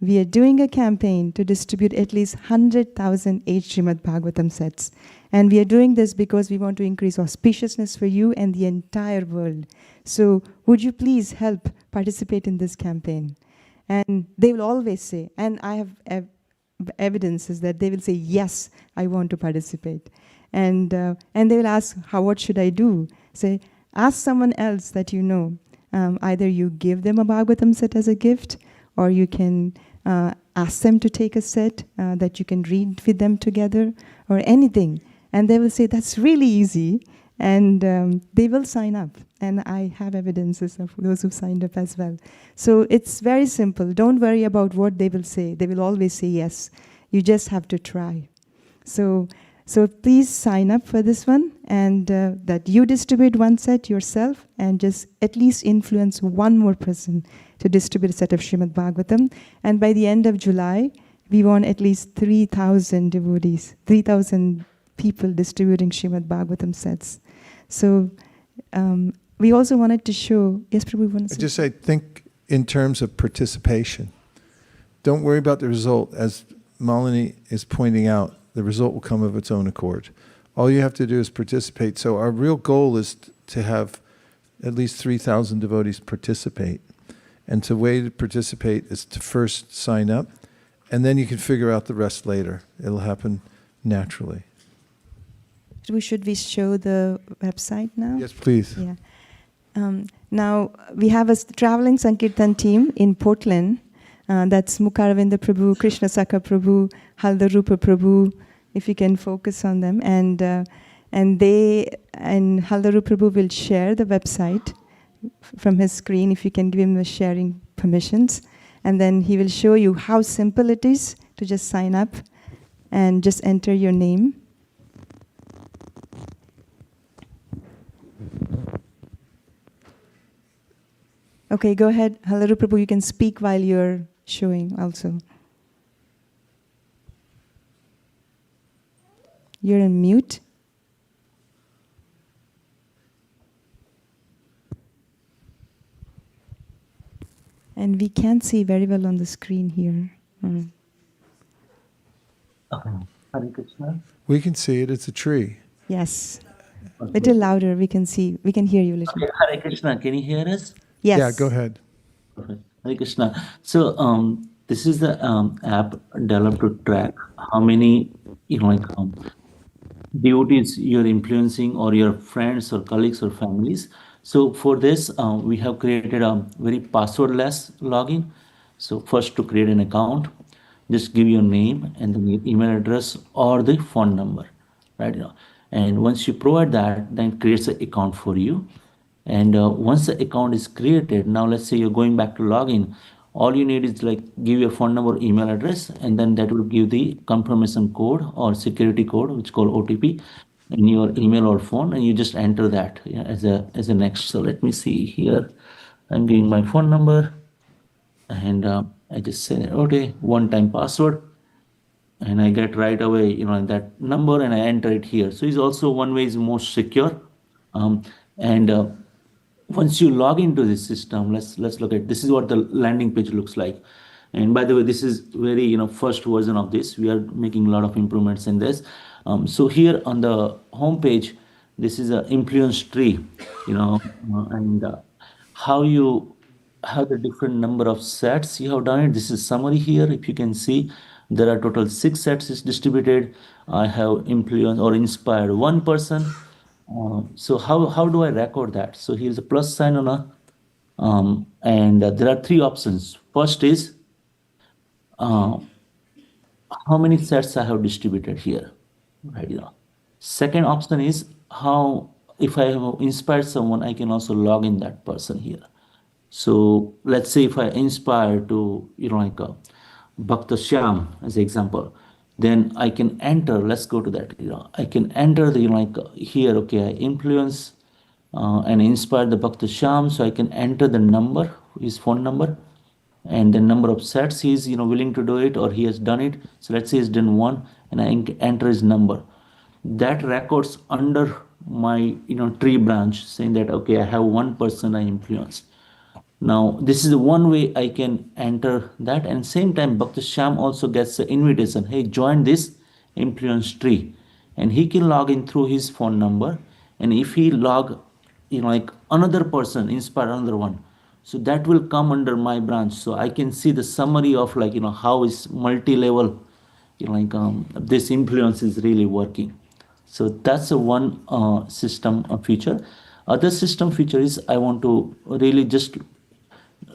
we are doing a campaign to distribute at least 100,008 Srimad Bhagavatam sets. And we are doing this because we want to increase auspiciousness for you and the entire world. So would you please help participate in this campaign? And they will always say, and I have evidences that they will say, yes, I want to participate. And they will ask, what should I do? Say, ask someone else that you know. Either you give them a Bhagavatam set as a gift, or you can ask them to take a set that you can read with them together, or anything. And they will say, that's really easy. And they will sign up. And I have evidences of those who signed up as well. So it's very simple. Don't worry about what they will say. They will always say yes. You just have to try. So please sign up for this one, and that you distribute one set yourself, and just at least influence one more person to distribute a set of Srimad Bhagavatam. And by the end of July, we want at least 3,000 devotees, 3,000 people distributing Srimad Bhagavatam sets. So we also wanted to show, yes, Prabhu, you want to say? Just say, think in terms of participation. Don't worry about the result. As Malini is pointing out, the result will come of its own accord. All you have to do is participate. So our real goal is to have at least 3,000 devotees participate. And the way to participate is to first sign up, and then you can figure out the rest later. It'll happen naturally. Should we show the website now? Yes, please. Yeah. Now, we have a traveling Sankirtan team in Portland. That's Mukaravinda Prabhu, Krishna Saka Prabhu, Haldarupa Prabhu, if you can focus on them. And Haldarupa Prabhu will share the website from his screen, if you can give him the sharing permissions. And then he will show you how simple it is to just sign up. and just enter your name. Okay, go ahead. Halaru Prabhu, you can speak while you're showing also. You're on mute. And we can't see very well on the screen here. Hare Krishna. We can see it. It's a tree. Yes. A little louder. We can hear you a little. Okay, Hare Krishna. Can you hear us? Yes. Yeah, go ahead. Perfect. Hare Krishna. So this is the app developed to track how many devotees you're influencing, or your friends or colleagues or families. So for this, we have created a very passwordless login. So first, to create an account, just give your name and then your email address or the phone number, right? And once you provide that, then it creates an account for you. And once the account is created, now let's say you're going back to login, all you need is give your phone number, email address, and then that will give the confirmation code or security code, which is called OTP, in your email or phone, and you just enter that as a next. So let me see here. I'm giving my phone number, and I just say, okay, one-time password, and I get right away, that number, and I enter it here. So it's also one way is most secure, and once you log into this system, let's look at this is what the landing page looks like. And by the way, this is very first version of this. We are making a lot of improvements in this. So here on the home page, this is an influence tree, and how you have the different number of sets you have done it. This is summary here. If you can see, there are total 6 sets is distributed. I have influenced or inspired one person. So how do I record that? So here's a plus sign on a, and there are 3 options. First is how many sets I have distributed here, right? Second option is how, if I have inspired someone, I can also log in that person here. So let's say if I inspire to, Bhakta Shyam as an example, then I can enter, let's go to that, I can enter the, here, okay, I influence and inspire the Bhakta Shyam, so I can enter the number, his phone number, and the number of sets he's, willing to do it, or he has done it. So let's say he's done 1, and I enter his number. That records under my, tree branch, saying that, okay, I have 1 person I influence. Now, this is one way I can enter that, and same time, Bhakta Shyam also gets an invitation. Hey, join this influence tree, and he can log in through his phone number. And if he log, another person, inspire another one, so that will come under my branch. So I can see the summary of how is multi-level, this influence is really working. So that's a one system feature. Other system feature is I want to really just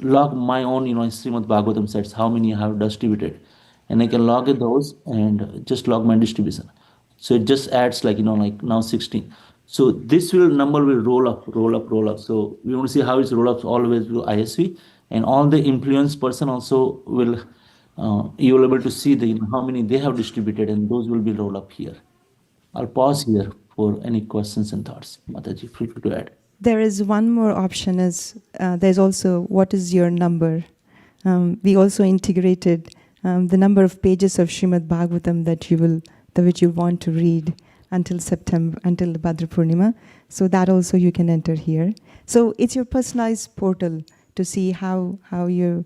log my own, Srimad Bhagavatam sets, how many I have distributed. And I can log in those and just log my distribution. So it just adds now 16. So this number will roll up. So we want to see how it's roll up always to ISV. And all the influence person also will, you will be able to see how many they have distributed, and those will be rolled up here. I'll pause here for any questions and thoughts. Mataji, feel free to add. There is one more option. There's also what is your number. We also integrated the number of pages of Srimad Bhagavatam which you want to read until September, until the Bhadra Purnima. So that also you can enter here. So it's your personalized portal to see how you're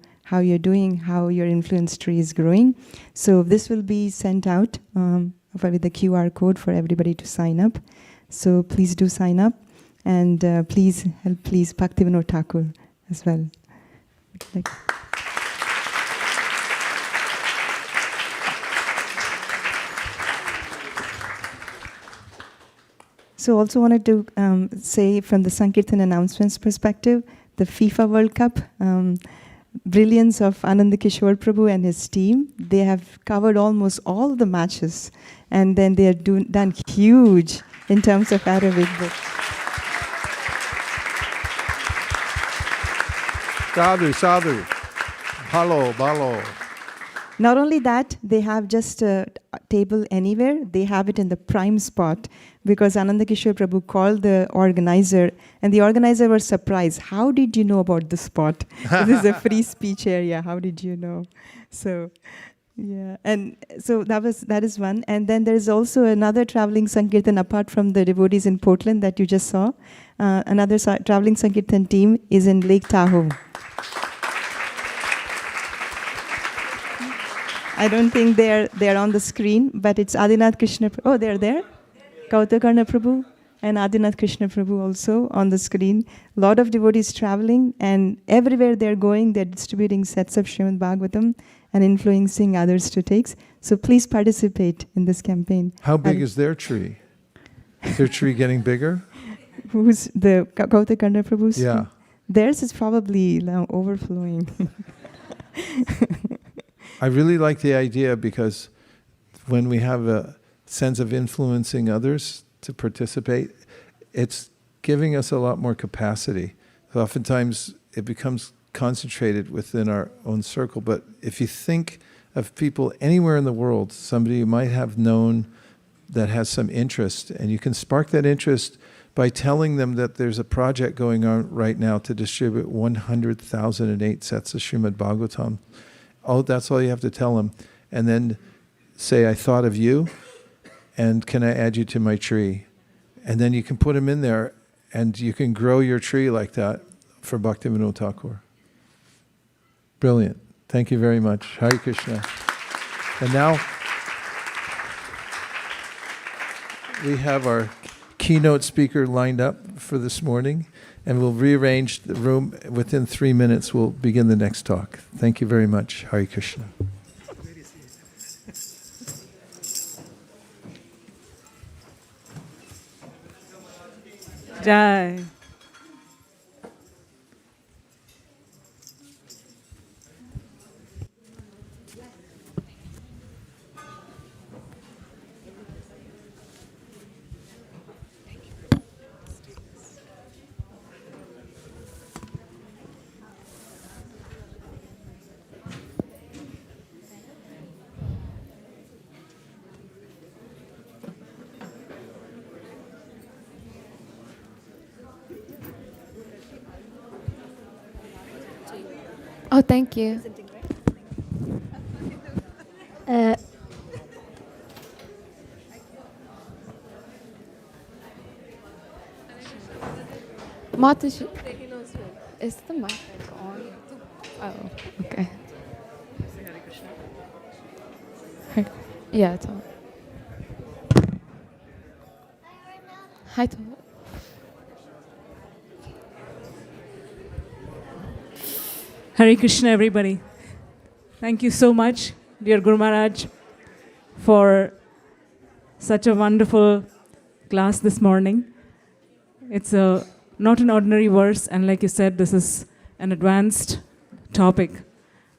doing, how your influence tree is growing. So this will be sent out with the QR code for everybody to sign up. So please do sign up. And please help Bhaktivinoda Thakur as well. So also wanted to say from the Sankirtan announcements perspective, the FIFA World Cup, brilliance of Anand Kishore Prabhu and his team, they have covered almost all the matches, and then they are done huge in terms of Arabic books. Sadhu, sadhu. Bhalo, bhalo. Not only that, they have just a table anywhere. They have it in the prime spot because Anandakishore Prabhu called the organizer, and the organizer was surprised. How did you know about this spot? This is a free speech area. How did you know? So, yeah, and so that is one. And then there is also another traveling Sankirtan apart from the devotees in Portland that you just saw. Another traveling Sankirtan team is in Lake Tahoe. I don't think they're on the screen, but it's Adinath Krishna. Oh, they're there. Kautakarna Prabhu and Adinath Krishna Prabhu also on the screen. A lot of devotees traveling, and everywhere they're going, they're distributing sets of Srimad Bhagavatam and influencing others to take. So please participate in this campaign. How big is their tree? Is their tree getting bigger? Who's the Kautakarna Prabhu's? Yeah. Theirs is probably now overflowing. I really like the idea because when we have a sense of influencing others to participate, it's giving us a lot more capacity. So oftentimes it becomes concentrated within our own circle, but if you think of people anywhere in the world, somebody you might have known that has some interest, and you can spark that interest by telling them that there's a project going on right now to distribute 100,008 sets of Srimad Bhagavatam. Oh, that's all you have to tell them. And then say, I thought of you, and can I add you to my tree? And then you can put them in there, and you can grow your tree like that for Bhaktivinoda Thakur. Brilliant. Thank you very much. Hare Krishna. And now we have our keynote speaker lined up for this morning, and we'll rearrange the room. Within 3 minutes, we'll begin the next talk. Thank you very much. Hare Krishna. Jai. Oh, thank you. Mataji, is the mic on? Oh, okay. Yeah, it's on. Hi, Tom. Hare Krishna, everybody. Thank you so much, dear Guru Maharaj, for such a wonderful class this morning. It's not an ordinary verse, and like you said, this is an advanced topic,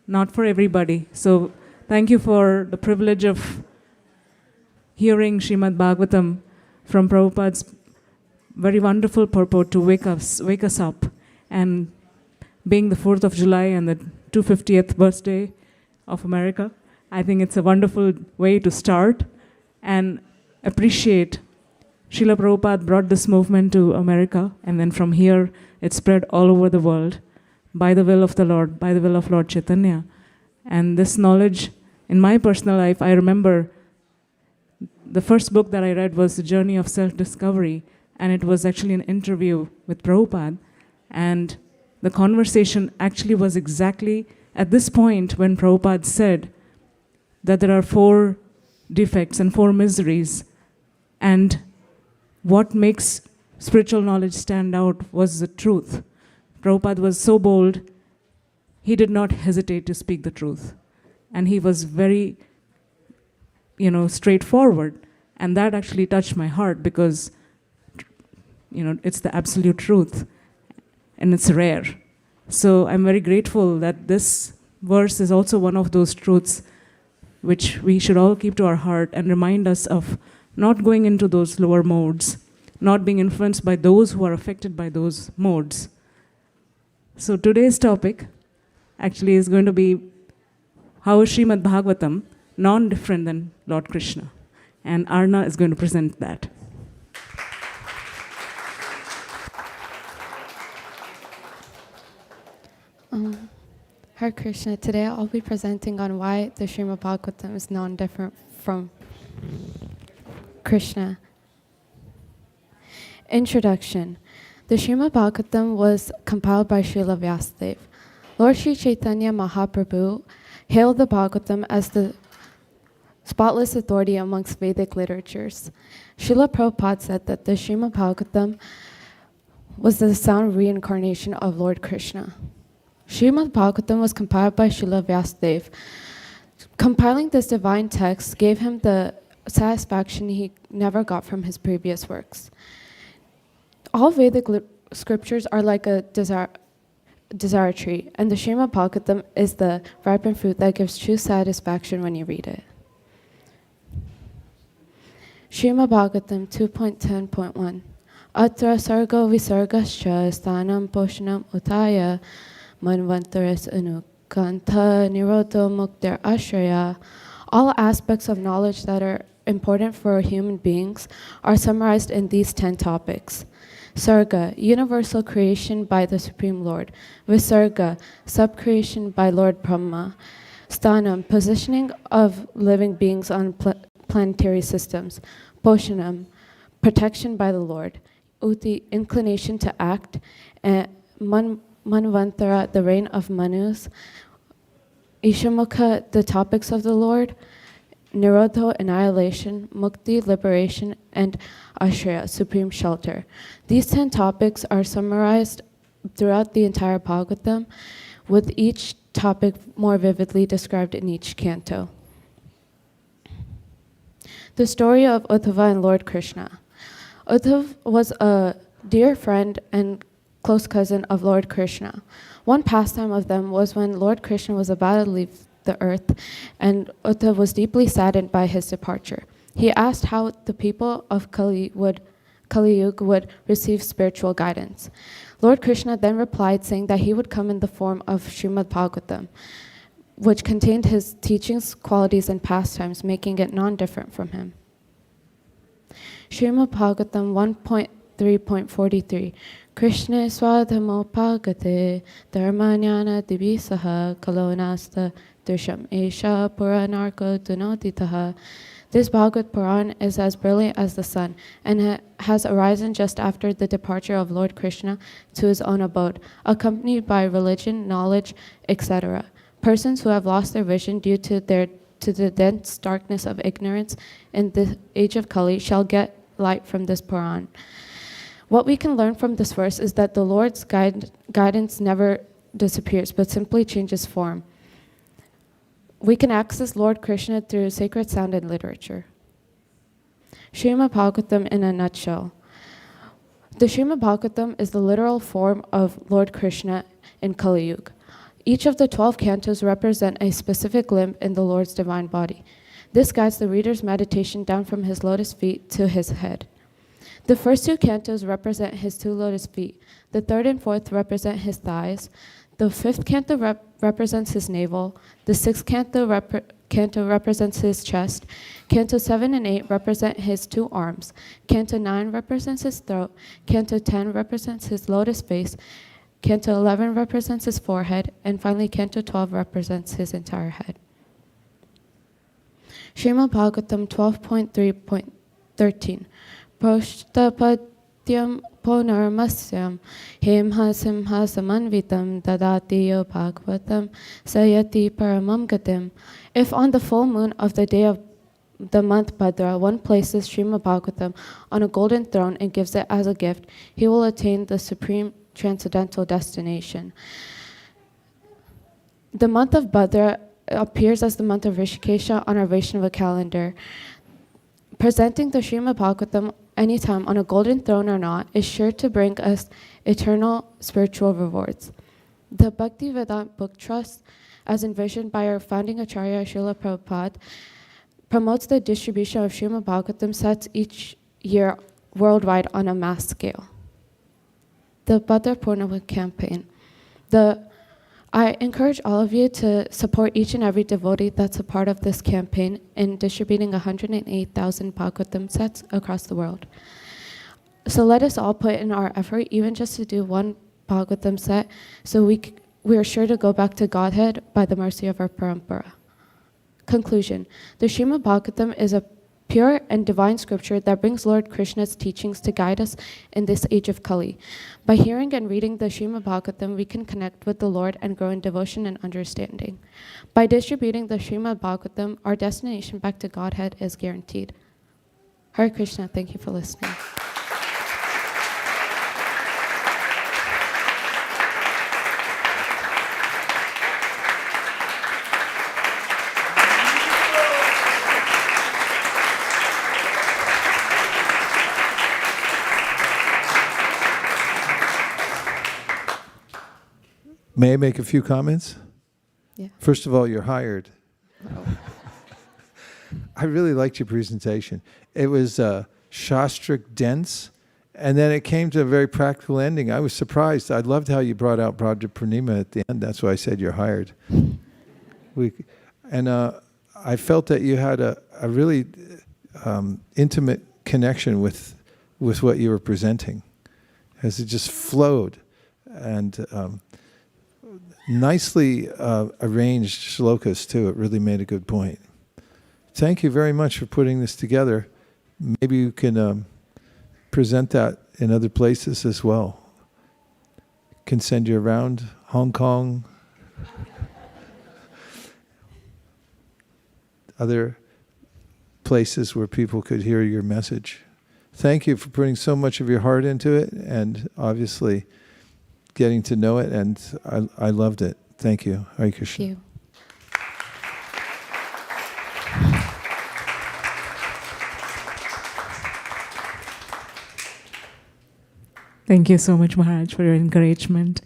not for everybody. So thank you for the privilege of hearing Srimad Bhagavatam from Prabhupada's very wonderful purport to wake us up, and being the 4th of July and the 250th birthday of America, I think it's a wonderful way to start and appreciate Srila Prabhupada brought this movement to America, and then from here it spread all over the world by the will of the Lord, by the will of Lord Chaitanya. And this knowledge, in my personal life, I remember the first book that I read was The Journey of Self-Discovery, and it was actually an interview with Prabhupada, and the conversation actually was exactly at this point when Prabhupada said that there are 4 defects and 4 miseries, and what makes spiritual knowledge stand out was the truth. Prabhupada was so bold, he did not hesitate to speak the truth. And he was very, straightforward. And that actually touched my heart because, it's the absolute truth. And it's rare. So I'm very grateful that this verse is also one of those truths which we should all keep to our heart and remind us of not going into those lower modes, not being influenced by those who are affected by those modes. So today's topic actually is going to be how is Srimad Bhagavatam non-different than Lord Krishna? And Arna is going to present that. Hare Krishna. Today I'll be presenting on why the Srimad Bhagavatam is non-different from Krishna. Introduction. The Srimad Bhagavatam was compiled by Srila Vyasadeva. Lord Sri Chaitanya Mahaprabhu hailed the Bhagavatam as the spotless authority amongst Vedic literatures. Srila Prabhupada said that the Srimad Bhagavatam was the sound reincarnation of Lord Krishna. Srimad Bhagavatam was compiled by Srila Vyasadeva. Compiling this divine text gave him the satisfaction he never got from his previous works. All Vedic scriptures are like a desire tree, and the Srimad Bhagavatam is the ripened fruit that gives true satisfaction when you read it. Srimad Bhagavatam 2.10.1 Atra sargo visargascha sthanam poshanam utaya manvantaris anukanta nirodho muktir ashraya. All aspects of knowledge that are important for human beings are summarized in these 10 topics. Sarga, universal creation by the Supreme Lord. Visarga, subcreation by Lord Brahma. Sthanam, positioning of living beings on planetary systems. Poshanam, protection by the Lord. Uti, inclination to act. And Manvantara, the reign of Manus. Ishamukha, the topics of the Lord. Nirodho, annihilation. Mukti, liberation. And Ashraya, supreme shelter. These 10 topics are summarized throughout the entire Bhagavatam, with each topic more vividly described in each canto. The story of Uddhava and Lord Krishna. Uddhava was a dear friend and close cousin of Lord Krishna. One pastime of them was when Lord Krishna was about to leave the earth, and Uddhava was deeply saddened by his departure. He asked how the people of Kali Yuga would receive spiritual guidance. Lord Krishna then replied, saying that he would come in the form of Srimad Bhagavatam, which contained his teachings, qualities, and pastimes, making it non-different from him. Srimad Bhagavatam 1.3.43 Krishna swadhamo pagate dharmanyana divisaha kalonasta drisham esha puranarko dunoditaha. This Bhagavad Puran is as brilliant as the sun, and has arisen just after the departure of Lord Krishna to his own abode, accompanied by religion, knowledge, etc. Persons who have lost their vision due to the dense darkness of ignorance in the age of Kali shall get light from this Puran. What we can learn from this verse is that the Lord's guidance never disappears, but simply changes form. We can access Lord Krishna through sacred sound and literature. Srimad Bhagavatam in a nutshell. The Srimad Bhagavatam is the literal form of Lord Krishna in Kali Yuga. Each of the 12 cantos represent a specific limb in the Lord's divine body. This guides the reader's meditation down from his lotus feet to his head. The first 2 cantos represent his 2 lotus feet. The third and fourth represent his thighs. The 5th canto represents his navel. The 6th canto represents his chest. Canto 7 and 8 represent his 2 arms. Canto 9 represents his throat. Canto 10 represents his lotus face. Canto 11 represents his forehead. And finally, Canto 12 represents his entire head. Srimad Bhagavatam 12.3.13 Proshtapadyam Ponarmasyam Hemha Simha Samanvitam Dadati Yo Bhagavatam Sayati Paramam Gatim. If on the full moon of the day of the month Bhadra one places Srimad Bhagavatam on a golden throne and gives it as a gift, he will attain the supreme transcendental destination. The month of Bhadra appears as the month of Rishikesha on our Vaishnava calendar. Presenting the Srimad Bhagavatam anytime on a golden throne or not is sure to bring us eternal spiritual rewards. The Bhakti Vedanta Book Trust, as envisioned by our founding Acharya Srila Prabhupada, promotes the distribution of Srimad Bhagavatam sets each year worldwide on a mass scale. The Bhadra Purnima campaign. The I encourage all of you to support each and every devotee that's a part of this campaign in distributing 108,000 Bhagavatam sets across the world. So let us all put in our effort, even just to do one Bhagavatam set, so we are sure to go back to Godhead by the mercy of our parampara. Conclusion. The Srimad Bhagavatam is a pure and divine scripture that brings Lord Krishna's teachings to guide us in this age of Kali. By hearing and reading the Srimad Bhagavatam, we can connect with the Lord and grow in devotion and understanding. By distributing the Srimad Bhagavatam, our destination back to Godhead is guaranteed. Hare Krishna, thank you for listening. May I make a few comments? Yeah. First of all, you're hired. I really liked your presentation. It was Shastric dense, and then it came to a very practical ending. I was surprised. I loved how you brought out Bhadra Purnima at the end. That's why I said you're hired. I felt that you had a really intimate connection with what you were presenting, as it just flowed. And nicely arranged shlokas too. It really made a good point. Thank you very much for putting this together. Maybe you can present that in other places as well. Can send you around Hong Kong, other places where people could hear your message. Thank you for putting so much of your heart into it, and obviously getting to know it, and I loved it. Thank you. Hare Krishna. Thank you. Thank you so much, Maharaj, for your encouragement.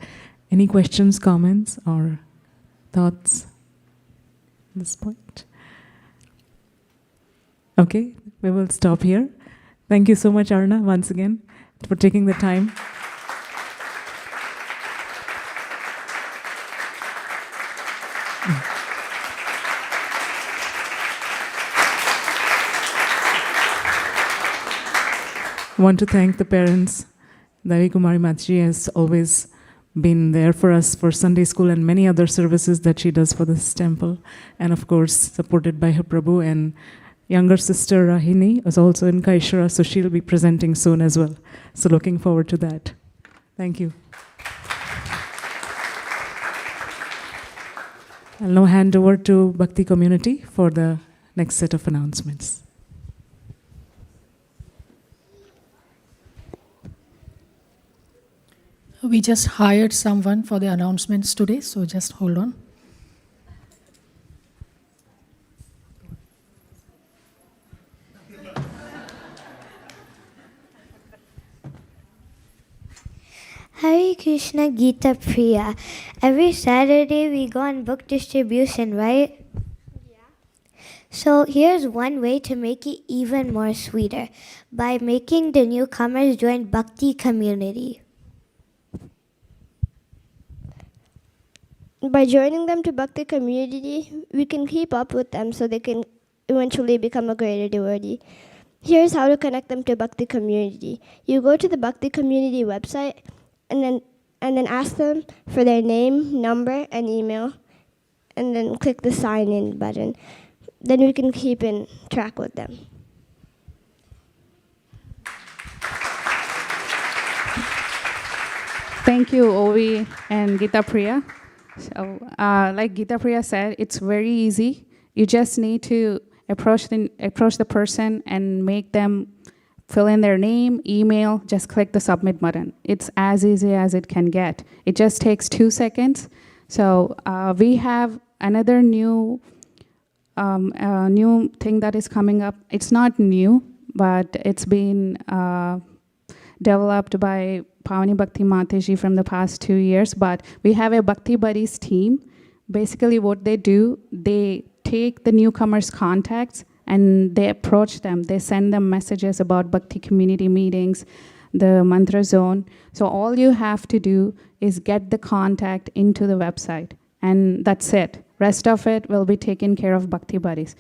Any questions, comments, or thoughts at this point? Okay, we will stop here. Thank you so much, Arna, once again, for taking the time. I want to thank the parents. Devi Kumari Mataji has always been there for us for Sunday school and many other services that she does for this temple. And of course, supported by her Prabhu, and younger sister Rahini is also in Kaishara, so she'll be presenting soon as well. So looking forward to that. Thank you. I'll now hand over to Bhakti community for the next set of announcements. We just hired someone for the announcements today, so just hold on. Hare Krishna Gita Priya. Every Saturday we go on book distribution, right? Yeah. So here's one way to make it even more sweeter, by making the newcomers join Bhakti community. By joining them to Bhakti community, we can keep up with them so they can eventually become a greater devotee. Here's how to connect them to Bhakti community. You go to the Bhakti community website and then ask them for their name, number, and email, and then click the sign in button. Then we can keep in track with them. Thank you, Ovi and Gita Priya. So, like Gita Priya said, it's very easy. You just need to approach the person and make them fill in their name, email, just click the submit button. It's as easy as it can get. It just takes 2 seconds. So we have another new thing that is coming up. It's not new, but it's been developed by Pavani Bhakti Mataji from the past 2 years, but we have a Bhakti Buddies team. Basically what they do, they take the newcomers' contacts and they approach them. They send them messages about Bhakti community meetings. the mantra zone. So all you have to do is get the contact into the website, and that's it. Rest of it will be taken care of Bhakti Buddies.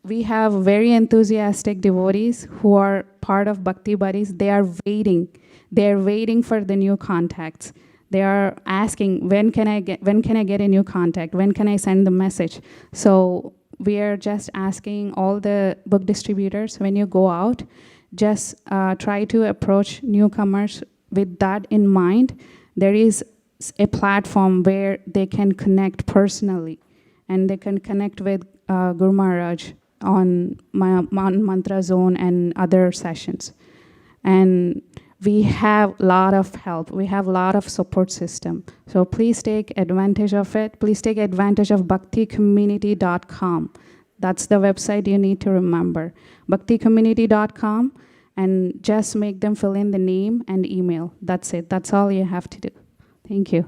We have very enthusiastic devotees who are part of Bhakti Buddies. They are waiting. They're waiting for the new contacts. They are asking, when can I get a new contact? When can I send the message? So we are just asking all the book distributors, when you go out, just try to approach newcomers with that in mind. There is a platform where they can connect personally, and they can connect with Guru Maharaj on Mantra Zone and other sessions. And we have a lot of help. We have a lot of support system. So please take advantage of it. Please take advantage of bhakticommunity.com. That's the website you need to remember. bhakticommunity.com, and just make them fill in the name and email. That's it. That's all you have to do. Thank you.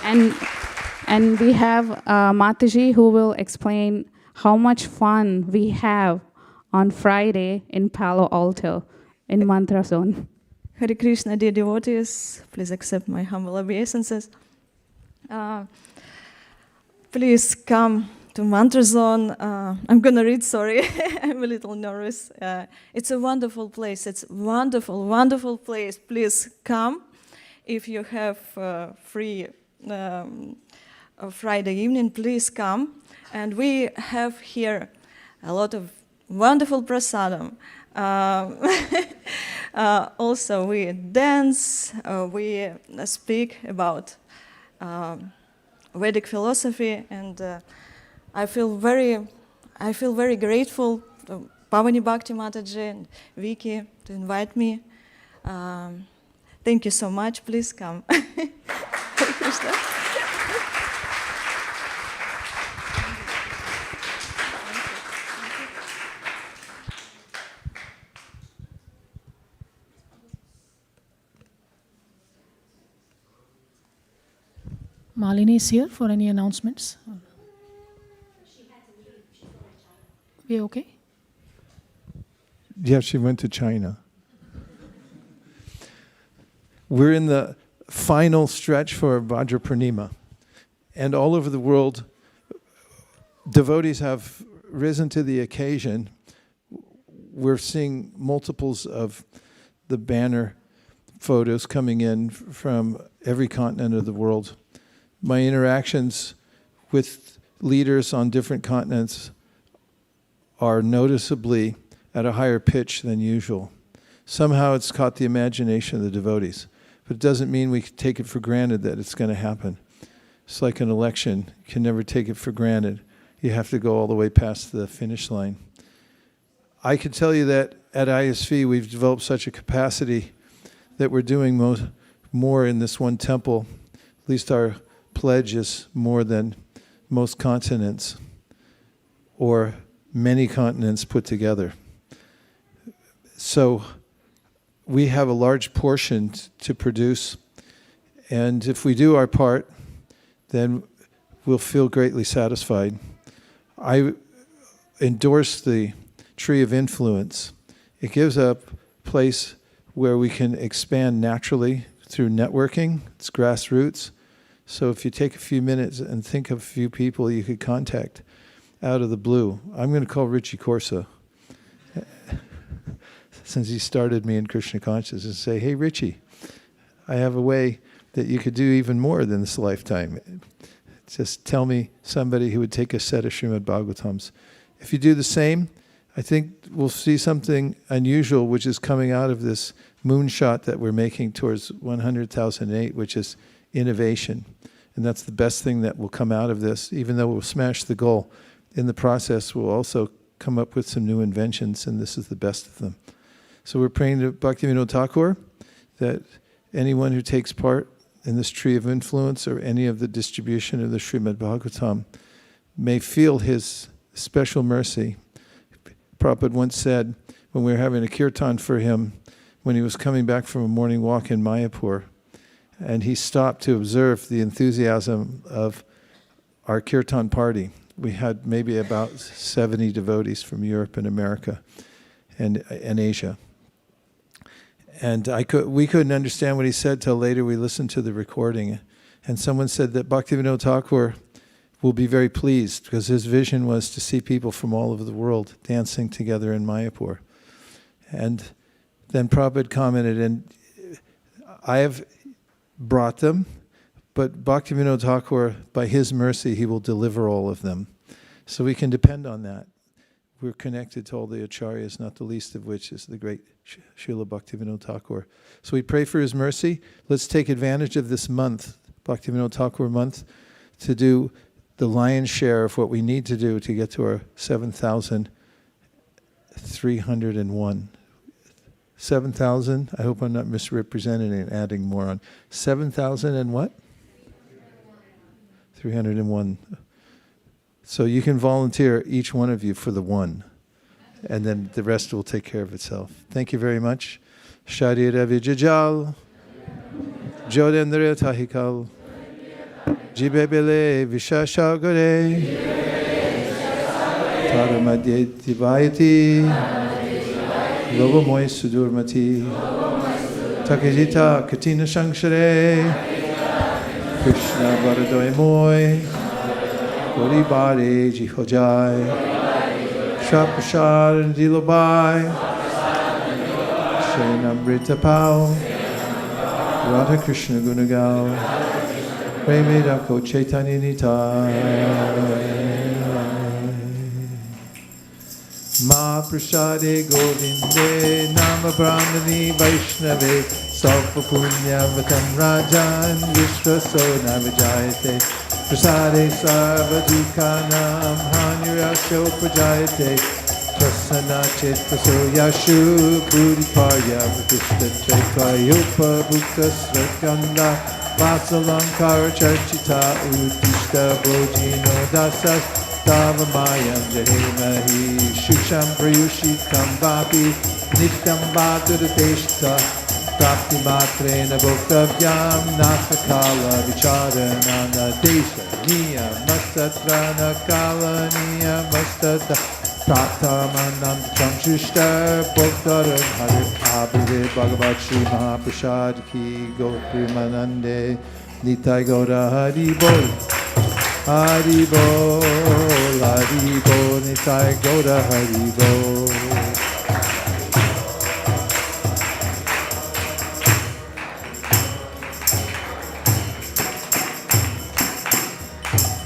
And we have Mataji, who will explain how much fun we have on Friday in Palo Alto in Mantra Zone. Hare Krishna, dear devotees, please accept my humble obeisances. Please come to Mantra Zone. I'm going to read, sorry, I'm a little nervous. It's a wonderful place. It's a wonderful, wonderful place. Please come. If you have free Friday evening, please come. And we have here a lot of wonderful prasadam. Also, we dance, we speak about Vedic philosophy, and I feel very grateful to Pavani Bhakti Mataji and Vicky to invite me. Thank you so much. Please come. Hare Krishna. Malini is here for any announcements. We okay? Yeah, she went to China. We're in the final stretch for Vajra Purnima. And all over the world, devotees have risen to the occasion. We're seeing multiples of the banner photos coming in from every continent of the world. My interactions with leaders on different continents are noticeably at a higher pitch than usual. Somehow it's caught the imagination of the devotees. But it doesn't mean we take it for granted that it's going to happen. It's like an election. You can never take it for granted. You have to go all the way past the finish line. I can tell you that at ISV we've developed such a capacity that we're doing more in this one temple. At least our pledge is more than most continents or many continents put together. So we have a large portion to produce, and if we do our part, then we'll feel greatly satisfied. I endorse the tree of influence. It gives a place where we can expand naturally through networking. It's grassroots. So if you take a few minutes and think of a few people you could contact out of the blue, I'm going to call Richie Corsa, since he started me in Krishna consciousness, and say, hey, Richie, I have a way that you could do even more than this lifetime. Just tell me somebody who would take a set of Srimad Bhagavatams. If you do the same, I think we'll see something unusual which is coming out of this moonshot that we're making towards 100,008, which is innovation. And that's the best thing that will come out of this. Even though we'll smash the goal, in the process we'll also come up with some new inventions, and this is the best of them. So we're praying to Bhaktivinoda Thakur that anyone who takes part in this tree of influence or any of the distribution of the Srimad Bhagavatam may feel his special mercy. Prabhupada once said, when we were having a kirtan for him, when he was coming back from a morning walk in Mayapur, and he stopped to observe the enthusiasm of our kirtan party. We had maybe about 70 devotees from Europe and America and Asia. And we couldn't understand what he said till later we listened to the recording. And someone said that Bhaktivinoda Thakur will be very pleased because his vision was to see people from all over the world dancing together in Mayapur. And then Prabhupada commented, and I have brought them, but Bhaktivinoda Thakur, by his mercy, he will deliver all of them. So we can depend on that. We're connected to all the acharyas, not the least of which is the great Srila Bhaktivinoda Thakur. So we pray for his mercy. Let's take advantage of this month, Bhaktivinoda Thakur month, to do the lion's share of what we need to do to get to our 7,301. 7,000, I hope I'm not misrepresenting and adding more on. 7,000 and what? 301. So you can volunteer, each one of you, for the one. And then the rest will take care of itself. Thank you very much. Sharira Vijajal, Jodendra Tahikal, Jibebele Vishashagare, Taramadye Tibayati, Lobomoy Sudurmati, Takajita Katina Shangshare, Krishna Baradoy Gori Bari Jihojai, Shapashar and Dilobai, Shenamrita Pao, Radha Krishna Gunagal, Premidako Chaitanya Nitai. Ma Prasade Govinde Nama Brahmani Vaishnave Salpa Punya Vatam Rajan Vishwaso Navijayate Prasade Sarvadhukanam Hanyurasho Prajayate Prasana Chetaso Yashu Puriparya Vishta Chaitayupa Bhukta Srakanda Vasalankara Charchita Utishta Bojino Dasa Tavamayam Jahemahi Shusham Prayushikam Vapi Nityam Bhadradeshta Prapti Matrena Bhoktavyam Nasakala Vicharanana Desha Niya Mastatrana Kala Niya Mastata Praptamanam Chamshishta Bhoktaram Hari Abhide Bhagavat Shri Mahaprasad Ki Goprimanande Nitai Gaura Hari Bol Hari Bol, Nitai Gaura Hari Bol.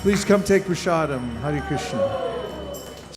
Please come take prasadam. Hare Krishna.